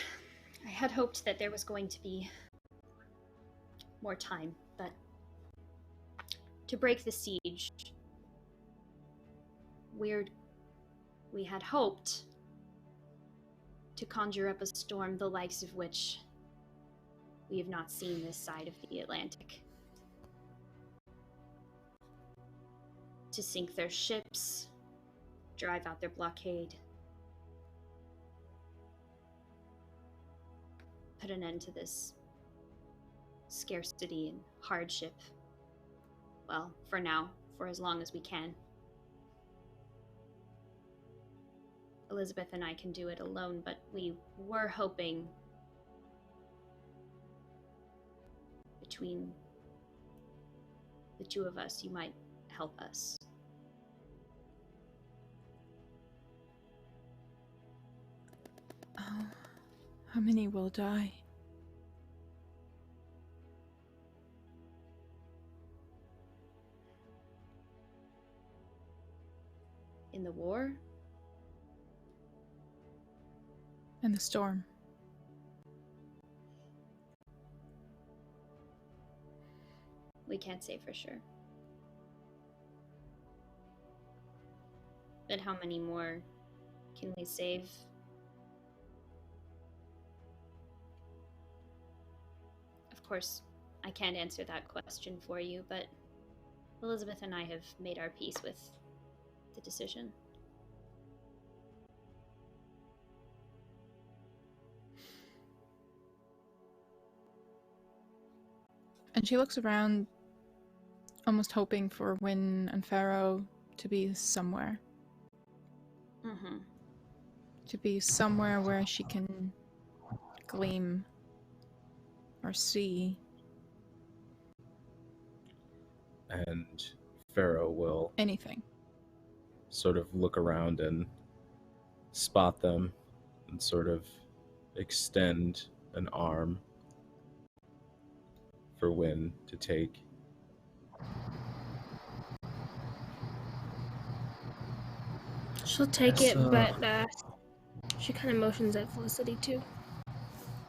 [SPEAKER 2] I had hoped that there was going to be more time, but to break the siege, we had hoped to conjure up a storm the likes of which we have not seen this side of the Atlantic. To sink their ships, drive out their blockade, put an end to this scarcity and hardship. Well, for now, for as long as we can. Elizabeth and I can do it alone, but we were hoping between the two of us, you might help us.
[SPEAKER 6] Oh, how many will die?
[SPEAKER 2] In the war?
[SPEAKER 6] And the storm.
[SPEAKER 2] We can't say for sure. But how many more can we save? Of course, I can't answer that question for you, but Elizabeth and I have made our peace with the decision.
[SPEAKER 6] And she looks around, almost hoping for Wynn and Pharaoh to be somewhere.
[SPEAKER 2] Mm-hmm.
[SPEAKER 6] To be somewhere where she can gleam or see
[SPEAKER 3] And Pharaoh will
[SPEAKER 6] anything.
[SPEAKER 3] sort of look around and spot them and sort of extend an arm for Wynn to take.
[SPEAKER 4] She'll take
[SPEAKER 3] Yes,
[SPEAKER 4] it, but she kind of motions at Felicity too.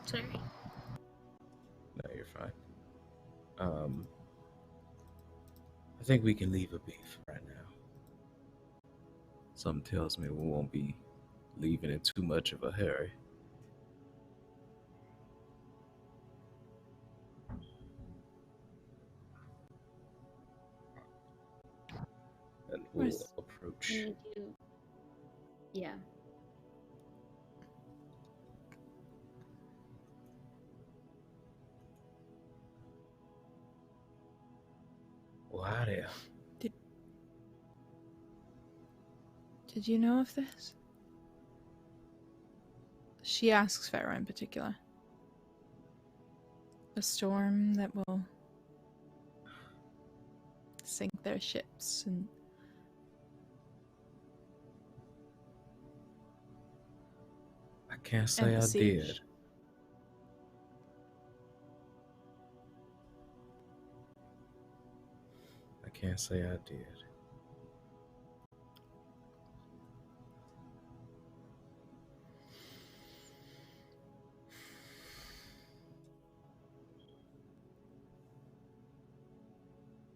[SPEAKER 4] Sorry.
[SPEAKER 3] No, you're fine. I think we can leave a beef right now. Something tells me we won't be leaving in too much of a hurry. And we'll
[SPEAKER 6] Where's-
[SPEAKER 3] approach.
[SPEAKER 2] Can you do... Yeah.
[SPEAKER 7] Well, hi there.
[SPEAKER 6] Did you know of this? She asks Pharaoh in particular. A storm that will sink their ships and
[SPEAKER 3] I can't say
[SPEAKER 6] and
[SPEAKER 3] I
[SPEAKER 6] besiege.
[SPEAKER 3] did. I can't say I did.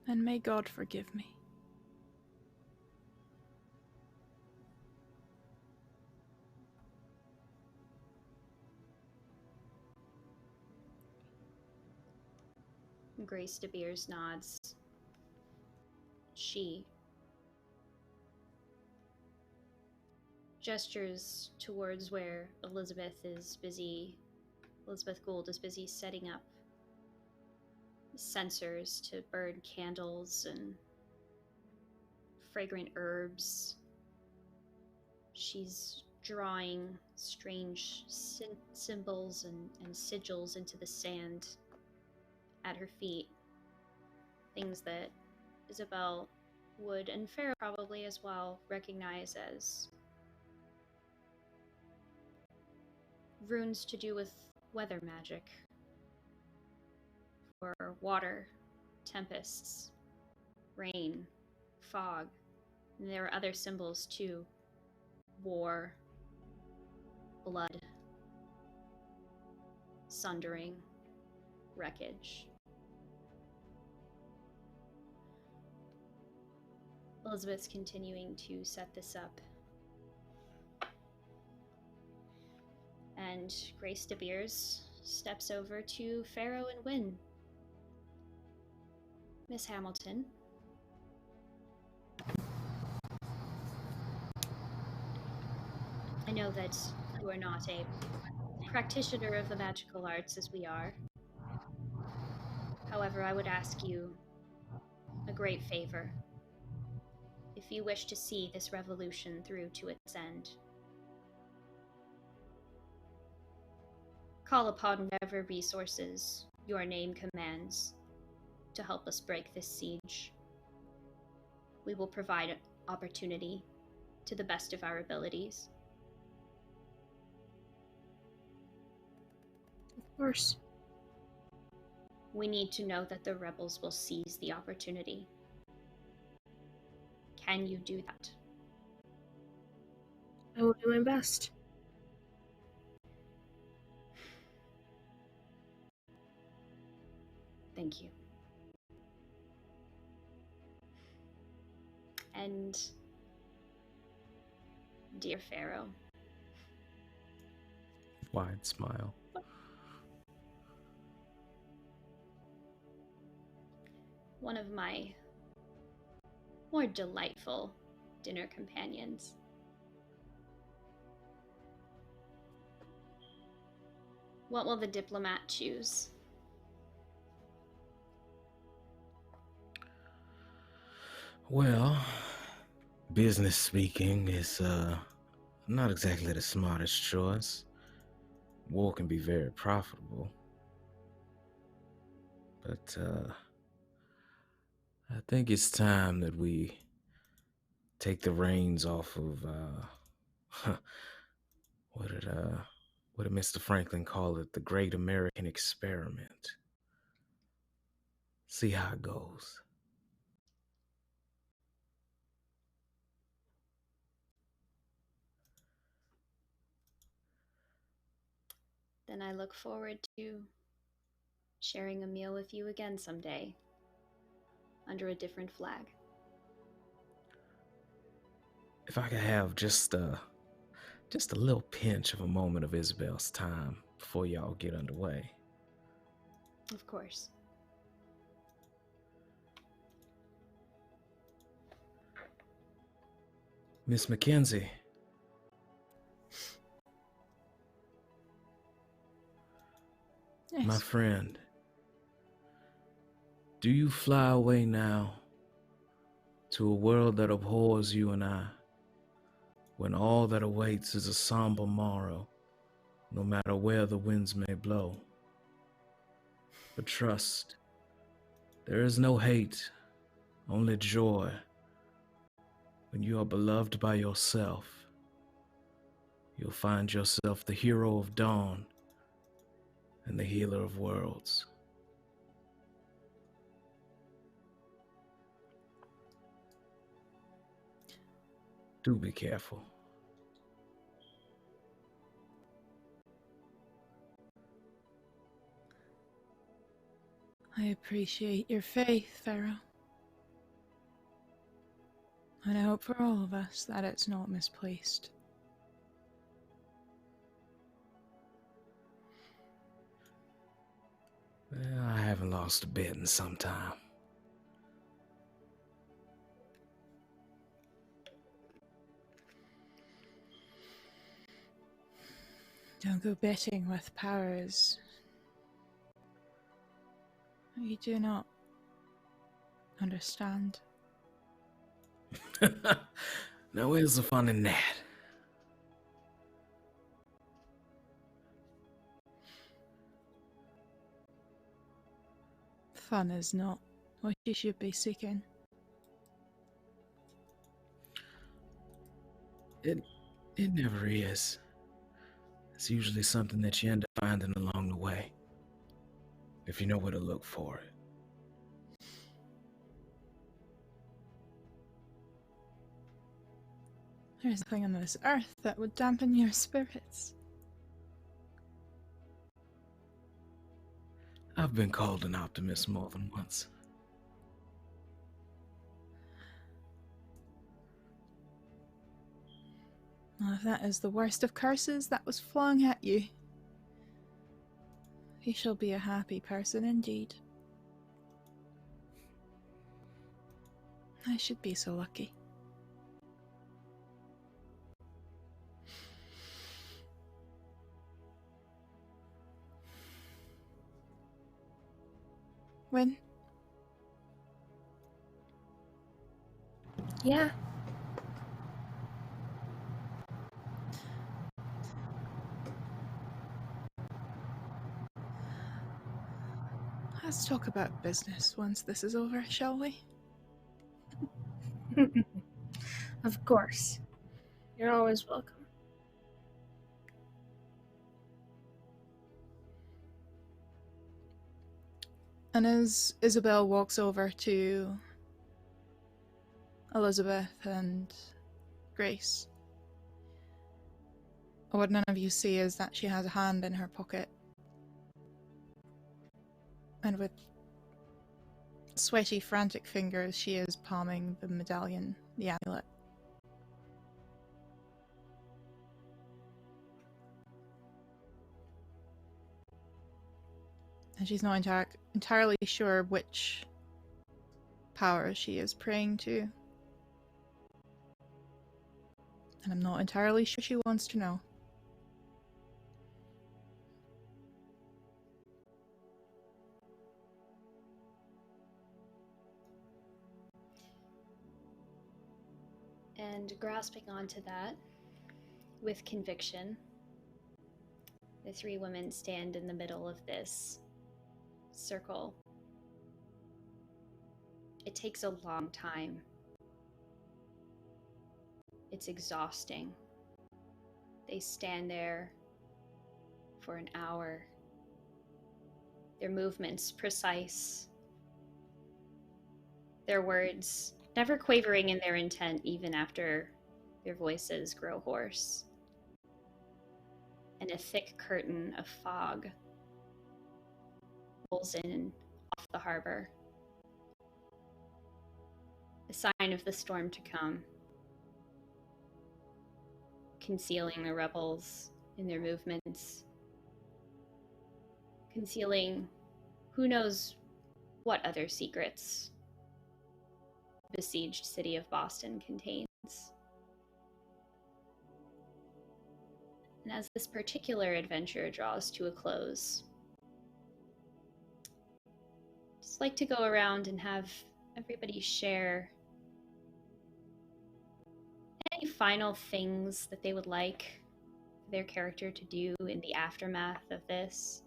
[SPEAKER 6] And may God forgive me.
[SPEAKER 2] Grace de Beers nods. She gestures towards where Elizabeth Gould is busy setting up sensors to burn candles and fragrant herbs. She's drawing strange symbols and sigils into the sand at her feet. Things that Isabel would, and Pharaoh probably as well, recognize as runes to do with weather magic. For water, tempests, rain, fog. And there are other symbols too. War, blood, sundering, wreckage. Elizabeth's continuing to set this up. And Grace de Beers steps over to Pharaoh and Wynne. Miss Hamilton. I know that you are not a practitioner of the magical arts as we are. However, I would ask you a great favor. If you wish to see this revolution through to its end, call upon whatever resources your name commands to help us break this siege. We will provide opportunity to the best of our abilities.
[SPEAKER 4] Of course.
[SPEAKER 2] We need to know that the rebels will seize the opportunity. Can you do that?
[SPEAKER 4] I will do my best.
[SPEAKER 2] Thank you. And dear Pharaoh,
[SPEAKER 3] Wide smile.
[SPEAKER 2] one of my more delightful dinner companions. What will the diplomat choose?
[SPEAKER 7] Well, business speaking is not exactly the smartest choice. War can be very profitable. But I think it's time that we take the reins off of what did Mr. Franklin call it? The Great American Experiment. See how it goes.
[SPEAKER 2] Then I look forward to sharing a meal with you again someday, under a different flag.
[SPEAKER 7] If I could have just a little pinch of a moment of Isabel's time before y'all get underway.
[SPEAKER 2] Of course.
[SPEAKER 7] Miss Mackenzie.
[SPEAKER 6] Yes.
[SPEAKER 7] My friend, do you fly away now to a world that abhors you and I, when all that awaits is a somber morrow, no matter where the winds may blow? But trust, there is no hate, only joy, when you are beloved by yourself. You'll find yourself the hero of dawn and the healer of worlds. Do be careful.
[SPEAKER 6] I appreciate your faith, Pharaoh. And I hope for all of us that it's not misplaced.
[SPEAKER 7] Well, I haven't lost a bit in some time.
[SPEAKER 6] Don't go betting with powers you do not understand.
[SPEAKER 7] Now, where's the fun in that?
[SPEAKER 6] Fun is not what you should be seeking.
[SPEAKER 7] It never is. It's usually something that you end up finding along the way, if you know where to look for it.
[SPEAKER 6] There's nothing on this earth that would dampen your spirits.
[SPEAKER 7] I've been called an optimist more than once.
[SPEAKER 6] Well, if that is the worst of curses that was flung at you, you shall be a happy person indeed. I should be so lucky. When?
[SPEAKER 4] Yeah.
[SPEAKER 6] Let's talk about business once this is over, shall we?
[SPEAKER 4] Of course. You're always welcome.
[SPEAKER 6] And as Isabel walks over to Elizabeth and Grace, what none of you see is that she has a hand in her pocket. And with sweaty, frantic fingers, she is palming the medallion, the amulet. And she's not entirely sure which power she is praying to. And I'm not entirely sure she wants to know.
[SPEAKER 2] And grasping onto that, with conviction, the three women stand in the middle of this circle. It takes a long time. It's exhausting. They stand there for an hour. Their movements precise. Their words never quavering in their intent even after their voices grow hoarse. And a thick curtain of fog rolls in off the harbor. A sign of the storm to come, concealing the rebels in their movements, concealing who knows what other secrets the besieged city of Boston contains. And as this particular adventure draws to a close, I'd just like to go around and have everybody share any final things that they would like their character to do in the aftermath of this.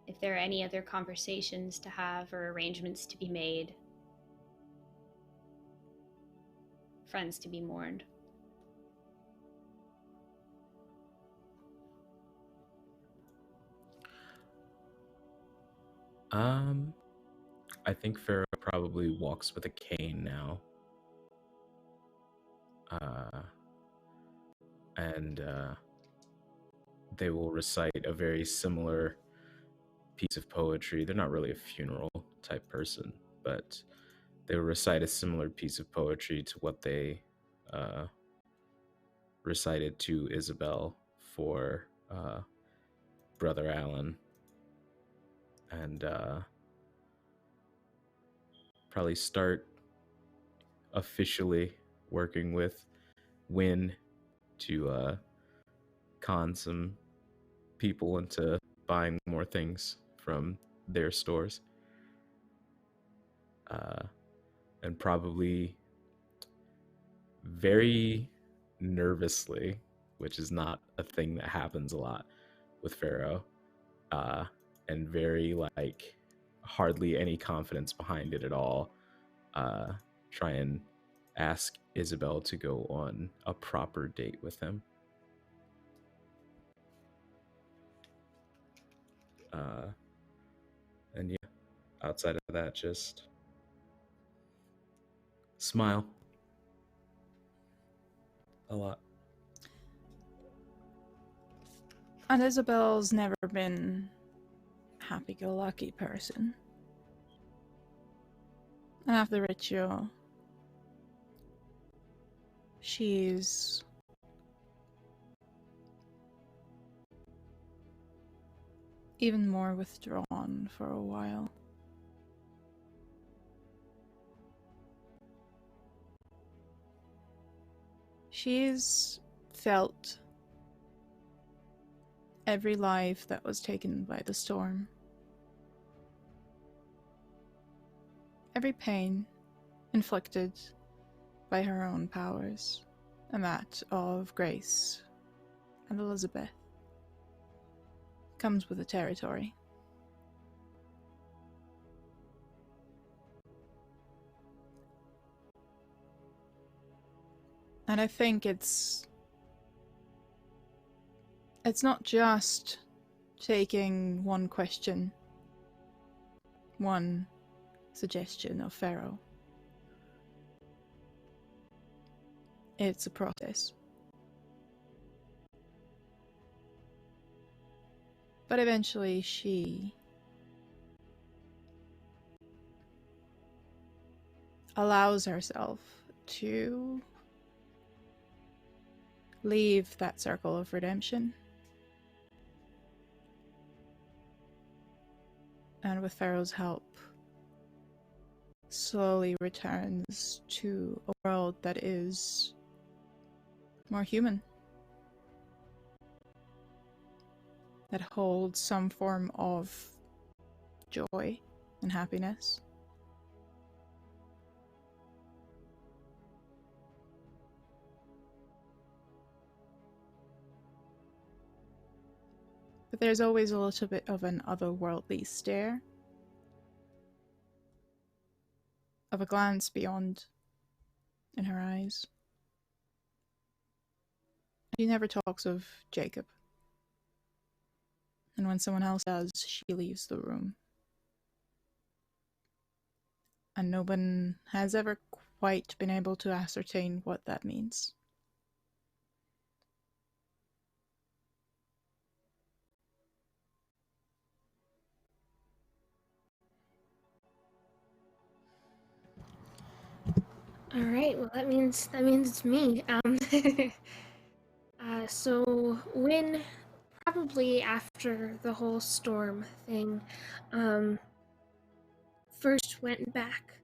[SPEAKER 2] If there are any other conversations to have or arrangements to be made, friends to be mourned.
[SPEAKER 3] I think Pharaoh probably walks with a cane now. And they will recite a very similar piece of poetry. They're not really a funeral type person, but they will recite a similar piece of poetry to what they recited to Isabel for Brother Alan, and probably start officially working with Win to con some people into buying more things from their stores. And probably very nervously, which is not a thing that happens a lot with Pharaoh, and very like hardly any confidence behind it at all, try and ask Isabel to go on a proper date with him. And yeah, outside of that, just smile a lot.
[SPEAKER 6] And Isabel's never been a happy-go-lucky person. And after the ritual, she's even more withdrawn for a while. She's felt every life that was taken by the storm. Every pain inflicted by her own powers, and that of Grace and Elizabeth, comes with the territory. And I think it's not just taking one question, one suggestion of Pharaoh. It's a process. But eventually she allows herself to leave that circle of redemption. And with Pharaoh's help, slowly returns to a world that is more human, that holds some form of joy and happiness. But there's always a little bit of an otherworldly stare, of a glance beyond in her eyes. She never talks of Jacob. And when someone else does, she leaves the room. And no one has ever quite been able to ascertain what that means.
[SPEAKER 4] All right. Well, that means it's me. So when probably after the whole storm thing, first went back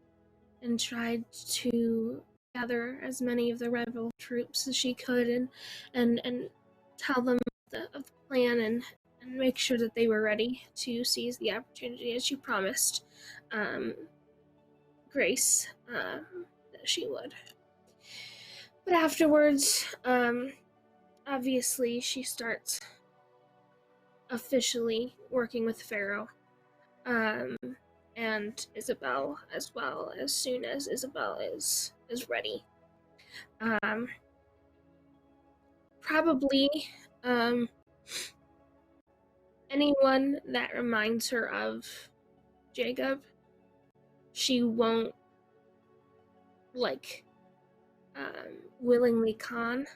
[SPEAKER 4] and tried to gather as many of the rebel troops as she could, and tell them of the plan and make sure that they were ready to seize the opportunity as she promised Grace that she would. But afterwards, obviously she starts officially working with Pharaoh and Isabel as well, as soon as Isabel is ready. Probably anyone that reminds her of Jacob, she won't willingly con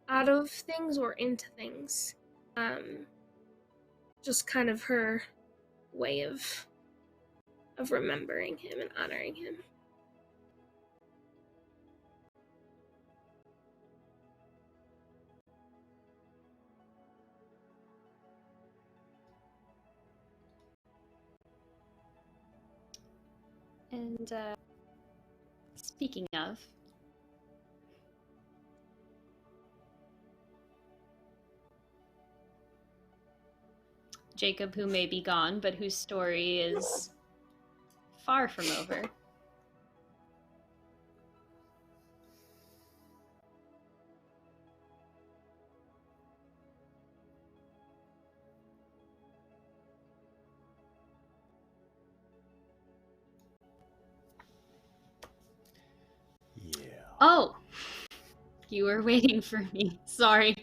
[SPEAKER 4] out of things or into things. Just kind of her way of of remembering him and honoring him.
[SPEAKER 2] And speaking of, Jacob, who may be gone, but whose story is far from over.
[SPEAKER 5] Yeah.
[SPEAKER 2] Oh, you were waiting for me. Sorry.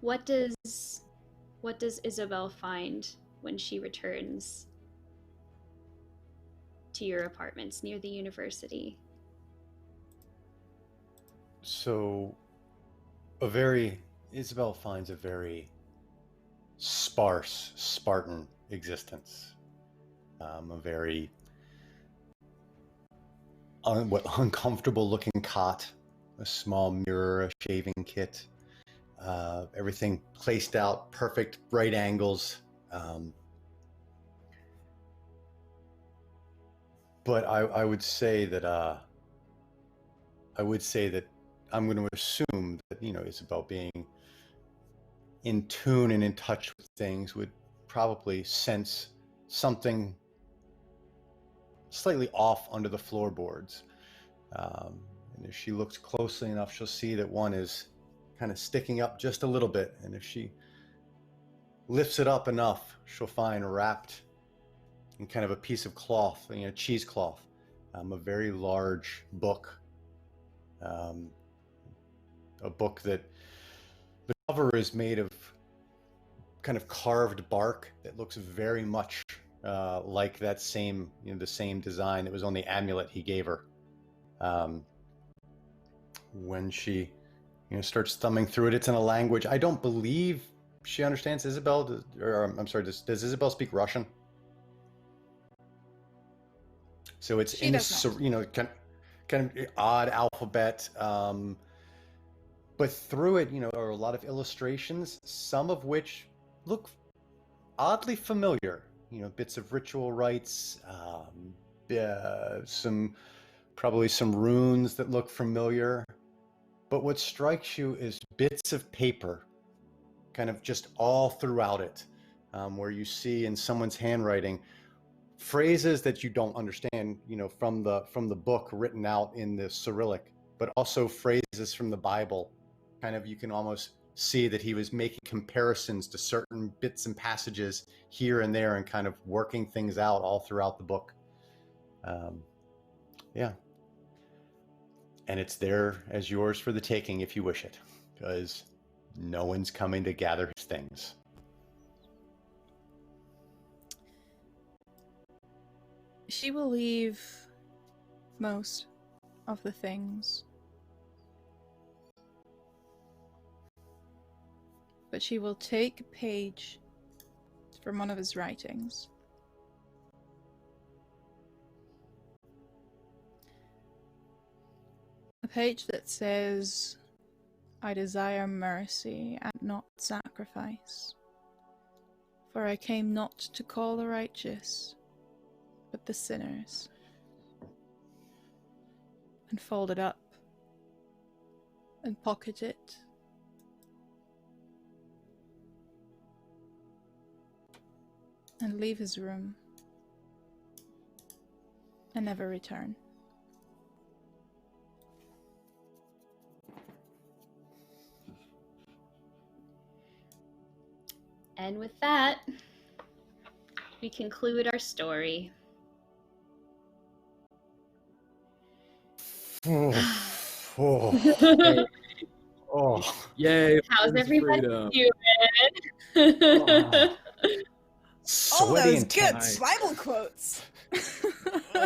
[SPEAKER 2] What does Isabel find when she returns to your apartments near the university?
[SPEAKER 5] So, Isabel finds a very sparse, Spartan existence. A very uncomfortable looking cot, a small mirror, a shaving kit, everything placed out, perfect right angles. But I would say that I'm going to assume that, Isabel being in tune and in touch with things would probably sense something slightly off under the floorboards. And if she looks closely enough, she'll see that one is kind of sticking up just a little bit. And if she lifts it up enough, she'll find wrapped in kind of a piece of cloth, cheesecloth, a very large book. A book that the cover is made of kind of carved bark that looks very much like that same, the same design that was on the amulet he gave her. When she, starts thumbing through it, it's in a language I don't believe she understands. Isabel, I'm sorry, does Isabel speak Russian? So it's
[SPEAKER 6] She
[SPEAKER 5] in
[SPEAKER 6] does
[SPEAKER 5] this,
[SPEAKER 6] not.
[SPEAKER 5] kind of odd alphabet. But through it, are a lot of illustrations, some of which look oddly familiar. Bits of ritual rites, probably some runes that look familiar. But what strikes you is bits of paper, kind of just all throughout it, where you see in someone's handwriting phrases that you don't understand, from the book written out in the Cyrillic, but also phrases from the Bible. Kind of, you can almost see that he was making comparisons to certain bits and passages here and there and kind of working things out all throughout the book. Yeah. And it's there as yours for the taking if you wish it, because no one's coming to gather his things.
[SPEAKER 6] She will leave most of the things. But she will take a page from one of his writings. A page that says, "I desire mercy and not sacrifice. For I came not to call the righteous, but the sinners." And fold it up and pocket it. And leave his room and never return.
[SPEAKER 2] And with that, we conclude our story.
[SPEAKER 5] Oh.
[SPEAKER 3] Yay!
[SPEAKER 2] How's
[SPEAKER 3] Flames of
[SPEAKER 2] everybody
[SPEAKER 3] freedom.
[SPEAKER 2] doing?
[SPEAKER 6] All
[SPEAKER 5] Sweaty
[SPEAKER 6] those
[SPEAKER 5] and
[SPEAKER 6] good
[SPEAKER 5] tense.
[SPEAKER 6] Bible quotes.
[SPEAKER 3] I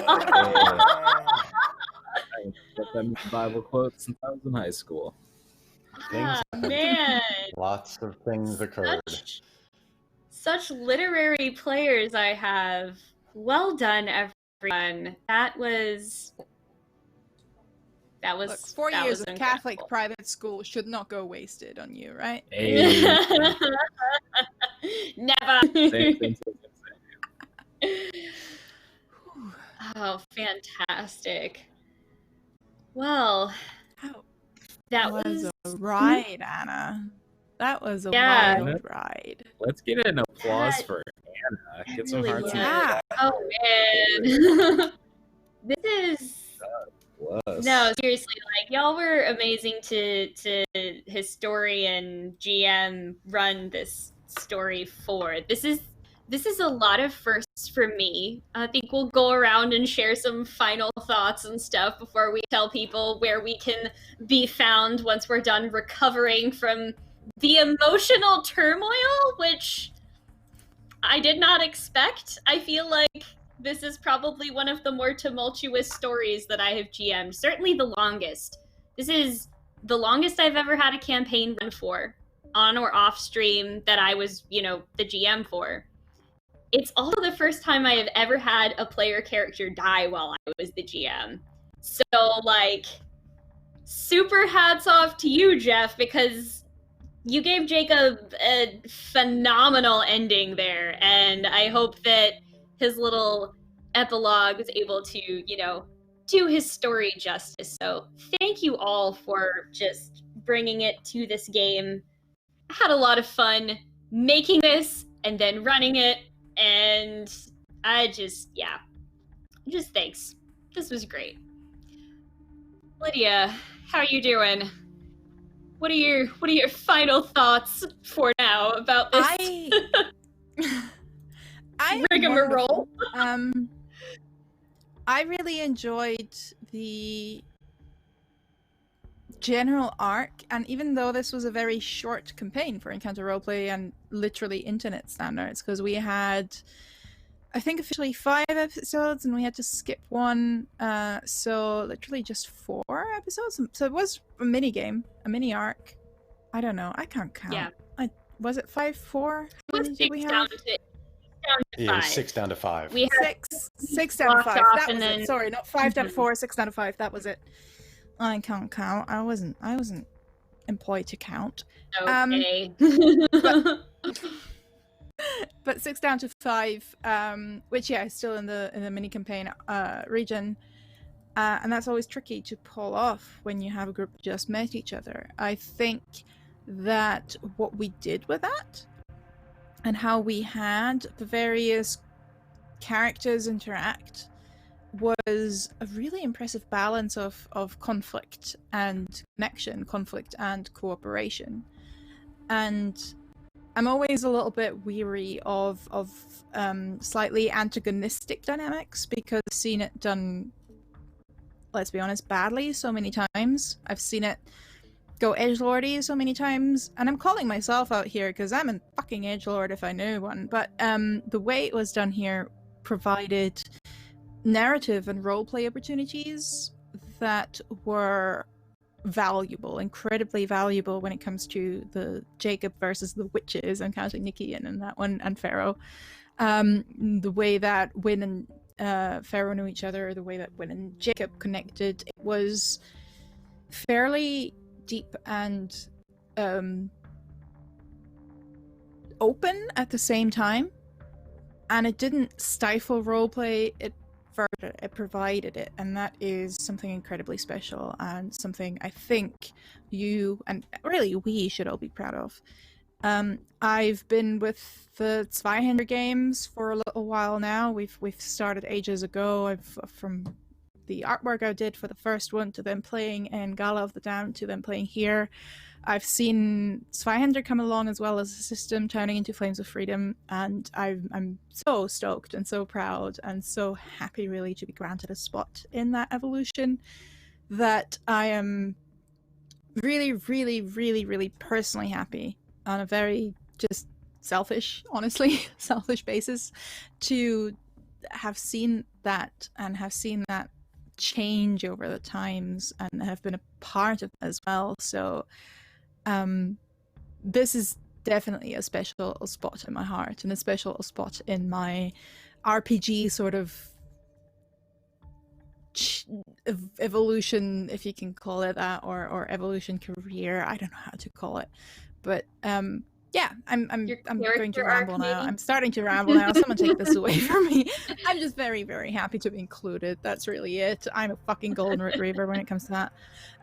[SPEAKER 3] got them Bible quotes since I was in high school.
[SPEAKER 5] Things happened.
[SPEAKER 2] Man,
[SPEAKER 5] Lots of things occurred.
[SPEAKER 2] such literary players I have. Well done, everyone. That was
[SPEAKER 6] Look, 4
[SPEAKER 2] that
[SPEAKER 6] years
[SPEAKER 2] was
[SPEAKER 6] of Catholic
[SPEAKER 2] incredible.
[SPEAKER 6] private school should not go wasted on you, right?
[SPEAKER 3] Hey,
[SPEAKER 2] Never.
[SPEAKER 3] same.
[SPEAKER 2] Oh, fantastic. Well,
[SPEAKER 6] Wow.
[SPEAKER 2] that
[SPEAKER 6] was
[SPEAKER 2] was
[SPEAKER 6] a ride, Anna. That was a
[SPEAKER 2] Yeah.
[SPEAKER 6] wild ride.
[SPEAKER 3] Let's get an applause
[SPEAKER 2] That-
[SPEAKER 3] for Anna.
[SPEAKER 2] that
[SPEAKER 3] Get some
[SPEAKER 2] really
[SPEAKER 3] hearts
[SPEAKER 2] was.
[SPEAKER 3] in
[SPEAKER 6] Yeah.
[SPEAKER 2] Oh man. This is
[SPEAKER 3] plus.
[SPEAKER 2] no, seriously, like y'all were amazing to historian GM run this story for. This is a lot of firsts for me. I think we'll go around and share some final thoughts and stuff before we tell people where we can be found once we're done recovering from the emotional turmoil, which I did not expect. I feel like this is probably one of the more tumultuous stories that I have GM'd. Certainly the longest. This is the longest I've ever had a campaign run for, on or off stream, that I was, the GM for. It's also the first time I have ever had a player character die while I was the GM. So, like, super hats off to you, Jeff, because you gave Jacob a phenomenal ending there, and I hope that his little epilogue was able to, do his story justice. So thank you all for just bringing it to this game. I had a lot of fun making this and then running it, and just thanks. This was great. Lydia, how are you doing? What are your final thoughts for now about this
[SPEAKER 6] I
[SPEAKER 2] rigmarole?
[SPEAKER 6] I really enjoyed the general arc, and even though this was a very short campaign for Encounter Roleplay and literally internet standards, because we had, I think, officially 5 episodes and we had to skip one, so literally just 4 episodes. So it was a mini game, a mini arc. I don't know, I can't count.
[SPEAKER 2] Yeah.
[SPEAKER 6] Was it 5, 4? How many did we have?
[SPEAKER 2] Down to
[SPEAKER 5] Yeah, it was
[SPEAKER 2] 5.
[SPEAKER 5] 6 down to 5.
[SPEAKER 2] We had
[SPEAKER 6] 6 down to
[SPEAKER 2] blocked
[SPEAKER 6] 5.
[SPEAKER 2] off
[SPEAKER 6] That
[SPEAKER 2] and
[SPEAKER 6] was
[SPEAKER 2] then-
[SPEAKER 6] it. Sorry, not 5 down to
[SPEAKER 2] Mhm.
[SPEAKER 6] 4, 6 down to 5. That was it. I can't count. I wasn't employed to count.
[SPEAKER 2] okay.
[SPEAKER 6] But 6 down to 5, which is still in the mini campaign region, and that's always tricky to pull off when you have a group that just met each other. I think that what we did with that, and how we had the various characters interact, was a really impressive balance of conflict and connection, conflict and cooperation. And I'm always a little bit weary of slightly antagonistic dynamics, because I've seen it done, let's be honest, badly so many times. I've seen it go edgelordy so many times, and I'm calling myself out here because I'm a fucking edgelord if I know one. But the way it was done here provided narrative and roleplay opportunities that were valuable, incredibly valuable, when it comes to the Jacob versus the witches and counting Nikki in that one, and Pharaoh. The way that Wynn and Pharaoh knew each other, the way that Wynn and Jacob connected, it was fairly deep and open at the same time, and it didn't stifle roleplay. It provided it, and that is something incredibly special, and something I think you, and really we, should all be proud of. I've been with the Zweihander games for a little while now. We've started ages ago. From the artwork I did for the first one, to then playing in Gala of the Damned, to then playing here. I've seen Zweihander come along as well as a system turning into Flames of Freedom, and I'm so stoked and so proud and so happy, really, to be granted a spot in that evolution, that I am really, really, really, really personally happy, on a very just selfish, honestly, selfish basis, to have seen that, and have seen that change over the times, and have been a part of it as well. So this is definitely a special spot in my heart and a special spot in my RPG sort of evolution, if you can call it that, or evolution career. I don't know how to call it, but yeah, I'm going to ramble now. I'm starting to ramble now. Someone take this away from me. I'm just very, very happy to be included. That's really it. I'm a fucking golden retriever when it comes to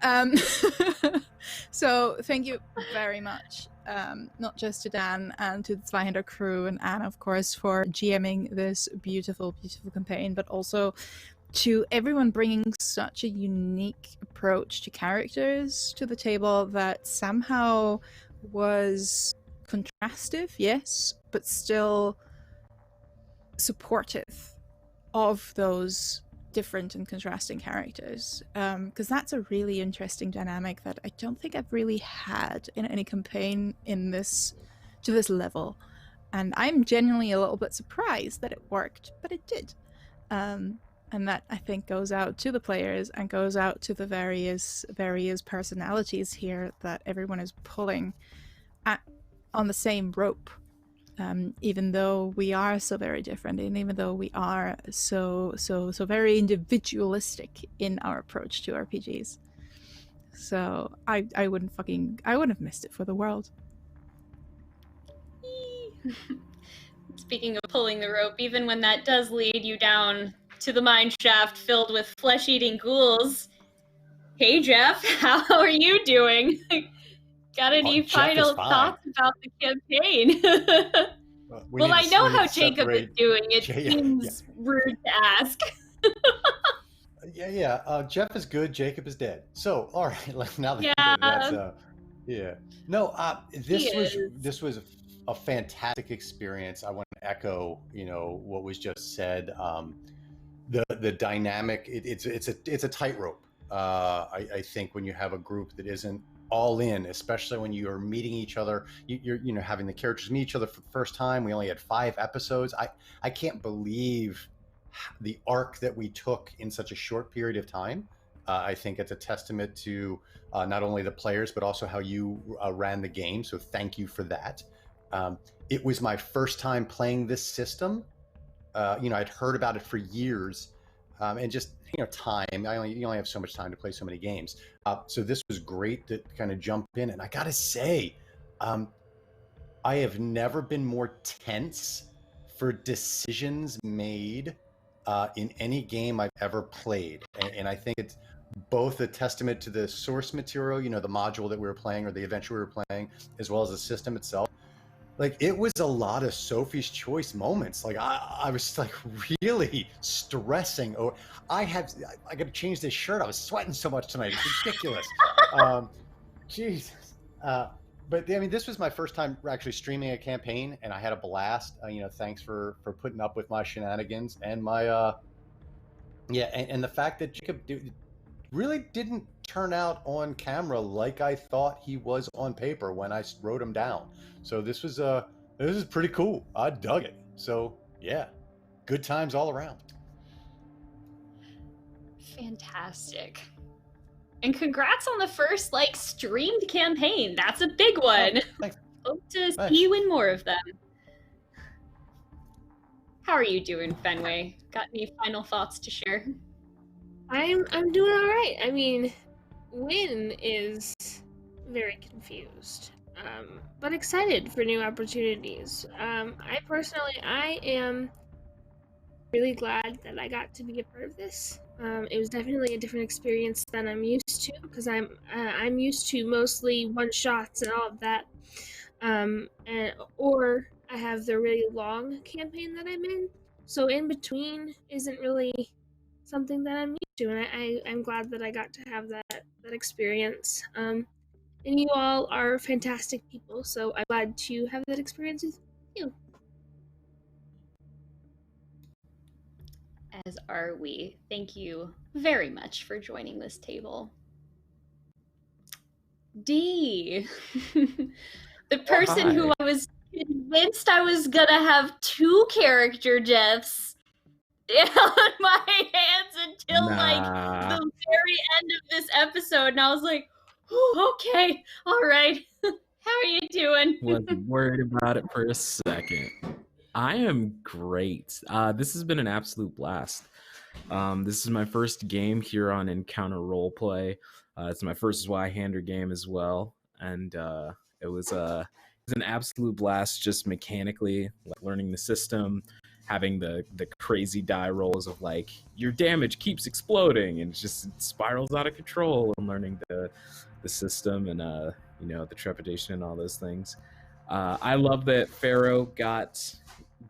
[SPEAKER 6] that. So thank you very much, not just to Dan and to the Zweihander crew and Anne, of course, for GMing this beautiful, beautiful campaign, but also to everyone bringing such a unique approach to characters to the table that somehow was contrastive, yes, but still supportive of those different and contrasting characters, because that's a really interesting dynamic that I don't think I've really had in any campaign in this to this level, and I'm genuinely a little bit surprised that it worked, but it did. And that, I think, goes out to the players and goes out to the various personalities here, that everyone is pulling on the same rope, even though we are so very different, and even though we are so very individualistic in our approach to RPGs. So I wouldn't have missed it for the world.
[SPEAKER 2] Speaking of pulling the rope, even when that does lead you down to the mine shaft filled with flesh-eating ghouls. Hey, Jeff, how are you doing? Got any final thoughts about the campaign? Well, I know how Jacob is doing. It seems rude to ask.
[SPEAKER 5] Jeff is good. Jacob is dead. So, all right. Now that that's No, this was a fantastic experience. I want to echo, what was just said. The dynamic, it's a tightrope. I think when you have a group that isn't all in, especially when you are meeting each other, you're having the characters meet each other for the first time. We only had 5 episodes. I can't believe the arc that we took in such a short period of time. I think it's a testament to not only the players, but also how you ran the game. So thank you for that. It was my first time playing this system. I'd heard about it for years, and just time. You only have so much time to play so many games. So this was great to kind of jump in, and I gotta say, I have never been more tense for decisions made in any game I've ever played, and I think it's both a testament to the source material, the module that we were playing or the adventure we were playing, as well as the system itself. Like, it was a lot of Sophie's Choice moments. Like, I was like really stressing. Oh, I got to change this shirt. I was sweating so much tonight. It's ridiculous. Jesus. But I mean, this was my first time actually streaming a campaign, and I had a blast. Thanks for putting up with my shenanigans and my and the fact that Jacob really didn't turn out on camera like I thought he was on paper when I wrote him down. So this was pretty cool. I dug it. So yeah, good times all around.
[SPEAKER 2] Fantastic. And congrats on the first streamed campaign. That's a big one.
[SPEAKER 5] Thanks.
[SPEAKER 2] Hope to see you in more of them. How are you doing, Fenway? Got any final thoughts to share?
[SPEAKER 4] I'm doing all right. I mean, Wynn is very confused, but excited for new opportunities. I am really glad that I got to be a part of this. It was definitely a different experience than I'm used to, because I'm used to mostly one shots and all of that, or I have the really long campaign that I'm in. So in between isn't really something that I'm used to, and I'm glad that I got to have that experience. And you all are fantastic people, so I'm glad to have that experience with you.
[SPEAKER 2] As are we. Thank you very much for joining this table. D. The person who I was convinced I was gonna have 2 character deaths on my hands until the very end of this episode, and I was like, Okay, all right. How are you doing?
[SPEAKER 3] Wasn't worried about it for a second. I am great. This has been an absolute blast. This is my first game here on Encounter Roleplay. It's my first Zweihander game as well, and it was an absolute blast just mechanically, like learning the system, having the crazy die rolls of like your damage keeps exploding and it spirals out of control, and learning the system and the trepidation and all those things. I love that Pharaoh got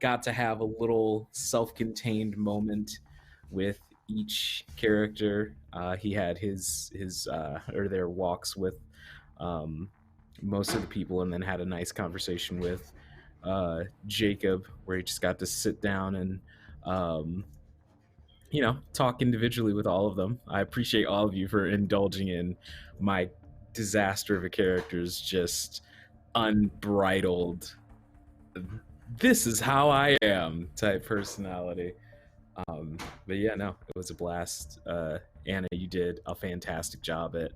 [SPEAKER 3] to have a little self-contained moment with each character. He had his or their walks with most of the people, and then had a nice conversation with Jacob, where he just got to sit down and talk individually with all of them. I appreciate all of you for indulging in my disaster of a character's just unbridled, this is how I am type personality. But yeah, no, it was a blast. Anna, you did a fantastic job at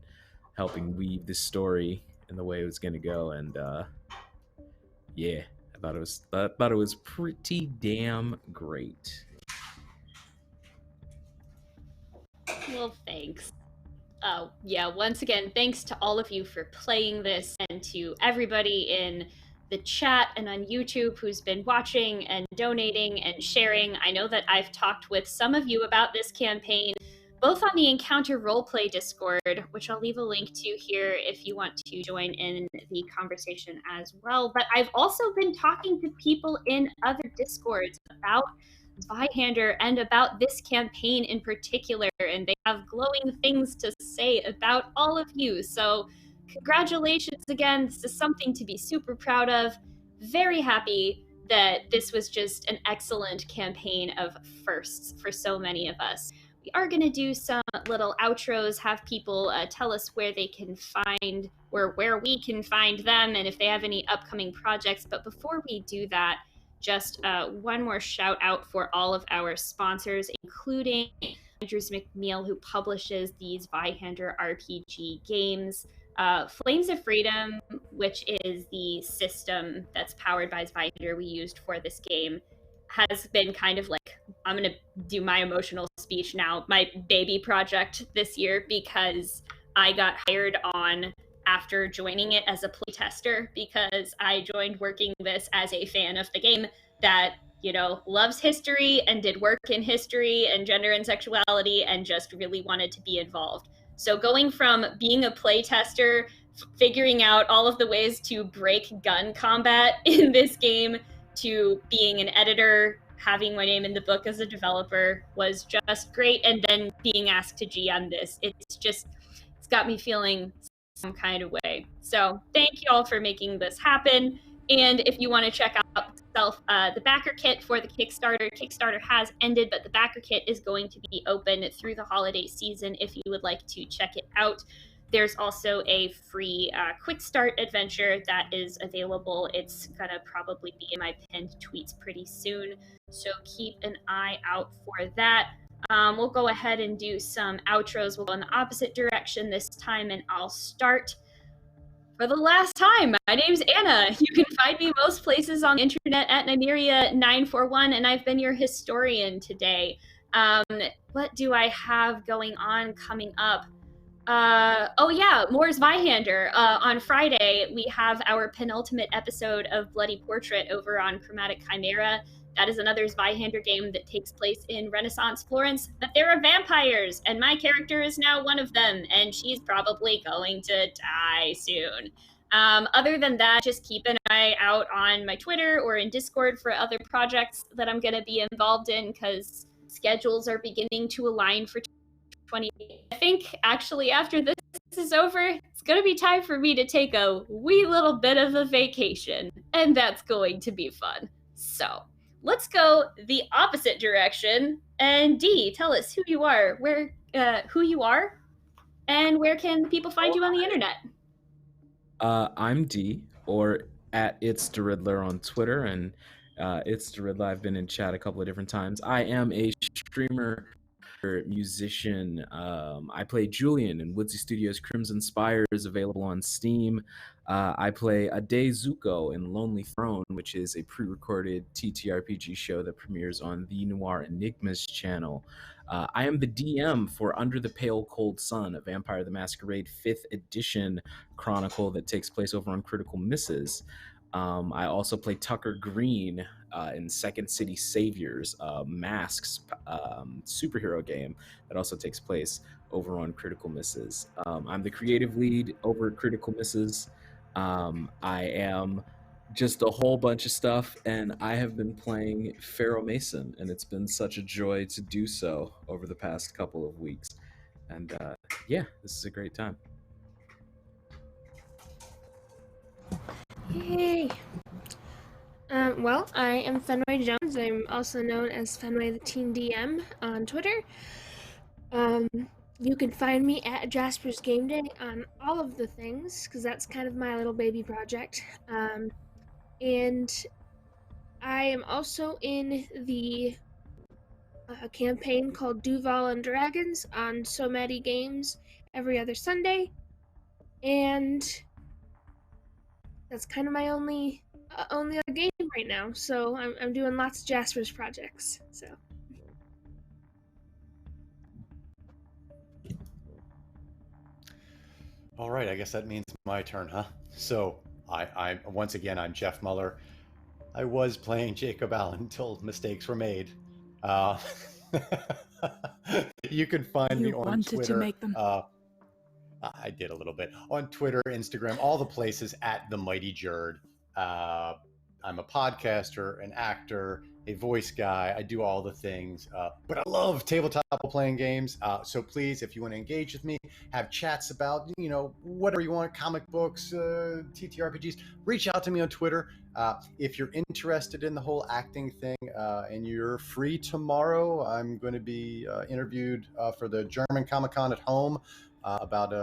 [SPEAKER 3] helping weave this story in the way it was going to go, and yeah, I thought it was pretty damn great.
[SPEAKER 2] Well, thanks. Yeah, once again, thanks to all of you for playing this, and to everybody in the chat and on YouTube who's been watching and donating and sharing. I know that I've talked with some of you about this campaign, both on the Encounter Roleplay Discord, which I'll leave a link to here if you want to join in the conversation as well. But I've also been talking to people in other Discords about Zweihander and about this campaign in particular, and they have glowing things to say about all of you. So congratulations again. This is something to be super proud of. Very happy that this was just an excellent campaign of firsts for so many of us. We are going to do some little outros, have people tell us where they can find, or where we can find them, and if they have any upcoming projects. But before we do that, just one more shout out for all of our sponsors, including Andrews McNeil, who publishes these ZweihanderRPG games. Flames of Freedom, which is the system that's powered by Zweihander we used for this game, has been kind of like, I'm going to do my emotional speech now, my baby project this year, because I got hired on after joining it as a playtester, because I joined working this as a fan of the game that, loves history and did work in history and gender and sexuality and just really wanted to be involved. So going from being a playtester, figuring out all of the ways to break gun combat in this game, to being an editor, having my name in the book as a developer was just great. And then being asked to GM this, it's got me feeling some kind of way. So thank you all for making this happen. And if you want to check out the backer kit for the Kickstarter has ended, but the backer kit is going to be open through the holiday season if you would like to check it out. There's also a free quick start adventure that is available. It's going to probably be in my pinned tweets pretty soon, so keep an eye out for that. We'll go ahead and do some outros. We'll go in the opposite direction this time, and I'll start. For the last time, my name's Anna. You can find me most places on the internet at Nymeria941, and I've been your historian today. What do I have going on coming up? Oh yeah, more Zweihander. On Friday, we have our penultimate episode of Bloody Portrait over on Chromatic Chimera. That is another Zweihander game that takes place in Renaissance Florence, but there are vampires, and my character is now one of them, and she's probably going to die soon. Other than that, just keep an eye out on my Twitter or in Discord for other projects that I'm going to be involved in, because schedules are beginning to align for 20. I think actually after this is over, it's going to be time for me to take a wee little bit of a vacation, and that's going to be fun. So let's go the opposite direction. And Dee, tell us who you are, who you are, and where can people find you on the internet?
[SPEAKER 3] I'm Dee, or at It's the Riddler on Twitter, and It's the Riddler. I've been in chat a couple of different times. I am a streamer musician. I play Julian in Woodsy Studios' Crimson Spire is available on Steam. I play Ade Zuko in Lonely Throne, which is a pre-recorded TTRPG show that premieres on the Noir Enigmas channel. I am the DM for Under the Pale Cold Sun, a Vampire the Masquerade 5th edition chronicle that takes place over on Critical Misses. I also play Tucker Green in Second City Saviors, Masks superhero game that also takes place over on Critical Misses. I'm the creative lead over at Critical Misses. I am just a whole bunch of stuff, and I have been playing Pharaoh Mason, and it's been such a joy to do so over the past couple of weeks. And yeah, this is a great time.
[SPEAKER 4] Yay! Well, I am Fenway Jones. I'm also known as Fenway the Teen DM on Twitter. You can find me at Jasper's Game Day on all of the things, because that's kind of my little baby project. And I am also in the campaign called Duval and Dragons on So Many Games every other Sunday. And that's kind of my only other game right now. So I'm doing lots of Jasper's projects. So.
[SPEAKER 5] All right, I guess that means my turn, huh? So I once again, I'm Jeff Muller. I was playing Jacob Allen until mistakes were made. You can find me on Twitter.
[SPEAKER 6] To make them.
[SPEAKER 5] I did a little bit on Twitter, Instagram, all the places at the Mighty Jerd. I'm a podcaster, an actor, a voice guy. I do all the things, but I love tabletop playing games. So please, if you want to engage with me, have chats about, whatever you want, comic books, TTRPGs, reach out to me on Twitter. If you're interested in the whole acting thing and you're free tomorrow, I'm going to be interviewed for the German Comic-Con at home about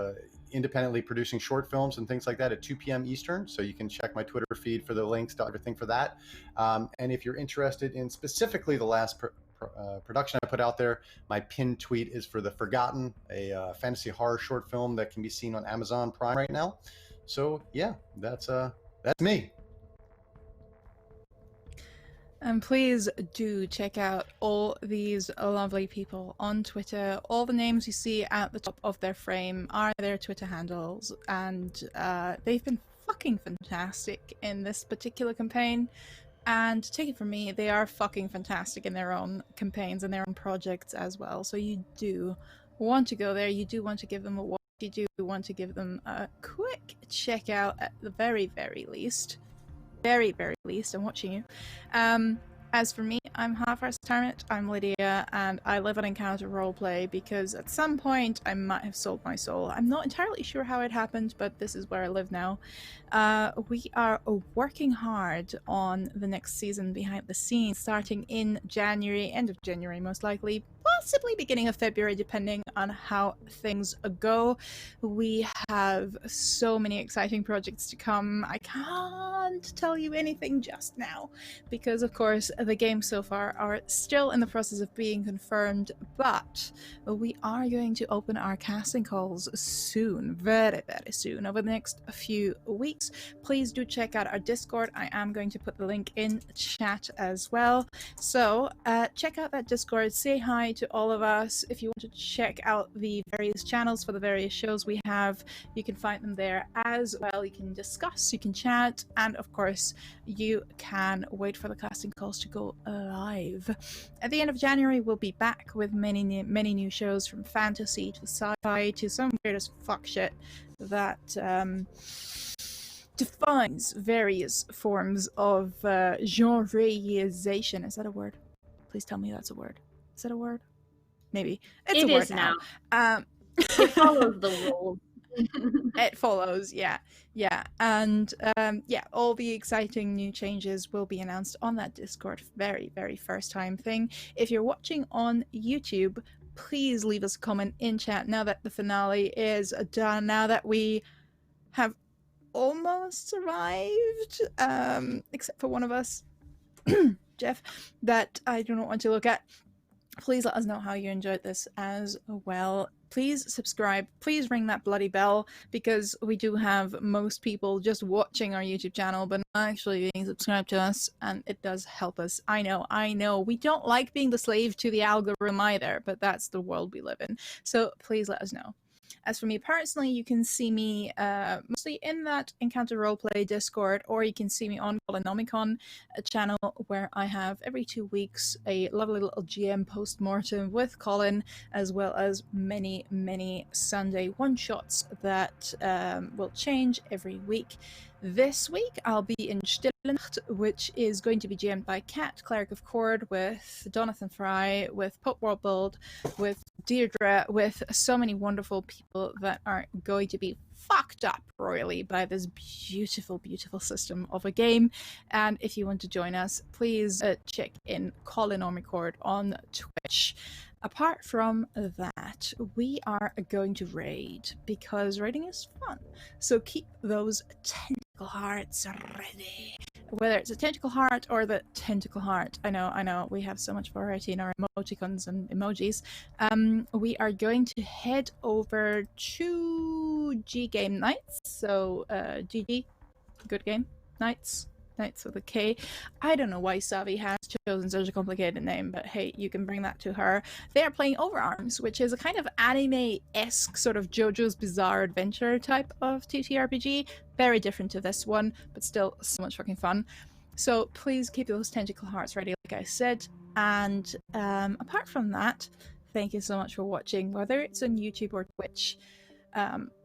[SPEAKER 5] independently producing short films and things like that at 2 p.m. Eastern. So you can check my Twitter feed for the links to everything for that. And if you're interested in specifically the last production I put out there, my pinned tweet is for The Forgotten, a fantasy horror short film that can be seen on Amazon Prime right now. So yeah, that's me.
[SPEAKER 6] And please do check out all these lovely people on Twitter. All the names you see at the top of their frame are their Twitter handles, and they've been fucking fantastic in this particular campaign. And take it from me, they are fucking fantastic in their own campaigns and their own projects as well. So you do want to go there, you do want to give them a watch, you do want to give them a quick check out at the very, very least. Very, very least. I'm watching you. As for me, I'm Half-Hour's Retirement. I'm Lydia, and I live on Encounter Roleplay because at some point I might have sold my soul. I'm not entirely sure how it happened, but this is where I live now. We are working hard on the next season behind the scenes, starting in January, end of January most likely, possibly beginning of February, depending on how things go. We have so many exciting projects to come. I can't tell you anything just now because, of course, the games so far are still in the process of being confirmed, but we are going to open our casting calls soon, very, very soon, over the next few weeks. Please do check out our Discord. I am going to put the link in chat as well. So check out that Discord, say hi to all of us. If you want to check out the various channels for the various shows we have, you can find them there as well. You can discuss, you can chat, and of course you can wait for the casting calls to go live. At the end of January we'll be back with many new shows, from fantasy to sci-fi to some weird as fuck shit that defines various forms of genreization. Is that a word? Please tell me that's a word. Is that a word? Maybe. It's a word now.
[SPEAKER 2] It follows the rule.
[SPEAKER 6] It follows, yeah. And all the exciting new changes will be announced on that Discord. Very, very first time thing. If you're watching on YouTube, please leave us a comment in chat now that the finale is done, now that we have almost arrived, except for one of us, Jeff, that I do not want to look at. Please let us know how you enjoyed this as well. Please subscribe. Please ring that bloody bell, because we do have most people just watching our YouTube channel but not actually being subscribed to us, and it does help us. I know. We don't like being the slave to the algorithm either, but that's the world we live in. So please let us know. As for me personally, you can see me mostly in that Encounter Roleplay Discord, or you can see me on Colonomicon, a channel where I have every 2 weeks a lovely little GM post-mortem with Colin, as well as many, many Sunday one-shots that will change every week. This week, I'll be in Stille Nacht, which is going to be GM'd by Kat, Cleric of Cord, with Jonathan Fry, with Pope World, with Deirdre, with so many wonderful people that are going to be fucked up royally by this beautiful, beautiful system of a game. And if you want to join us, please check in Colin on Record on Twitch. Apart from that, we are going to raid, because raiding is fun. So keep those tentacle hearts ready. Whether it's a tentacle heart or the tentacle heart, I know, we have so much variety in our emoticons and emojis. We are going to head over to G Game Nights, so GG, good game, Nights with a K. I don't know why Savi has chosen such a complicated name, but hey, you can bring that to her. They are playing Overarms, which is a kind of anime-esque sort of JoJo's Bizarre Adventure type of TTRPG. Very different to this one, but still so much fucking fun. So please keep those tentacle hearts ready, like I said. And apart from that, thank you so much for watching, whether it's on YouTube or Twitch.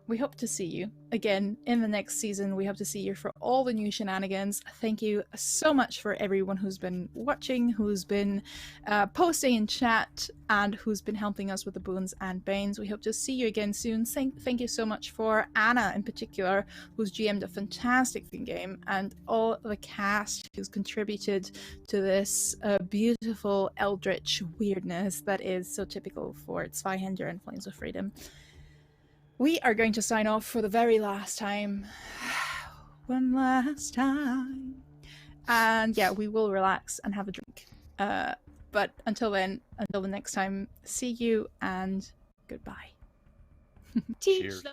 [SPEAKER 6] We hope to see you again in the next season. We hope to see you for all the new shenanigans. Thank you so much for everyone who's been watching, who's been posting in chat, and who's been helping us with the boons and banes. We hope to see you again soon. Thank you so much for Anna in particular, who's GM'd a fantastic game, and all the cast who's contributed to this beautiful eldritch weirdness that is so typical for Zweihander and Flames of Freedom. We are going to sign off for the very last time. One last time. And yeah, we will relax and have a drink. But until then, until the next time, see you and goodbye.
[SPEAKER 5] Cheers.